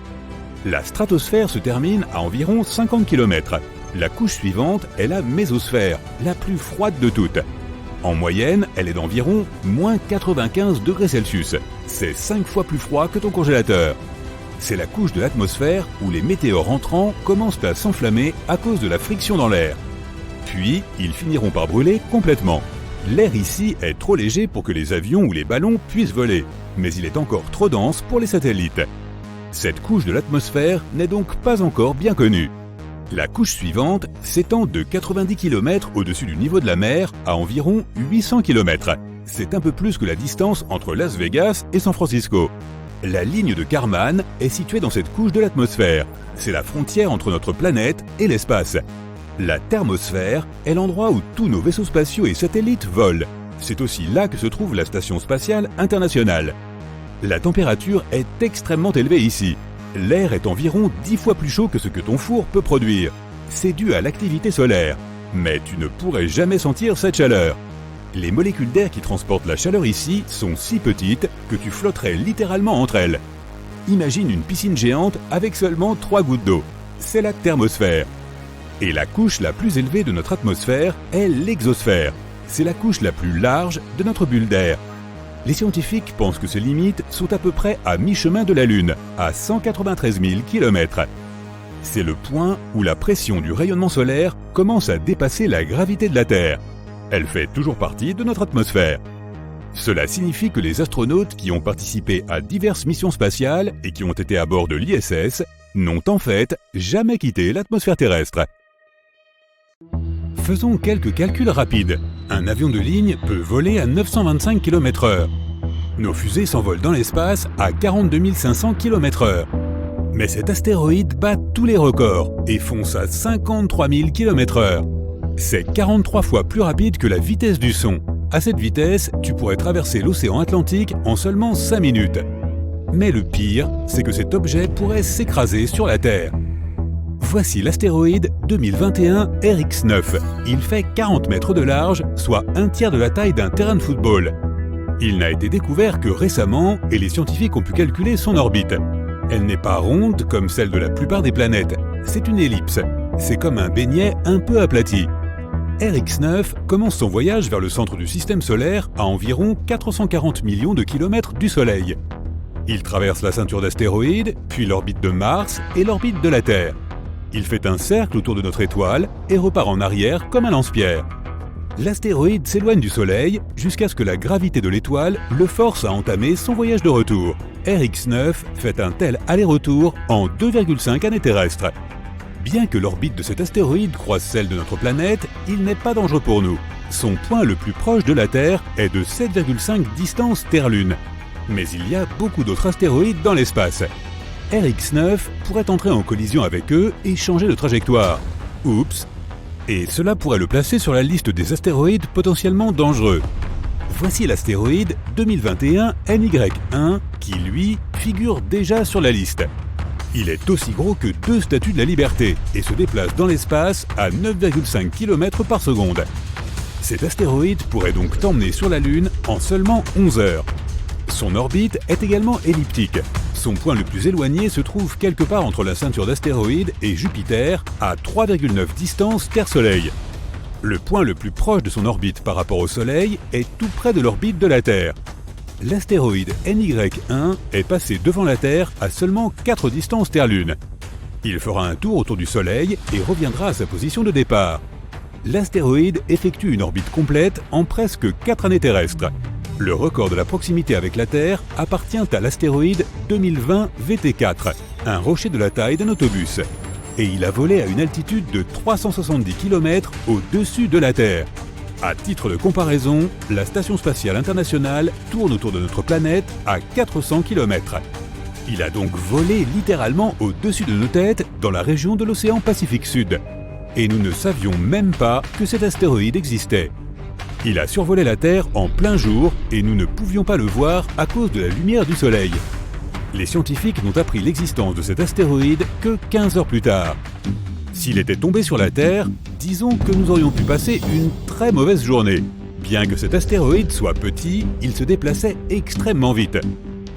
La stratosphère se termine à environ 50 km. La couche suivante est la mésosphère, la plus froide de toutes. En moyenne, elle est d'environ moins 95 degrés Celsius. C'est 5 fois plus froid que ton congélateur. C'est la couche de l'atmosphère où les météores entrants commencent à s'enflammer à cause de la friction dans l'air. Puis, ils finiront par brûler complètement. L'air ici est trop léger pour que les avions ou les ballons puissent voler, mais il est encore trop dense pour les satellites. Cette couche de l'atmosphère n'est donc pas encore bien connue. La couche suivante s'étend de 90 km au-dessus du niveau de la mer à environ 800 km. C'est un peu plus que la distance entre Las Vegas et San Francisco. La ligne de Kármán est située dans cette couche de l'atmosphère. C'est la frontière entre notre planète et l'espace. La thermosphère est l'endroit où tous nos vaisseaux spatiaux et satellites volent. C'est aussi là que se trouve la Station spatiale internationale. La température est extrêmement élevée ici. L'air est environ 10 fois plus chaud que ce que ton four peut produire. C'est dû à l'activité solaire. Mais tu ne pourrais jamais sentir cette chaleur. Les molécules d'air qui transportent la chaleur ici sont si petites que tu flotterais littéralement entre elles. Imagine une piscine géante avec seulement 3 gouttes d'eau. C'est la thermosphère. Et la couche la plus élevée de notre atmosphère est l'exosphère. C'est la couche la plus large de notre bulle d'air. Les scientifiques pensent que ces limites sont à peu près à mi-chemin de la Lune, à 193 000 km. C'est le point où la pression du rayonnement solaire commence à dépasser la gravité de la Terre. Elle fait toujours partie de notre atmosphère. Cela signifie que les astronautes qui ont participé à diverses missions spatiales et qui ont été à bord de l'ISS n'ont en fait jamais quitté l'atmosphère terrestre. Faisons quelques calculs rapides. Un avion de ligne peut voler à 925 km/h. Nos fusées s'envolent dans l'espace à 42 500 km/h. Mais cet astéroïde bat tous les records et fonce à 53 000 km/h. C'est 43 fois plus rapide que la vitesse du son. À cette vitesse, tu pourrais traverser l'océan Atlantique en seulement 5 minutes. Mais le pire, c'est que cet objet pourrait s'écraser sur la Terre. Voici l'astéroïde 2021 RX9. Il fait 40 mètres de large, soit un tiers de la taille d'un terrain de football. Il n'a été découvert que récemment et les scientifiques ont pu calculer son orbite. Elle n'est pas ronde comme celle de la plupart des planètes. C'est une ellipse. C'est comme un beignet un peu aplati. RX9 commence son voyage vers le centre du système solaire à environ 440 millions de kilomètres du Soleil. Il traverse la ceinture d'astéroïdes, puis l'orbite de Mars et l'orbite de la Terre. Il fait un cercle autour de notre étoile et repart en arrière comme un lance-pierre. L'astéroïde s'éloigne du Soleil jusqu'à ce que la gravité de l'étoile le force à entamer son voyage de retour. RX9 fait un tel aller-retour en 2,5 années terrestres. Bien que l'orbite de cet astéroïde croise celle de notre planète, il n'est pas dangereux pour nous. Son point le plus proche de la Terre est de 7,5 distance Terre-Lune. Mais il y a beaucoup d'autres astéroïdes dans l'espace. RX9 pourrait entrer en collision avec eux et changer de trajectoire. Oups! Et cela pourrait le placer sur la liste des astéroïdes potentiellement dangereux. Voici l'astéroïde 2021 NY1 qui, lui, figure déjà sur la liste. Il est aussi gros que 2 statues de la Liberté et se déplace dans l'espace à 9,5 km par seconde. Cet astéroïde pourrait donc t'emmener sur la Lune en seulement 11 heures. Son orbite est également elliptique. Son point le plus éloigné se trouve quelque part entre la ceinture d'astéroïdes et Jupiter, à 3,9 distance Terre-Soleil. Le point le plus proche de son orbite par rapport au Soleil est tout près de l'orbite de la Terre. L'astéroïde NY1 est passé devant la Terre à seulement 4 distances Terre-Lune. Il fera un tour autour du Soleil et reviendra à sa position de départ. L'astéroïde effectue une orbite complète en presque 4 années terrestres. Le record de la proximité avec la Terre appartient à l'astéroïde 2020 VT4, un rocher de la taille d'un autobus. Et il a volé à une altitude de 370 km au-dessus de la Terre. À titre de comparaison, la Station spatiale internationale tourne autour de notre planète à 400 km. Il a donc volé littéralement au-dessus de nos têtes dans la région de l'océan Pacifique Sud. Et nous ne savions même pas que cet astéroïde existait. Il a survolé la Terre en plein jour et nous ne pouvions pas le voir à cause de la lumière du Soleil. Les scientifiques n'ont appris l'existence de cet astéroïde que 15 heures plus tard. S'il était tombé sur la Terre, disons que nous aurions pu passer une très mauvaise journée. Bien que cet astéroïde soit petit, il se déplaçait extrêmement vite.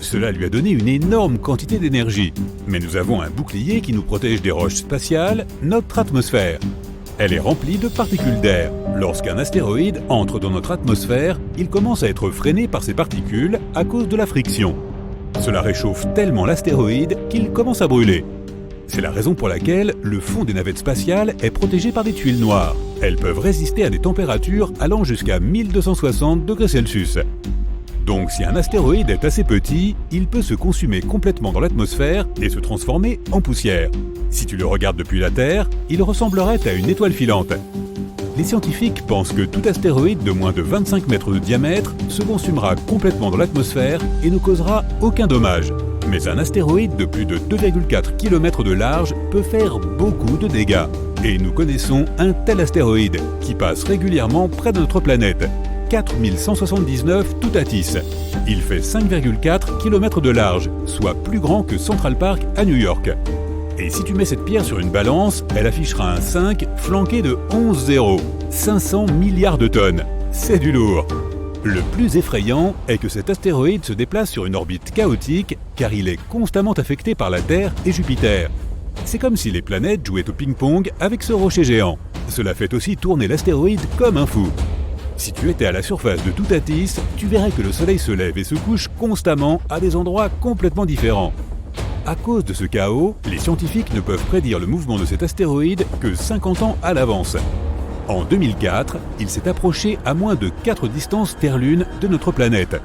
Cela lui a donné une énorme quantité d'énergie. Mais nous avons un bouclier qui nous protège des roches spatiales, notre atmosphère. Elle est remplie de particules d'air. Lorsqu'un astéroïde entre dans notre atmosphère, il commence à être freiné par ces particules à cause de la friction. Cela réchauffe tellement l'astéroïde qu'il commence à brûler. C'est la raison pour laquelle le fond des navettes spatiales est protégé par des tuiles noires. Elles peuvent résister à des températures allant jusqu'à 1260 degrés Celsius. Donc si un astéroïde est assez petit, il peut se consumer complètement dans l'atmosphère et se transformer en poussière. Si tu le regardes depuis la Terre, il ressemblerait à une étoile filante. Les scientifiques pensent que tout astéroïde de moins de 25 mètres de diamètre se consumera complètement dans l'atmosphère et ne causera aucun dommage. Mais un astéroïde de plus de 2,4 km de large peut faire beaucoup de dégâts. Et nous connaissons un tel astéroïde qui passe régulièrement près de notre planète. 4179 Toutatis. Il fait 5,4 km de large, soit plus grand que Central Park à New York. Et si tu mets cette pierre sur une balance, elle affichera un 5 flanqué de 11 zéros. 500 milliards de tonnes. C'est du lourd. Le plus effrayant est que cet astéroïde se déplace sur une orbite chaotique car il est constamment affecté par la Terre et Jupiter. C'est comme si les planètes jouaient au ping-pong avec ce rocher géant. Cela fait aussi tourner l'astéroïde comme un fou. Si tu étais à la surface de Toutatis, tu verrais que le Soleil se lève et se couche constamment à des endroits complètement différents. À cause de ce chaos, les scientifiques ne peuvent prédire le mouvement de cet astéroïde que 50 ans à l'avance. En 2004, il s'est approché à moins de 4 distances Terre-Lune de notre planète.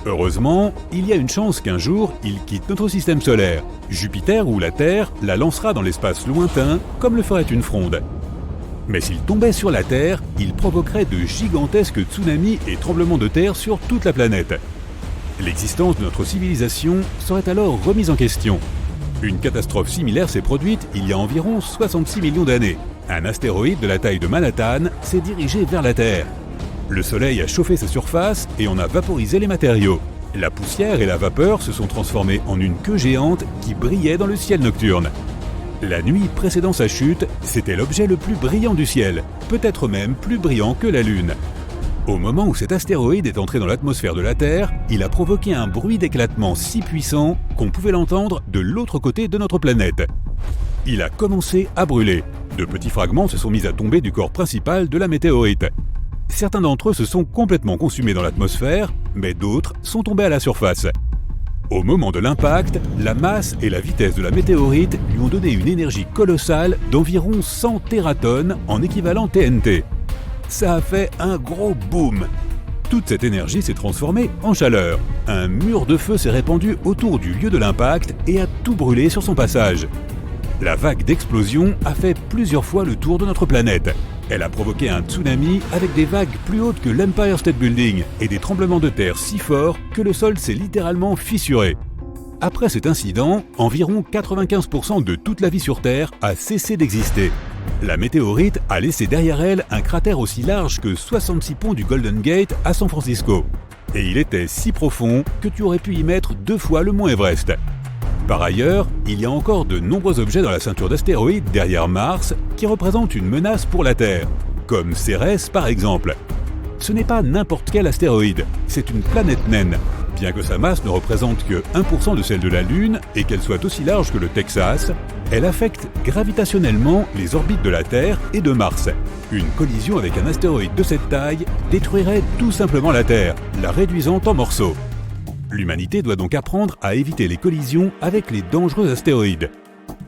Heureusement, il y a une chance qu'un jour, il quitte notre système solaire. Jupiter ou la Terre la lancera dans l'espace lointain comme le ferait une fronde. Mais s'il tombait sur la Terre, il provoquerait de gigantesques tsunamis et tremblements de terre sur toute la planète. L'existence de notre civilisation serait alors remise en question. Une catastrophe similaire s'est produite il y a environ 66 millions d'années. Un astéroïde de la taille de Manhattan s'est dirigé vers la Terre. Le Soleil a chauffé sa surface et on a vaporisé les matériaux. La poussière et la vapeur se sont transformées en une queue géante qui brillait dans le ciel nocturne. La nuit précédant sa chute, c'était l'objet le plus brillant du ciel, peut-être même plus brillant que la Lune. Au moment où cet astéroïde est entré dans l'atmosphère de la Terre, il a provoqué un bruit d'éclatement si puissant qu'on pouvait l'entendre de l'autre côté de notre planète. Il a commencé à brûler. De petits fragments se sont mis à tomber du corps principal de la météorite. Certains d'entre eux se sont complètement consumés dans l'atmosphère, mais d'autres sont tombés à la surface. Au moment de l'impact, la masse et la vitesse de la météorite lui ont donné une énergie colossale d'environ 100 tératonnes en équivalent TNT. Ça a fait un gros boom. Toute cette énergie s'est transformée en chaleur. Un mur de feu s'est répandu autour du lieu de l'impact et a tout brûlé sur son passage. La vague d'explosion a fait plusieurs fois le tour de notre planète. Elle a provoqué un tsunami avec des vagues plus hautes que l'Empire State Building et des tremblements de terre si forts que le sol s'est littéralement fissuré. Après cet incident, environ 95% de toute la vie sur Terre a cessé d'exister. La météorite a laissé derrière elle un cratère aussi large que 66 ponts du Golden Gate à San Francisco. Et il était si profond que tu aurais pu y mettre 2 fois le mont Everest. Par ailleurs, il y a encore de nombreux objets dans la ceinture d'astéroïdes derrière Mars qui représentent une menace pour la Terre, comme Cérès par exemple. Ce n'est pas n'importe quel astéroïde, c'est une planète naine. Bien que sa masse ne représente que 1% de celle de la Lune et qu'elle soit aussi large que le Texas, elle affecte gravitationnellement les orbites de la Terre et de Mars. Une collision avec un astéroïde de cette taille détruirait tout simplement la Terre, la réduisant en morceaux. L'humanité doit donc apprendre à éviter les collisions avec les dangereux astéroïdes.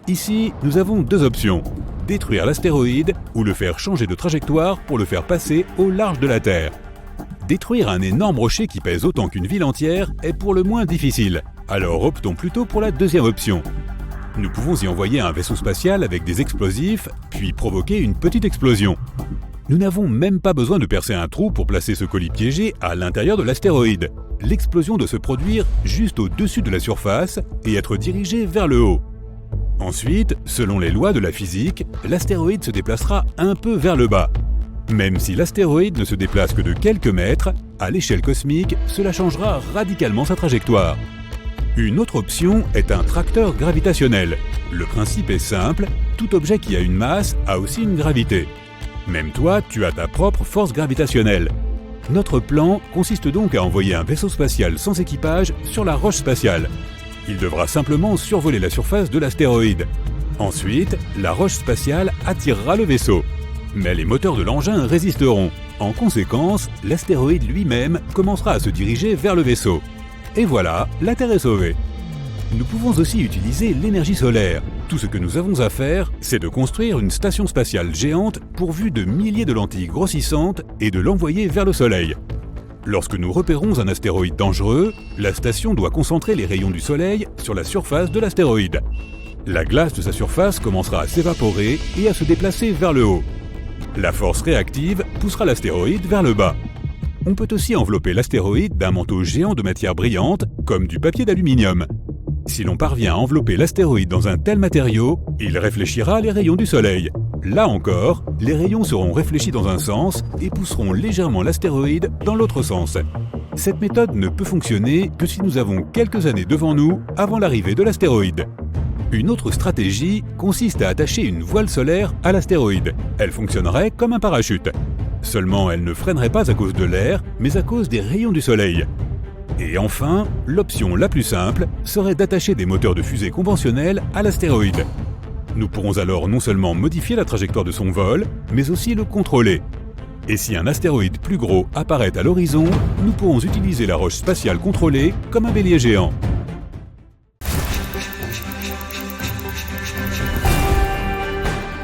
Ici, nous avons deux options: détruire l'astéroïde ou le faire changer de trajectoire pour le faire passer au large de la Terre. Détruire un énorme rocher qui pèse autant qu'une ville entière est pour le moins difficile, alors optons plutôt pour la deuxième option. Nous pouvons y envoyer un vaisseau spatial avec des explosifs, puis provoquer une petite explosion. Nous n'avons même pas besoin de percer un trou pour placer ce colis piégé à l'intérieur de l'astéroïde. L'explosion doit se produire juste au-dessus de la surface et être dirigée vers le haut. Ensuite, selon les lois de la physique, l'astéroïde se déplacera un peu vers le bas. Même si l'astéroïde ne se déplace que de quelques mètres, à l'échelle cosmique, cela changera radicalement sa trajectoire. Une autre option est un tracteur gravitationnel. Le principe est simple, tout objet qui a une masse a aussi une gravité. Même toi, tu as ta propre force gravitationnelle. Notre plan consiste donc à envoyer un vaisseau spatial sans équipage sur la roche spatiale. Il devra simplement survoler la surface de l'astéroïde. Ensuite, la roche spatiale attirera le vaisseau. Mais les moteurs de l'engin résisteront. En conséquence, l'astéroïde lui-même commencera à se diriger vers le vaisseau. Et voilà, la Terre est sauvée. Nous pouvons aussi utiliser l'énergie solaire. Tout ce que nous avons à faire, c'est de construire une station spatiale géante pourvue de milliers de lentilles grossissantes et de l'envoyer vers le Soleil. Lorsque nous repérons un astéroïde dangereux, la station doit concentrer les rayons du Soleil sur la surface de l'astéroïde. La glace de sa surface commencera à s'évaporer et à se déplacer vers le haut. La force réactive poussera l'astéroïde vers le bas. On peut aussi envelopper l'astéroïde d'un manteau géant de matière brillante, comme du papier d'aluminium. Si l'on parvient à envelopper l'astéroïde dans un tel matériau, il réfléchira les rayons du Soleil. Là encore, les rayons seront réfléchis dans un sens et pousseront légèrement l'astéroïde dans l'autre sens. Cette méthode ne peut fonctionner que si nous avons quelques années devant nous avant l'arrivée de l'astéroïde. Une autre stratégie consiste à attacher une voile solaire à l'astéroïde. Elle fonctionnerait comme un parachute. Seulement, elle ne freinerait pas à cause de l'air, mais à cause des rayons du Soleil. Et enfin, l'option la plus simple serait d'attacher des moteurs de fusée conventionnels à l'astéroïde. Nous pourrons alors non seulement modifier la trajectoire de son vol, mais aussi le contrôler. Et si un astéroïde plus gros apparaît à l'horizon, nous pourrons utiliser la roche spatiale contrôlée comme un bélier géant.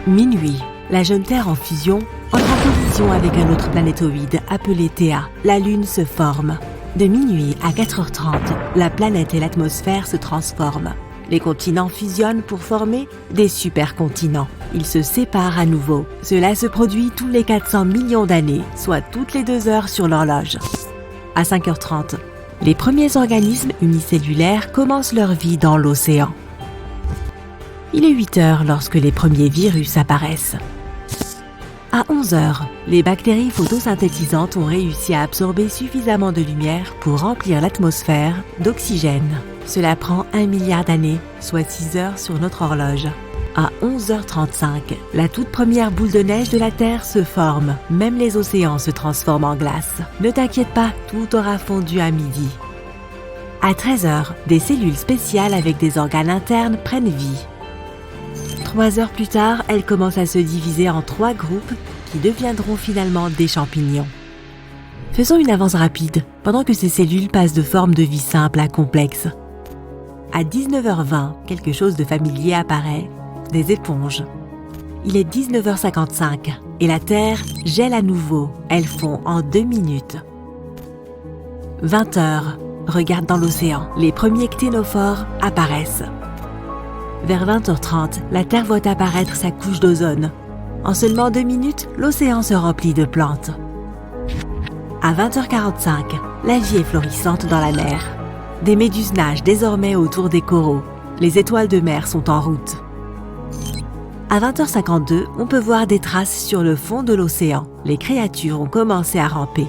Minuit, la jeune Terre en fusion entre en collision avec un autre planétoïde appelé Théa. La Lune se forme. De minuit à 4h30, la planète et l'atmosphère se transforment. Les continents fusionnent pour former des supercontinents. Ils se séparent à nouveau. Cela se produit tous les 400 millions d'années, soit toutes les 2 heures sur l'horloge. À 5h30, les premiers organismes unicellulaires commencent leur vie dans l'océan. Il est 8 heures lorsque les premiers virus apparaissent. À 11 heures, les bactéries photosynthétisantes ont réussi à absorber suffisamment de lumière pour remplir l'atmosphère d'oxygène. Cela prend 1 milliard d'années, soit 6 heures sur notre horloge. À 11h35, la toute première boule de neige de la Terre se forme. Même les océans se transforment en glace. Ne t'inquiète pas, tout aura fondu à midi. À 13h, des cellules spéciales avec des organes internes prennent vie. 3 heures plus tard, elles commencent à se diviser en 3 groupes qui deviendront finalement des champignons. Faisons une avance rapide, pendant que ces cellules passent de forme de vie simple à complexe. À 19h20, quelque chose de familier apparaît, des éponges. Il est 19h55 et la Terre gèle à nouveau, elles fond en 2 minutes. 20h, regarde dans l'océan, les premiers cténophores apparaissent. Vers 20h30, la Terre voit apparaître sa couche d'ozone. En seulement 2 minutes, l'océan se remplit de plantes. À 20h45, la vie est florissante dans la mer. Des méduses nagent désormais autour des coraux. Les étoiles de mer sont en route. À 20h52, on peut voir des traces sur le fond de l'océan. Les créatures ont commencé à ramper.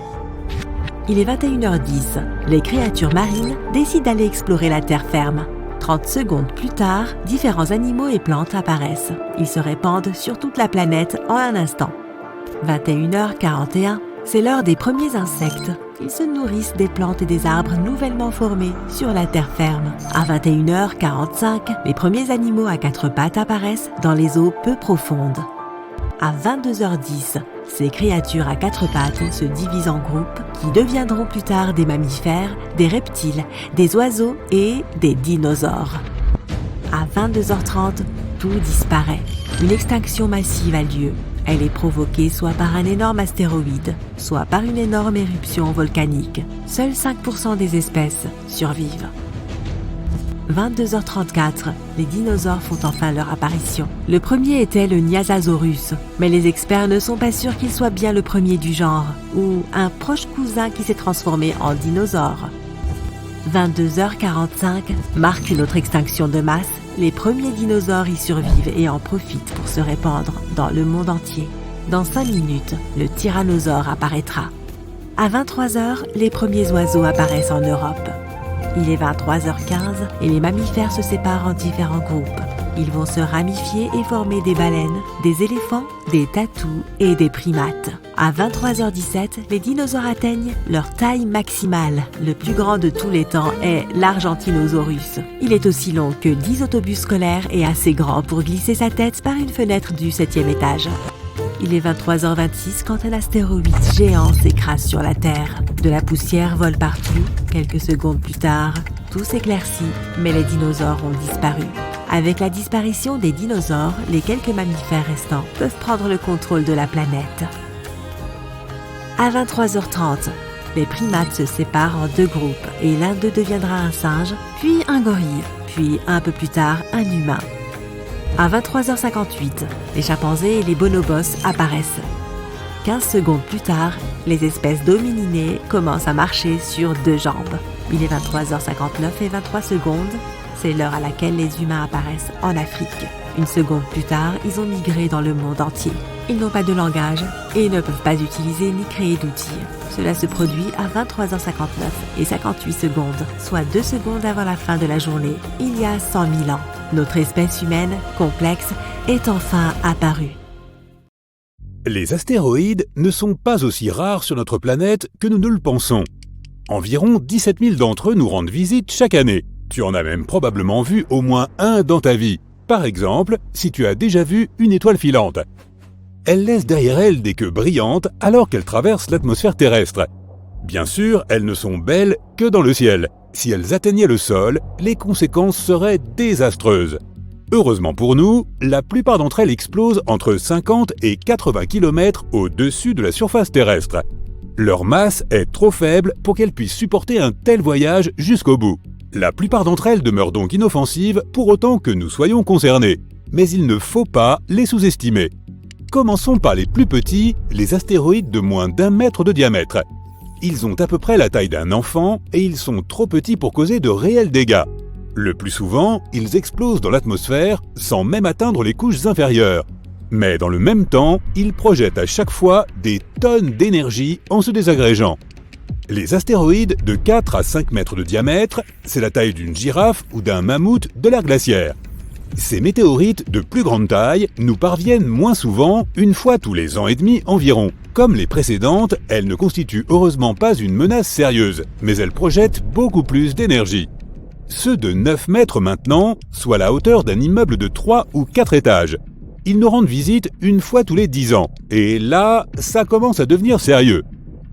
Il est 21h10. Les créatures marines décident d'aller explorer la terre ferme. 30 secondes plus tard, différents animaux et plantes apparaissent. Ils se répandent sur toute la planète en un instant. 21h41, c'est l'heure des premiers insectes. Ils se nourrissent des plantes et des arbres nouvellement formés sur la terre ferme. À 21h45, les premiers animaux à 4 pattes apparaissent dans les eaux peu profondes. À 22h10, ces créatures à 4 pattes se divisent en groupes qui deviendront plus tard des mammifères, des reptiles, des oiseaux et des dinosaures. À 22h30, tout disparaît. Une extinction massive a lieu. Elle est provoquée soit par un énorme astéroïde, soit par une énorme éruption volcanique. Seuls 5% des espèces survivent. 22h34, les dinosaures font enfin leur apparition. Le premier était le Nyasasaurus, mais les experts ne sont pas sûrs qu'il soit bien le premier du genre, ou un proche cousin qui s'est transformé en dinosaure. 22h45 marque une autre extinction de masse. Les premiers dinosaures y survivent et en profitent pour se répandre dans le monde entier. Dans 5 minutes, le tyrannosaure apparaîtra. À 23h, les premiers oiseaux apparaissent en Europe. Il est 23h15 et les mammifères se séparent en différents groupes. Ils vont se ramifier et former des baleines, des éléphants, des tatous et des primates. À 23h17, les dinosaures atteignent leur taille maximale. Le plus grand de tous les temps est l'Argentinosaurus. Il est aussi long que 10 autobus scolaires et assez grand pour glisser sa tête par une fenêtre du 7e étage. Il est 23h26 quand un astéroïde géant s'écrase sur la Terre. De la poussière vole partout. Quelques secondes plus tard, tout s'éclaircit, mais les dinosaures ont disparu. Avec la disparition des dinosaures, les quelques mammifères restants peuvent prendre le contrôle de la planète. À 23h30, les primates se séparent en 2 groupes et l'un d'eux deviendra un singe, puis un gorille, puis un peu plus tard un humain. À 23h58, les chimpanzés et les bonobos apparaissent. 15 secondes plus tard, les espèces d'homininées commencent à marcher sur 2 jambes. Il est 23h59 et 23 secondes. C'est l'heure à laquelle les humains apparaissent en Afrique. 1 seconde plus tard, ils ont migré dans le monde entier. Ils n'ont pas de langage et ne peuvent pas utiliser ni créer d'outils. Cela se produit à 23h59 et 58 secondes, soit 2 secondes avant la fin de la journée, il y a 100 000 ans. Notre espèce humaine, complexe, est enfin apparue. Les astéroïdes ne sont pas aussi rares sur notre planète que nous ne le pensons. Environ 17 000 d'entre eux nous rendent visite chaque année. Tu en as même probablement vu au moins un dans ta vie. Par exemple, si tu as déjà vu une étoile filante. Elle laisse derrière elle des queues brillantes alors qu'elles traversent l'atmosphère terrestre. Bien sûr, elles ne sont belles que dans le ciel. Si elles atteignaient le sol, les conséquences seraient désastreuses. Heureusement pour nous, la plupart d'entre elles explosent entre 50 et 80 km au-dessus de la surface terrestre. Leur masse est trop faible pour qu'elles puissent supporter un tel voyage jusqu'au bout. La plupart d'entre elles demeurent donc inoffensives pour autant que nous soyons concernés. Mais il ne faut pas les sous-estimer. Commençons par les plus petits, les astéroïdes de moins d'1 mètre de diamètre. Ils ont à peu près la taille d'un enfant et ils sont trop petits pour causer de réels dégâts. Le plus souvent, ils explosent dans l'atmosphère sans même atteindre les couches inférieures. Mais dans le même temps, ils projettent à chaque fois des tonnes d'énergie en se désagrégeant. Les astéroïdes de 4 à 5 mètres de diamètre, c'est la taille d'une girafe ou d'un mammouth de l'ère glaciaire. Ces météorites de plus grande taille nous parviennent moins souvent, une fois tous les ans et demi environ. Comme les précédentes, elles ne constituent heureusement pas une menace sérieuse, mais elles projettent beaucoup plus d'énergie. Ceux de 9 mètres maintenant, soit la hauteur d'un immeuble de 3 ou 4 étages. Ils nous rendent visite une fois tous les 10 ans, et là, ça commence à devenir sérieux.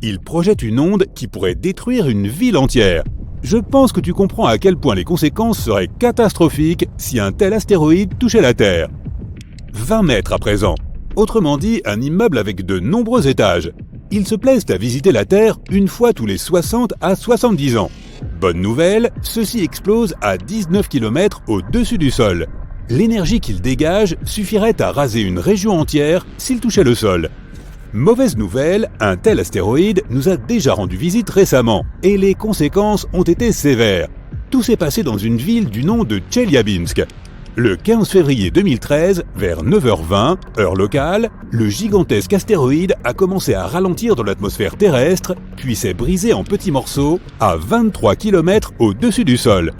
Ils projettent une onde qui pourrait détruire une ville entière. Je pense que tu comprends à quel point les conséquences seraient catastrophiques si un tel astéroïde touchait la Terre. 20 mètres à présent. Autrement dit, un immeuble avec de nombreux étages. Ils se plaisent à visiter la Terre une fois tous les 60 à 70 ans. Bonne nouvelle, ceux-ci explosent à 19 km au-dessus du sol. L'énergie qu'ils dégagent suffirait à raser une région entière s'ils touchaient le sol. Mauvaise nouvelle, un tel astéroïde nous a déjà rendu visite récemment, et les conséquences ont été sévères. Tout s'est passé dans une ville du nom de Tcheliabinsk. Le 15 février 2013, vers 9h20, heure locale, le gigantesque astéroïde a commencé à ralentir dans l'atmosphère terrestre, puis s'est brisé en petits morceaux à 23 km au-dessus du sol.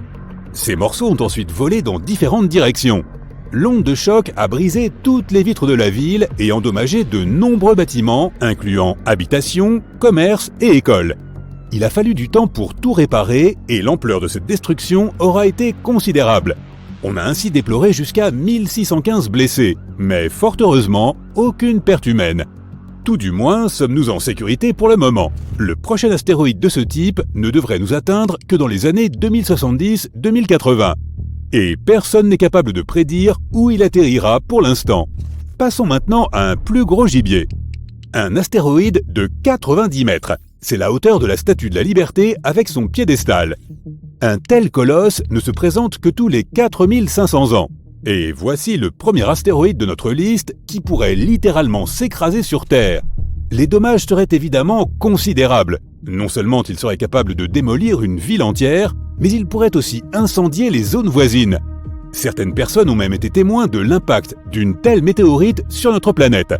Ces morceaux ont ensuite volé dans différentes directions. L'onde de choc a brisé toutes les vitres de la ville et endommagé de nombreux bâtiments, incluant habitations, commerces et écoles. Il a fallu du temps pour tout réparer et l'ampleur de cette destruction aura été considérable. On a ainsi déploré jusqu'à 1615 blessés, mais fort heureusement, aucune perte humaine. Tout du moins, sommes-nous en sécurité pour le moment. Le prochain astéroïde de ce type ne devrait nous atteindre que dans les années 2070-2080. Et personne n'est capable de prédire où il atterrira pour l'instant. Passons maintenant à un plus gros gibier. Un astéroïde de 90 mètres. C'est la hauteur de la Statue de la Liberté avec son piédestal. Un tel colosse ne se présente que tous les 4500 ans. Et voici le premier astéroïde de notre liste qui pourrait littéralement s'écraser sur Terre. Les dommages seraient évidemment considérables. Non seulement il serait capable de démolir une ville entière, mais il pourrait aussi incendier les zones voisines. Certaines personnes ont même été témoins de l'impact d'une telle météorite sur notre planète.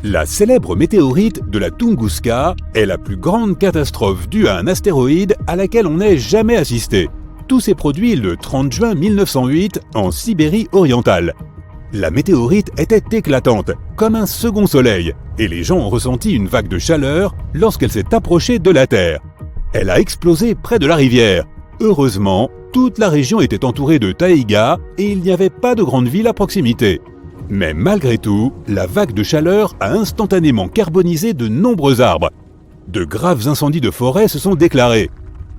La célèbre météorite de la Tunguska est la plus grande catastrophe due à un astéroïde à laquelle on n'ait jamais assisté. Tout s'est produit le 30 juin 1908 en Sibérie orientale. La météorite était éclatante, comme un second soleil, et les gens ont ressenti une vague de chaleur lorsqu'elle s'est approchée de la Terre. Elle a explosé près de la rivière. Heureusement, toute la région était entourée de taïgas et il n'y avait pas de grande ville à proximité. Mais malgré tout, la vague de chaleur a instantanément carbonisé de nombreux arbres. De graves incendies de forêt se sont déclarés.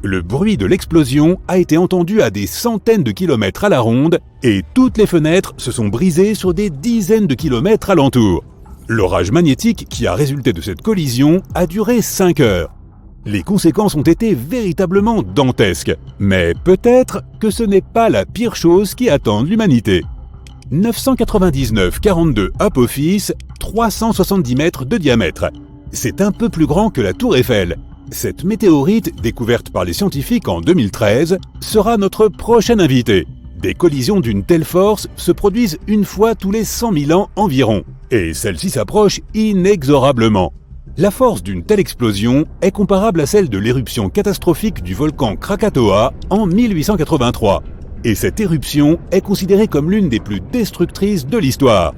Le bruit de l'explosion a été entendu à des centaines de kilomètres à la ronde et toutes les fenêtres se sont brisées sur des dizaines de kilomètres alentour. L'orage magnétique qui a résulté de cette collision a duré 5 heures. Les conséquences ont été véritablement dantesques, mais peut-être que ce n'est pas la pire chose qui attend l'humanité. 999-42 Apophis, 370 mètres de diamètre. C'est un peu plus grand que la Tour Eiffel. Cette météorite, découverte par les scientifiques en 2013, sera notre prochain invité. Des collisions d'une telle force se produisent une fois tous les 100 000 ans environ, et celle-ci s'approche inexorablement. La force d'une telle explosion est comparable à celle de l'éruption catastrophique du volcan Krakatoa en 1883. Et cette éruption est considérée comme l'une des plus destructrices de l'histoire.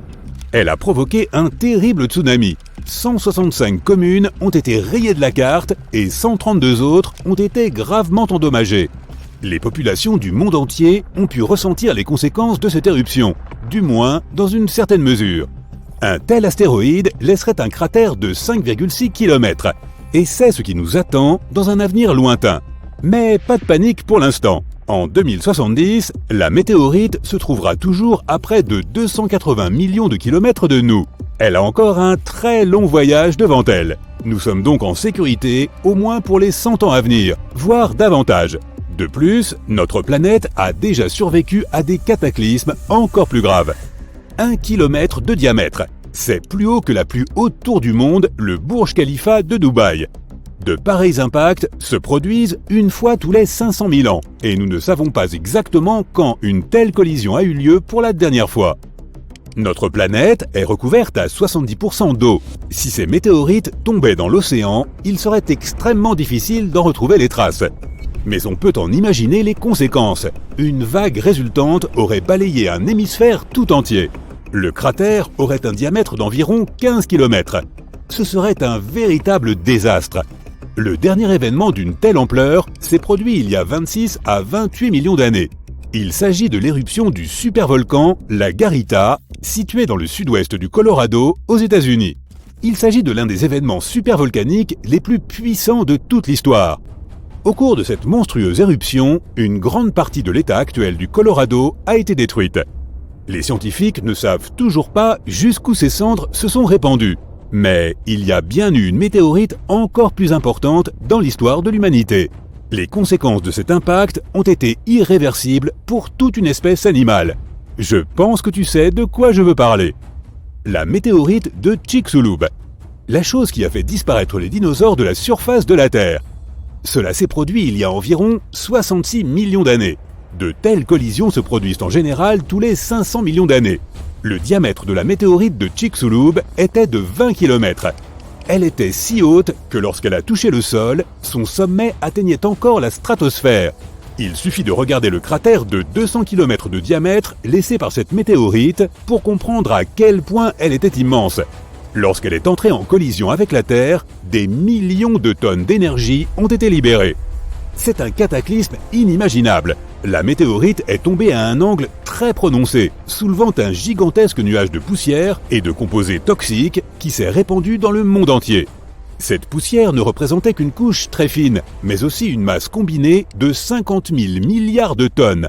Elle a provoqué un terrible tsunami. 165 communes ont été rayées de la carte et 132 autres ont été gravement endommagées. Les populations du monde entier ont pu ressentir les conséquences de cette éruption, du moins dans une certaine mesure. Un tel astéroïde laisserait un cratère de 5,6 km, et c'est ce qui nous attend dans un avenir lointain. Mais pas de panique pour l'instant. En 2070, la météorite se trouvera toujours à près de 280 millions de kilomètres de nous. Elle a encore un très long voyage devant elle. Nous sommes donc en sécurité au moins pour les 100 ans à venir, voire davantage. De plus, notre planète a déjà survécu à des cataclysmes encore plus graves. 1 km de diamètre, c'est plus haut que la plus haute tour du monde, le Burj Khalifa de Dubaï. De pareils impacts se produisent une fois tous les 500 000 ans, et nous ne savons pas exactement quand une telle collision a eu lieu pour la dernière fois. Notre planète est recouverte à 70% d'eau. Si ces météorites tombaient dans l'océan, il serait extrêmement difficile d'en retrouver les traces. Mais on peut en imaginer les conséquences. Une vague résultante aurait balayé un hémisphère tout entier. Le cratère aurait un diamètre d'environ 15 km. Ce serait un véritable désastre. Le dernier événement d'une telle ampleur s'est produit il y a 26 à 28 millions d'années. Il s'agit de l'éruption du supervolcan, la Garita, situé dans le sud-ouest du Colorado, aux États-Unis. Il s'agit de l'un des événements supervolcaniques les plus puissants de toute l'histoire. Au cours de cette monstrueuse éruption, une grande partie de l'état actuel du Colorado a été détruite. Les scientifiques ne savent toujours pas jusqu'où ces cendres se sont répandues. Mais il y a bien eu une météorite encore plus importante dans l'histoire de l'humanité. Les conséquences de cet impact ont été irréversibles pour toute une espèce animale. Je pense que tu sais de quoi je veux parler. La météorite de Chicxulub. La chose qui a fait disparaître les dinosaures de la surface de la Terre. Cela s'est produit il y a environ 66 millions d'années. De telles collisions se produisent en général tous les 500 millions d'années. Le diamètre de la météorite de Chicxulub était de 20 km. Elle était si haute que lorsqu'elle a touché le sol, son sommet atteignait encore la stratosphère. Il suffit de regarder le cratère de 200 km de diamètre laissé par cette météorite pour comprendre à quel point elle était immense. Lorsqu'elle est entrée en collision avec la Terre, des millions de tonnes d'énergie ont été libérées. C'est un cataclysme inimaginable. La météorite est tombée à un angle très prononcé, soulevant un gigantesque nuage de poussière et de composés toxiques qui s'est répandu dans le monde entier. Cette poussière ne représentait qu'une couche très fine, mais aussi une masse combinée de 50 000 milliards de tonnes.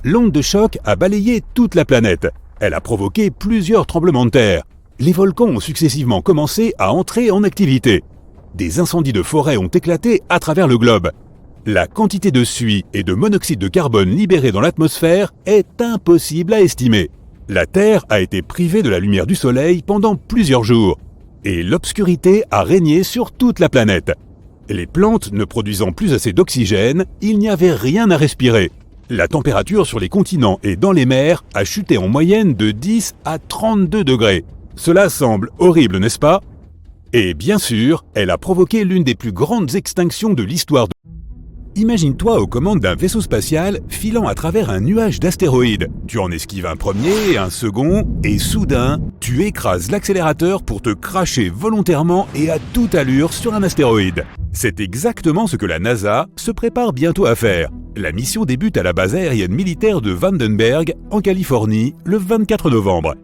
L'onde de choc a balayé toute la planète. Elle a provoqué plusieurs tremblements de terre. Les volcans ont successivement commencé à entrer en activité. Des incendies de forêt ont éclaté à travers le globe. La quantité de suie et de monoxyde de carbone libérés dans l'atmosphère est impossible à estimer. La Terre a été privée de la lumière du Soleil pendant plusieurs jours. Et l'obscurité a régné sur toute la planète. Les plantes ne produisant plus assez d'oxygène, il n'y avait rien à respirer. La température sur les continents et dans les mers a chuté en moyenne de 10 à 32 degrés. Cela semble horrible, n'est-ce pas? Et bien sûr, elle a provoqué l'une des plus grandes extinctions de l'histoire. Imagine-toi aux commandes d'un vaisseau spatial filant à travers un nuage d'astéroïdes. Tu en esquives un premier, un second, et soudain, tu écrases l'accélérateur pour te cracher volontairement et à toute allure sur un astéroïde. C'est exactement ce que la NASA se prépare bientôt à faire. La mission débute à la base aérienne militaire de Vandenberg, en Californie, le 24 novembre.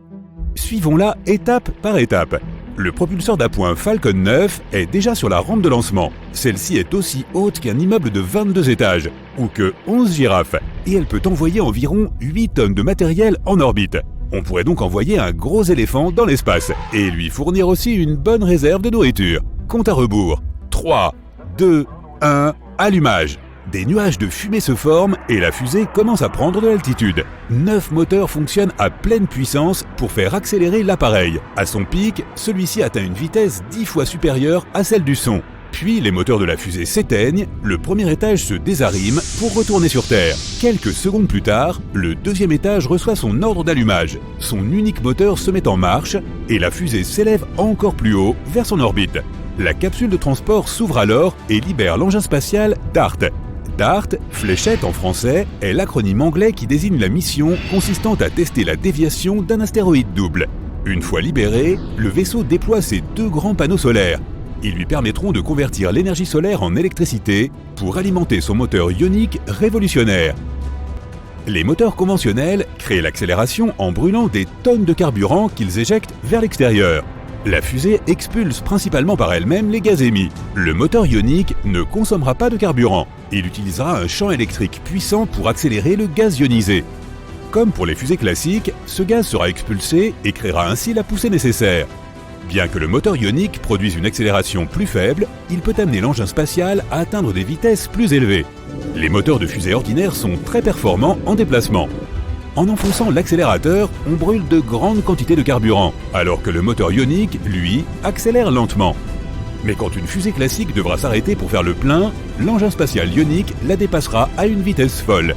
Suivons-la étape par étape. Le propulseur d'appoint Falcon 9 est déjà sur la rampe de lancement. Celle-ci est aussi haute qu'un immeuble de 22 étages, ou que 11 girafes, et elle peut envoyer environ 8 tonnes de matériel en orbite. On pourrait donc envoyer un gros éléphant dans l'espace, et lui fournir aussi une bonne réserve de nourriture. Compte à rebours. 3, 2, 1, allumage. Des nuages de fumée se forment et la fusée commence à prendre de l'altitude. 9 moteurs fonctionnent à pleine puissance pour faire accélérer l'appareil. À son pic, celui-ci atteint une vitesse 10 fois supérieure à celle du son. Puis les moteurs de la fusée s'éteignent, le premier étage se désarime pour retourner sur Terre. Quelques secondes plus tard, le deuxième étage reçoit son ordre d'allumage. Son unique moteur se met en marche et la fusée s'élève encore plus haut vers son orbite. La capsule de transport s'ouvre alors et libère l'engin spatial DART. DART, fléchette en français, est l'acronyme anglais qui désigne la mission consistant à tester la déviation d'un astéroïde double. Une fois libéré, le vaisseau déploie ses 2 grands panneaux solaires. Ils lui permettront de convertir l'énergie solaire en électricité pour alimenter son moteur ionique révolutionnaire. Les moteurs conventionnels créent l'accélération en brûlant des tonnes de carburant qu'ils éjectent vers l'extérieur. La fusée expulse principalement par elle-même les gaz émis. Le moteur ionique ne consommera pas de carburant. Il utilisera un champ électrique puissant pour accélérer le gaz ionisé. Comme pour les fusées classiques, ce gaz sera expulsé et créera ainsi la poussée nécessaire. Bien que le moteur ionique produise une accélération plus faible, il peut amener l'engin spatial à atteindre des vitesses plus élevées. Les moteurs de fusée ordinaires sont très performants en déplacement. En enfonçant l'accélérateur, on brûle de grandes quantités de carburant, alors que le moteur ionique, lui, accélère lentement. Mais quand une fusée classique devra s'arrêter pour faire le plein, l'engin spatial ionique la dépassera à une vitesse folle.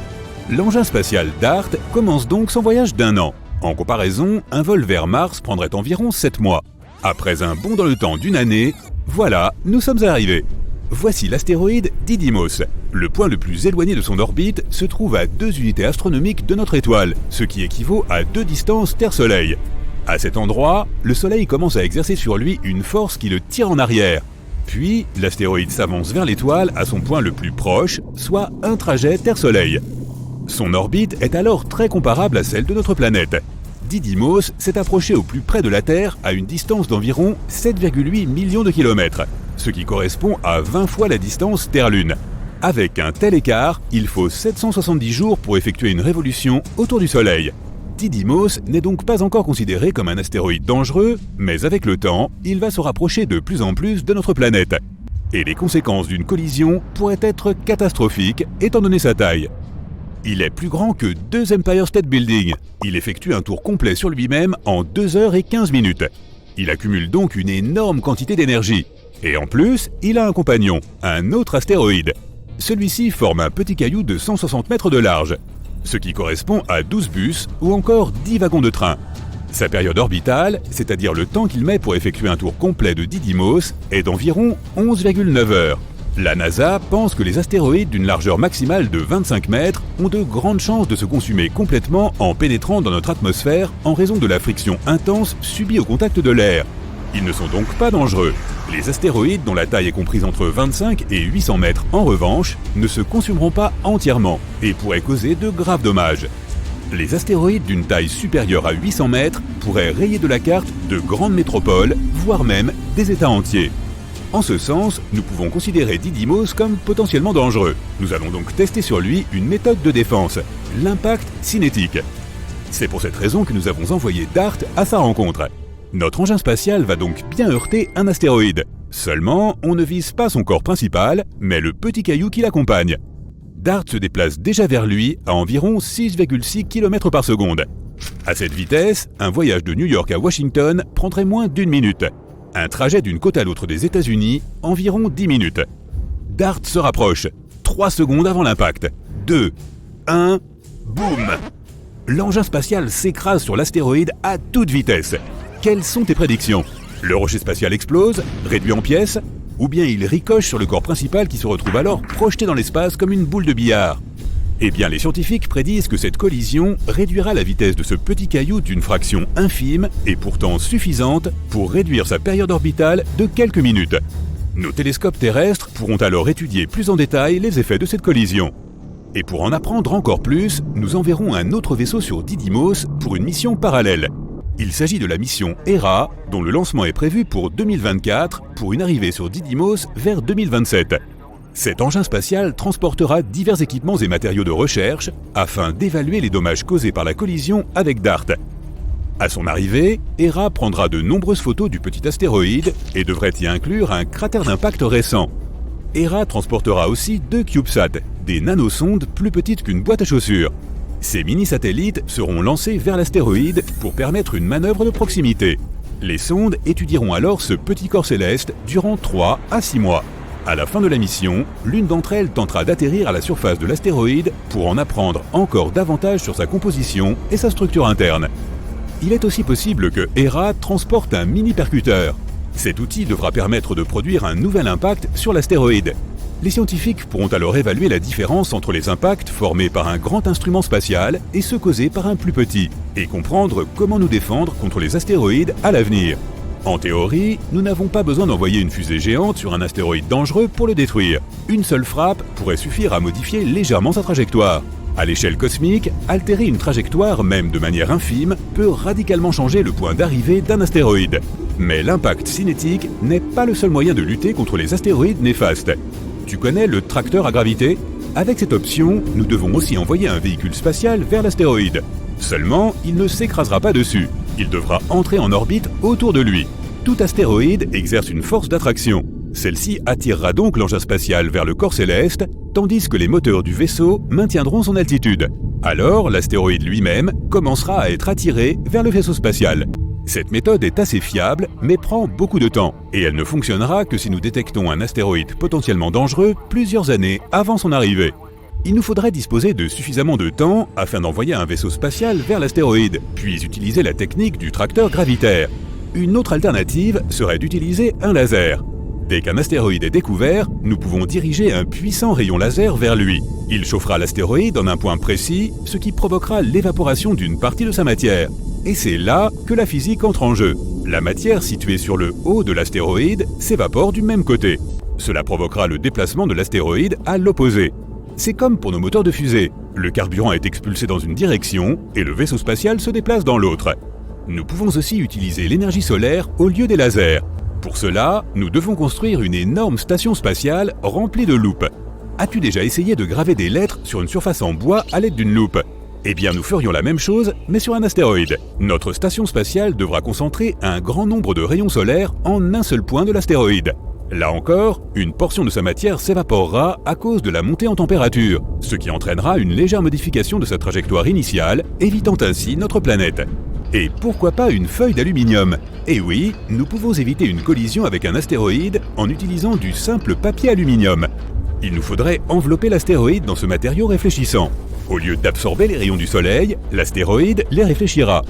L'engin spatial DART commence donc son voyage d'1 an. En comparaison, un vol vers Mars prendrait environ 7 mois. Après un bond dans le temps d'1 année, voilà, nous sommes arrivés. Voici l'astéroïde Didymos. Le point le plus éloigné de son orbite se trouve à 2 unités astronomiques de notre étoile, ce qui équivaut à 2 distances Terre-Soleil. À cet endroit, le Soleil commence à exercer sur lui une force qui le tire en arrière. Puis, l'astéroïde s'avance vers l'étoile à son point le plus proche, soit un trajet Terre-Soleil. Son orbite est alors très comparable à celle de notre planète. Didymos s'est approché au plus près de la Terre à une distance d'environ 7,8 millions de kilomètres, ce qui correspond à 20 fois la distance Terre-Lune. Avec un tel écart, il faut 770 jours pour effectuer une révolution autour du Soleil. Didymos n'est donc pas encore considéré comme un astéroïde dangereux, mais avec le temps, il va se rapprocher de plus en plus de notre planète. Et les conséquences d'une collision pourraient être catastrophiques étant donné sa taille. Il est plus grand que 2 Empire State Building. Il effectue un tour complet sur lui-même en 2 heures et 15 minutes. Il accumule donc une énorme quantité d'énergie. Et en plus, il a un compagnon, un autre astéroïde. Celui-ci forme un petit caillou de 160 mètres de large, ce qui correspond à 12 bus ou encore 10 wagons de train. Sa période orbitale, c'est-à-dire le temps qu'il met pour effectuer un tour complet de Didymos, est d'environ 11,9 heures. La NASA pense que les astéroïdes d'une largeur maximale de 25 mètres ont de grandes chances de se consumer complètement en pénétrant dans notre atmosphère en raison de la friction intense subie au contact de l'air. Ils ne sont donc pas dangereux. Les astéroïdes dont la taille est comprise entre 25 et 800 mètres, en revanche, ne se consumeront pas entièrement et pourraient causer de graves dommages. Les astéroïdes d'une taille supérieure à 800 mètres pourraient rayer de la carte de grandes métropoles, voire même des États entiers. En ce sens, nous pouvons considérer Didymos comme potentiellement dangereux. Nous allons donc tester sur lui une méthode de défense, l'impact cinétique. C'est pour cette raison que nous avons envoyé DART à sa rencontre. Notre engin spatial va donc bien heurter un astéroïde. Seulement, on ne vise pas son corps principal, mais le petit caillou qui l'accompagne. DART se déplace déjà vers lui à environ 6,6 km par seconde. À cette vitesse, un voyage de New York à Washington prendrait moins d'1 minute. Un trajet d'une côte à l'autre des États-Unis, environ 10 minutes. DART se rapproche. 3 secondes avant l'impact. 2, 1, boum! L'engin spatial s'écrase sur l'astéroïde à toute vitesse. Quelles sont tes prédictions? Le rocher spatial explose, réduit en pièces, ou bien il ricoche sur le corps principal qui se retrouve alors projeté dans l'espace comme une boule de billard? Eh bien, les scientifiques prédisent que cette collision réduira la vitesse de ce petit caillou d'une fraction infime et pourtant suffisante pour réduire sa période orbitale de quelques minutes. Nos télescopes terrestres pourront alors étudier plus en détail les effets de cette collision. Et pour en apprendre encore plus, nous enverrons un autre vaisseau sur Didymos pour une mission parallèle. Il s'agit de la mission Hera, dont le lancement est prévu pour 2024 pour une arrivée sur Didymos vers 2027. Cet engin spatial transportera divers équipements et matériaux de recherche afin d'évaluer les dommages causés par la collision avec DART. À son arrivée, Hera prendra de nombreuses photos du petit astéroïde et devrait y inclure un cratère d'impact récent. Hera transportera aussi 2 CubeSats, des nanosondes plus petites qu'une boîte à chaussures. Ces mini-satellites seront lancés vers l'astéroïde pour permettre une manœuvre de proximité. Les sondes étudieront alors ce petit corps céleste durant 3 à 6 mois. À la fin de la mission, l'une d'entre elles tentera d'atterrir à la surface de l'astéroïde pour en apprendre encore davantage sur sa composition et sa structure interne. Il est aussi possible que Hera transporte un mini-percuteur. Cet outil devra permettre de produire un nouvel impact sur l'astéroïde. Les scientifiques pourront alors évaluer la différence entre les impacts formés par un grand instrument spatial et ceux causés par un plus petit, et comprendre comment nous défendre contre les astéroïdes à l'avenir. En théorie, nous n'avons pas besoin d'envoyer une fusée géante sur un astéroïde dangereux pour le détruire. Une seule frappe pourrait suffire à modifier légèrement sa trajectoire. À l'échelle cosmique, altérer une trajectoire, même de manière infime, peut radicalement changer le point d'arrivée d'un astéroïde. Mais l'impact cinétique n'est pas le seul moyen de lutter contre les astéroïdes néfastes. Tu connais le tracteur à gravité? Avec cette option, nous devons aussi envoyer un véhicule spatial vers l'astéroïde. Seulement, il ne s'écrasera pas dessus. Il devra entrer en orbite autour de lui. Tout astéroïde exerce une force d'attraction. Celle-ci attirera donc l'engin spatial vers le corps céleste, tandis que les moteurs du vaisseau maintiendront son altitude. Alors, l'astéroïde lui-même commencera à être attiré vers le vaisseau spatial. Cette méthode est assez fiable, mais prend beaucoup de temps, et elle ne fonctionnera que si nous détectons un astéroïde potentiellement dangereux plusieurs années avant son arrivée. Il nous faudrait disposer de suffisamment de temps afin d'envoyer un vaisseau spatial vers l'astéroïde, puis utiliser la technique du tracteur gravitaire. Une autre alternative serait d'utiliser un laser. Dès qu'un astéroïde est découvert, nous pouvons diriger un puissant rayon laser vers lui. Il chauffera l'astéroïde en un point précis, ce qui provoquera l'évaporation d'une partie de sa matière. Et c'est là que la physique entre en jeu. La matière située sur le haut de l'astéroïde s'évapore du même côté. Cela provoquera le déplacement de l'astéroïde à l'opposé. C'est comme pour nos moteurs de fusée. Le carburant est expulsé dans une direction et le vaisseau spatial se déplace dans l'autre. Nous pouvons aussi utiliser l'énergie solaire au lieu des lasers. Pour cela, nous devons construire une énorme station spatiale remplie de loupes. As-tu déjà essayé de graver des lettres sur une surface en bois à l'aide d'une loupe? Eh bien, nous ferions la même chose, mais sur un astéroïde. Notre station spatiale devra concentrer un grand nombre de rayons solaires en un seul point de l'astéroïde. Là encore, une portion de sa matière s'évaporera à cause de la montée en température, ce qui entraînera une légère modification de sa trajectoire initiale, évitant ainsi notre planète. Et pourquoi pas une feuille d'aluminium? Eh oui, nous pouvons éviter une collision avec un astéroïde en utilisant du simple papier aluminium. Il nous faudrait envelopper l'astéroïde dans ce matériau réfléchissant. Au lieu d'absorber les rayons du Soleil, l'astéroïde les réfléchira.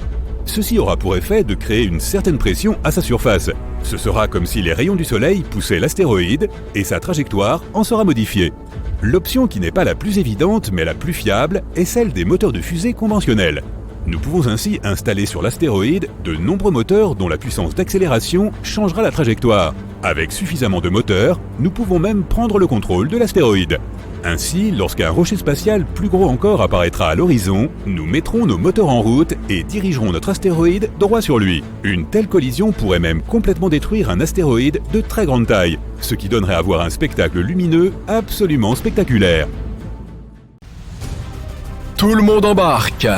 Ceci aura pour effet de créer une certaine pression à sa surface. Ce sera comme si les rayons du Soleil poussaient l'astéroïde et sa trajectoire en sera modifiée. L'option qui n'est pas la plus évidente mais la plus fiable est celle des moteurs de fusée conventionnels. Nous pouvons ainsi installer sur l'astéroïde de nombreux moteurs dont la puissance d'accélération changera la trajectoire. Avec suffisamment de moteurs, nous pouvons même prendre le contrôle de l'astéroïde. Ainsi, lorsqu'un rocher spatial plus gros encore apparaîtra à l'horizon, nous mettrons nos moteurs en route et dirigerons notre astéroïde droit sur lui. Une telle collision pourrait même complètement détruire un astéroïde de très grande taille, ce qui donnerait à voir un spectacle lumineux absolument spectaculaire. Tout le monde embarque!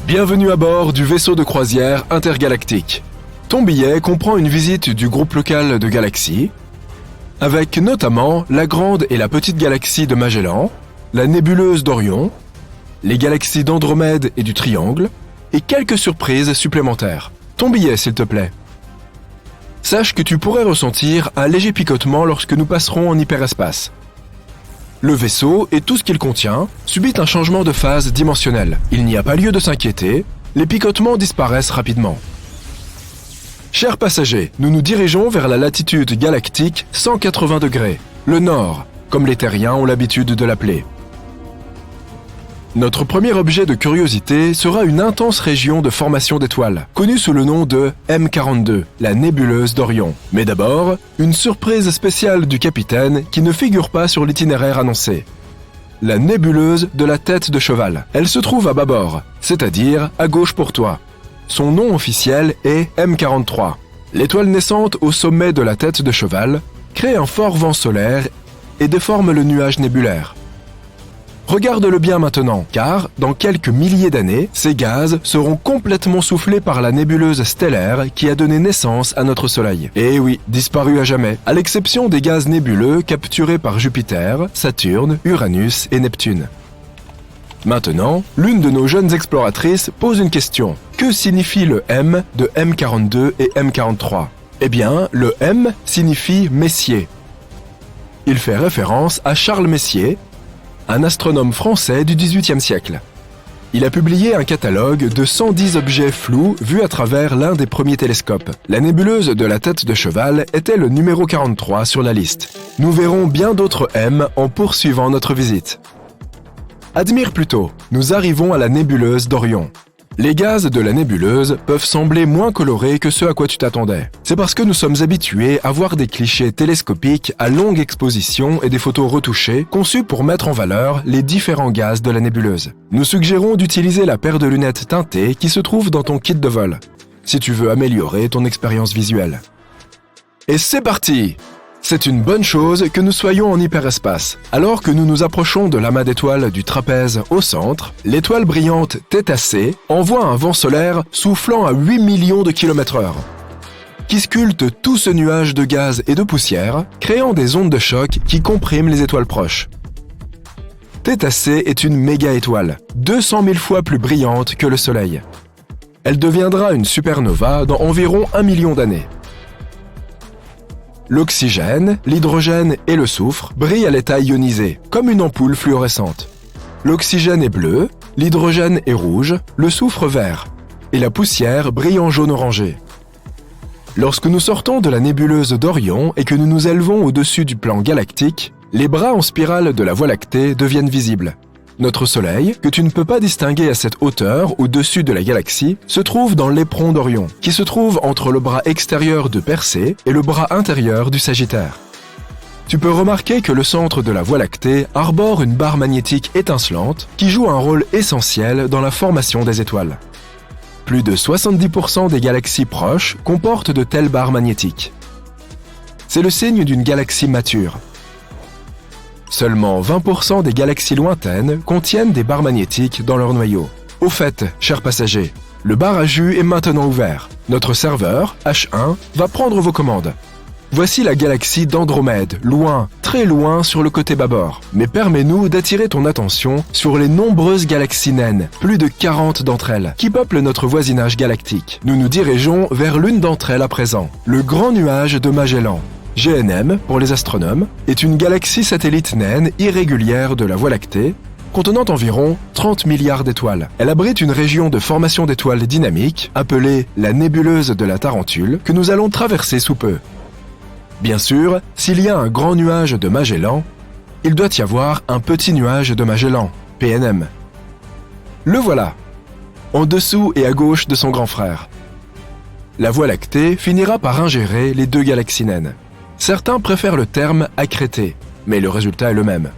Bienvenue à bord du vaisseau de croisière intergalactique. Ton billet comprend une visite du groupe local de galaxies, avec notamment la grande et la petite galaxie de Magellan, la nébuleuse d'Orion, les galaxies d'Andromède et du Triangle, et quelques surprises supplémentaires. Ton billet, s'il te plaît. Sache que tu pourrais ressentir un léger picotement lorsque nous passerons en hyperespace. Le vaisseau et tout ce qu'il contient subit un changement de phase dimensionnelle. Il n'y a pas lieu de s'inquiéter, les picotements disparaissent rapidement. Chers passagers, nous nous dirigeons vers la latitude galactique 180 degrés, le nord, comme les terriens ont l'habitude de l'appeler. Notre premier objet de curiosité sera une intense région de formation d'étoiles, connue sous le nom de M42, la nébuleuse d'Orion. Mais d'abord, une surprise spéciale du capitaine qui ne figure pas sur l'itinéraire annoncé. La nébuleuse de la tête de cheval. Elle se trouve à bâbord, c'est-à-dire à gauche pour toi. Son nom officiel est M43. L'étoile naissante au sommet de la tête de cheval crée un fort vent solaire et déforme le nuage nébulaire. Regarde-le bien maintenant, car dans quelques milliers d'années, ces gaz seront complètement soufflés par la nébuleuse stellaire qui a donné naissance à notre Soleil. Et oui, disparu à jamais, à l'exception des gaz nébuleux capturés par Jupiter, Saturne, Uranus et Neptune. Maintenant, l'une de nos jeunes exploratrices pose une question. Que signifie le M de M42 et M43 ? Eh bien, le M signifie Messier. Il fait référence à Charles Messier, un astronome français du XVIIIe siècle. Il a publié un catalogue de 110 objets flous vus à travers l'un des premiers télescopes. La nébuleuse de la tête de cheval était le numéro 43 sur la liste. Nous verrons bien d'autres M en poursuivant notre visite. Admire plutôt, nous arrivons à la nébuleuse d'Orion. Les gaz de la nébuleuse peuvent sembler moins colorés que ceux à quoi tu t'attendais. C'est parce que nous sommes habitués à voir des clichés télescopiques à longue exposition et des photos retouchées conçues pour mettre en valeur les différents gaz de la nébuleuse. Nous suggérons d'utiliser la paire de lunettes teintées qui se trouve dans ton kit de vol, si tu veux améliorer ton expérience visuelle. Et c'est parti! C'est une bonne chose que nous soyons en hyperespace. Alors que nous nous approchons de l'amas d'étoiles du trapèze au centre, l'étoile brillante Θ C envoie un vent solaire soufflant à 8 millions de km/h, qui sculpte tout ce nuage de gaz et de poussière, créant des ondes de choc qui compriment les étoiles proches. Θ C est une méga-étoile, 200 000 fois plus brillante que le Soleil. Elle deviendra une supernova dans environ 1 million d'années. L'oxygène, l'hydrogène et le soufre brillent à l'état ionisé, comme une ampoule fluorescente. L'oxygène est bleu, l'hydrogène est rouge, le soufre vert, et la poussière brille en jaune orangé. Lorsque nous sortons de la nébuleuse d'Orion et que nous nous élevons au-dessus du plan galactique, les bras en spirale de la Voie lactée deviennent visibles. Notre Soleil, que tu ne peux pas distinguer à cette hauteur au-dessus de la galaxie, se trouve dans l'éperon d'Orion, qui se trouve entre le bras extérieur de Persée et le bras intérieur du Sagittaire. Tu peux remarquer que le centre de la Voie lactée arbore une barre magnétique étincelante qui joue un rôle essentiel dans la formation des étoiles. Plus de 70% des galaxies proches comportent de telles barres magnétiques. C'est le signe d'une galaxie mature. Seulement 20% des galaxies lointaines contiennent des barres magnétiques dans leur noyau. Au fait, chers passagers, le bar à jus est maintenant ouvert. Notre serveur, H1, va prendre vos commandes. Voici la galaxie d'Andromède, loin, très loin sur le côté bâbord. Mais permets-nous d'attirer ton attention sur les nombreuses galaxies naines, plus de 40 d'entre elles, qui peuplent notre voisinage galactique. Nous nous dirigeons vers l'une d'entre elles à présent, le Grand Nuage de Magellan. GNM, pour les astronomes, est une galaxie satellite naine irrégulière de la Voie lactée, contenant environ 30 milliards d'étoiles. Elle abrite une région de formation d'étoiles dynamiques, appelée la nébuleuse de la Tarentule, que nous allons traverser sous peu. Bien sûr, s'il y a un grand nuage de Magellan, il doit y avoir un petit nuage de Magellan, PNM. Le voilà. en dessous et à gauche de son grand frère. La Voie lactée finira par ingérer les deux galaxies naines. Certains préfèrent le terme accrété, mais le résultat est le même.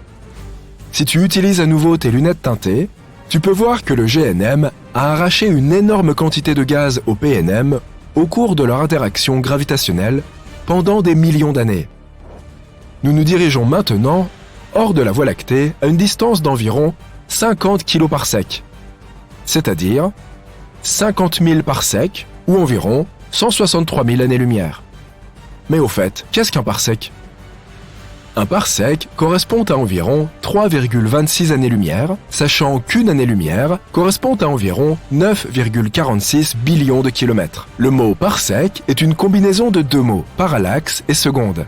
Si tu utilises à nouveau tes lunettes teintées, tu peux voir que le GNM a arraché une énorme quantité de gaz au PNM au cours de leur interaction gravitationnelle pendant des millions d'années. Nous nous dirigeons maintenant hors de la Voie lactée à une distance d'environ 50 km/s, c'est-à-dire 50 000 parsecs ou environ 163 000 années-lumière. Mais au fait, qu'est-ce qu'un parsec ? Un parsec correspond à environ 3,26 années-lumière, sachant qu'une année-lumière correspond à environ 9,46 billions de kilomètres. Le mot parsec est une combinaison de deux mots, parallaxe et seconde.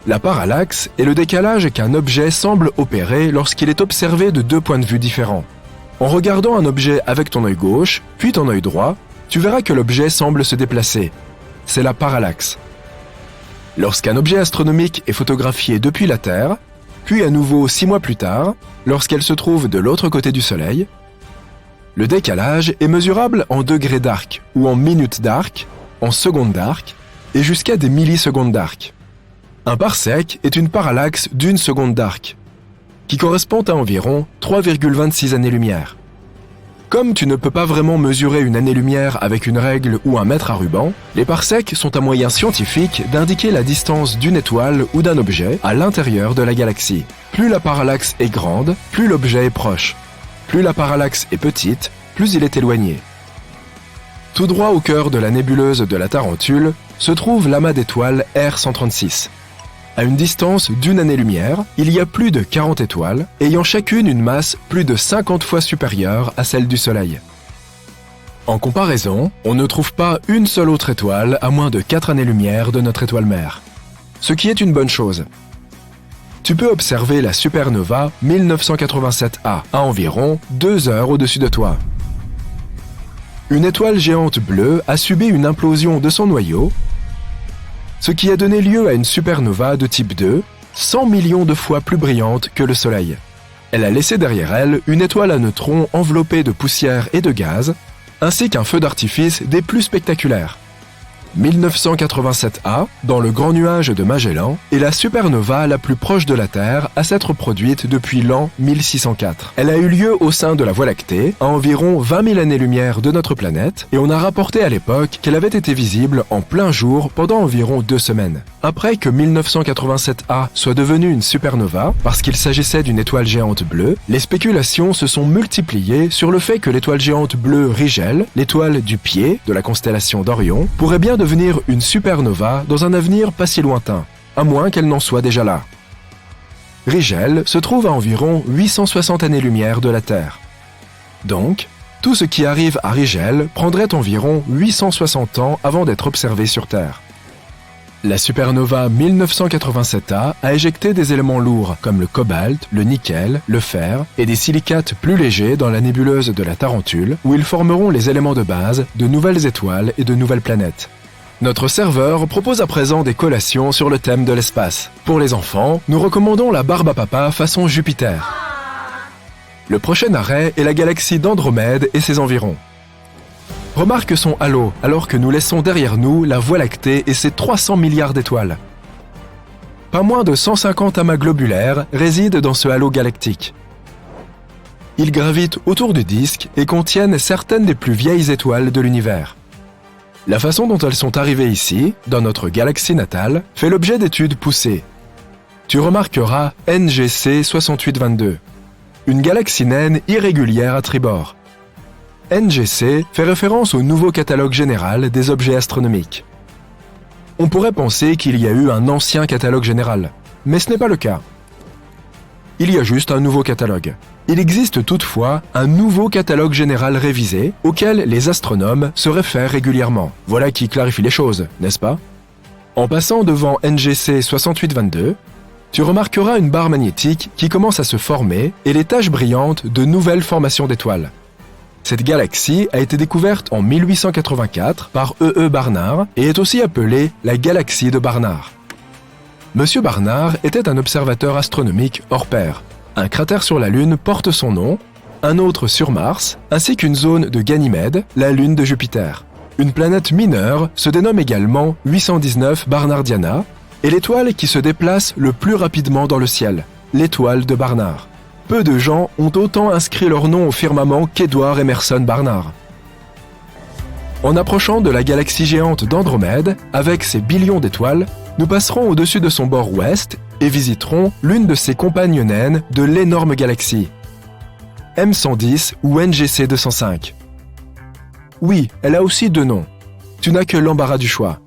La parallaxe est le décalage qu'un objet semble opérer lorsqu'il est observé de deux points de vue différents. En regardant un objet avec ton œil gauche, puis ton œil droit, tu verras que l'objet semble se déplacer. C'est la parallaxe. Lorsqu'un objet astronomique est photographié depuis la Terre, puis à nouveau 6 mois plus tard, lorsqu'elle se trouve de l'autre côté du Soleil, le décalage est mesurable en degrés d'arc ou en minutes d'arc, en secondes d'arc et jusqu'à des millisecondes d'arc. Un parsec est une parallaxe d'une seconde d'arc, qui correspond à environ 3,26 années-lumière. Comme tu ne peux pas vraiment mesurer une année-lumière avec une règle ou un mètre à ruban, les parsecs sont un moyen scientifique d'indiquer la distance d'une étoile ou d'un objet à l'intérieur de la galaxie. Plus la parallaxe est grande, plus l'objet est proche. Plus la parallaxe est petite, plus il est éloigné. Tout droit au cœur de la nébuleuse de la Tarentule se trouve l'amas d'étoiles R136. À une distance d'une année-lumière, il y a plus de 40 étoiles, ayant chacune une masse plus de 50 fois supérieure à celle du Soleil. En comparaison, on ne trouve pas une seule autre étoile à moins de 4 années-lumière de notre étoile mère. Ce qui est une bonne chose. Tu peux observer la supernova 1987A à environ 2 heures au-dessus de toi. Une étoile géante bleue a subi une implosion de son noyau, ce qui a donné lieu à une supernova de type 2, 100 millions de fois plus brillante que le Soleil. Elle a laissé derrière elle une étoile à neutrons enveloppée de poussière et de gaz, ainsi qu'un feu d'artifice des plus spectaculaires. 1987A, dans le Grand Nuage de Magellan, est la supernova la plus proche de la Terre à s'être produite depuis l'an 1604. Elle a eu lieu au sein de la Voie lactée, à environ 20 000 années-lumière de notre planète, et on a rapporté à l'époque qu'elle avait été visible en plein jour pendant environ 2 semaines. Après que 1987A soit devenue une supernova, parce qu'il s'agissait d'une étoile géante bleue, les spéculations se sont multipliées sur le fait que l'étoile géante bleue Rigel, l'étoile du pied de la constellation d'Orion, pourrait bien devenir une supernova dans un avenir pas si lointain, à moins qu'elle n'en soit déjà là. Rigel se trouve à environ 860 années-lumière de la Terre. Donc, tout ce qui arrive à Rigel prendrait environ 860 ans avant d'être observé sur Terre. La supernova 1987A a éjecté des éléments lourds comme le cobalt, le nickel, le fer et des silicates plus légers dans la nébuleuse de la Tarentule où ils formeront les éléments de base de nouvelles étoiles et de nouvelles planètes. Notre serveur propose à présent des collations sur le thème de l'espace. Pour les enfants, nous recommandons la barbe à papa façon Jupiter. Le prochain arrêt est la galaxie d'Andromède et ses environs. Remarque son halo, alors que nous laissons derrière nous la Voie lactée et ses 300 milliards d'étoiles. Pas moins de 150 amas globulaires résident dans ce halo galactique. Ils gravitent autour du disque et contiennent certaines des plus vieilles étoiles de l'univers. La façon dont elles sont arrivées ici, dans notre galaxie natale, fait l'objet d'études poussées. Tu remarqueras NGC 6822, une galaxie naine irrégulière à tribord. NGC fait référence au nouveau catalogue général des objets astronomiques. On pourrait penser qu'il y a eu un ancien catalogue général, mais ce n'est pas le cas. Il y a juste un nouveau catalogue. Il existe toutefois un nouveau catalogue général révisé auquel les astronomes se réfèrent régulièrement. Voilà qui clarifie les choses, n'est-ce pas? En passant devant NGC 6822, tu remarqueras une barre magnétique qui commence à se former et les taches brillantes de nouvelles formations d'étoiles. Cette galaxie a été découverte en 1884 par E.E. Barnard et est aussi appelée la galaxie de Barnard. Monsieur Barnard était un observateur astronomique hors pair. Un cratère sur la Lune porte son nom un autre sur Mars, ainsi qu'une zone de Ganymède, la lune de Jupiter. Une planète mineure se dénomme également 819 Barnardiana, et l'étoile qui se déplace le plus rapidement dans le ciel, l'étoile de Barnard. Peu de gens ont autant inscrit leur nom au firmament qu'Edward Emerson Barnard. En approchant de la galaxie géante d'Andromède, avec ses billions d'étoiles, nous passerons au-dessus de son bord ouest et visiterons l'une de ses compagnes naines de l'énorme galaxie, M110 ou NGC 205. Oui, elle a aussi deux noms. Tu n'as que l'embarras du choix.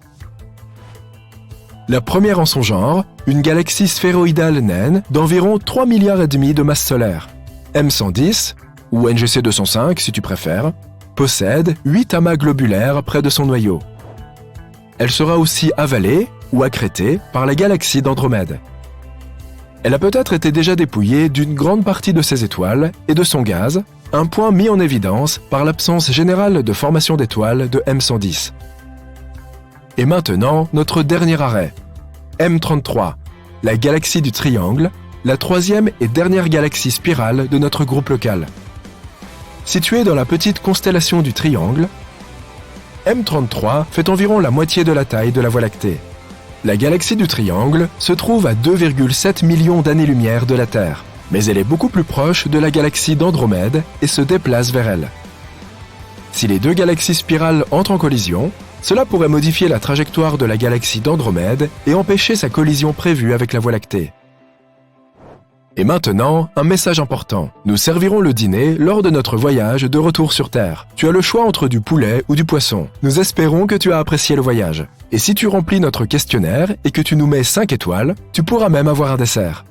La première en son genre, une galaxie sphéroïdale naine d'environ 3,5 milliards de masse solaire. M110, ou NGC 205 si tu préfères, possède 8 amas globulaires près de son noyau. Elle sera aussi avalée ou accrétée par la galaxie d'Andromède. Elle a peut-être été déjà dépouillée d'une grande partie de ses étoiles et de son gaz, un point mis en évidence par l'absence générale de formation d'étoiles de M110. Et maintenant, notre dernier arrêt. M33, la galaxie du Triangle, la troisième et dernière galaxie spirale de notre groupe local. Située dans la petite constellation du Triangle, M33 fait environ la moitié de la taille de la Voie lactée. La galaxie du Triangle se trouve à 2,7 millions d'années-lumière de la Terre, mais elle est beaucoup plus proche de la galaxie d'Andromède et se déplace vers elle. Si les deux galaxies spirales entrent en collision, cela pourrait modifier la trajectoire de la galaxie d'Andromède et empêcher sa collision prévue avec la Voie lactée. Et maintenant, un message important. Nous servirons le dîner lors de notre voyage de retour sur Terre. Tu as le choix entre du poulet ou du poisson. Nous espérons que tu as apprécié le voyage. Et si tu remplis notre questionnaire et que tu nous mets 5 étoiles, tu pourras même avoir un dessert.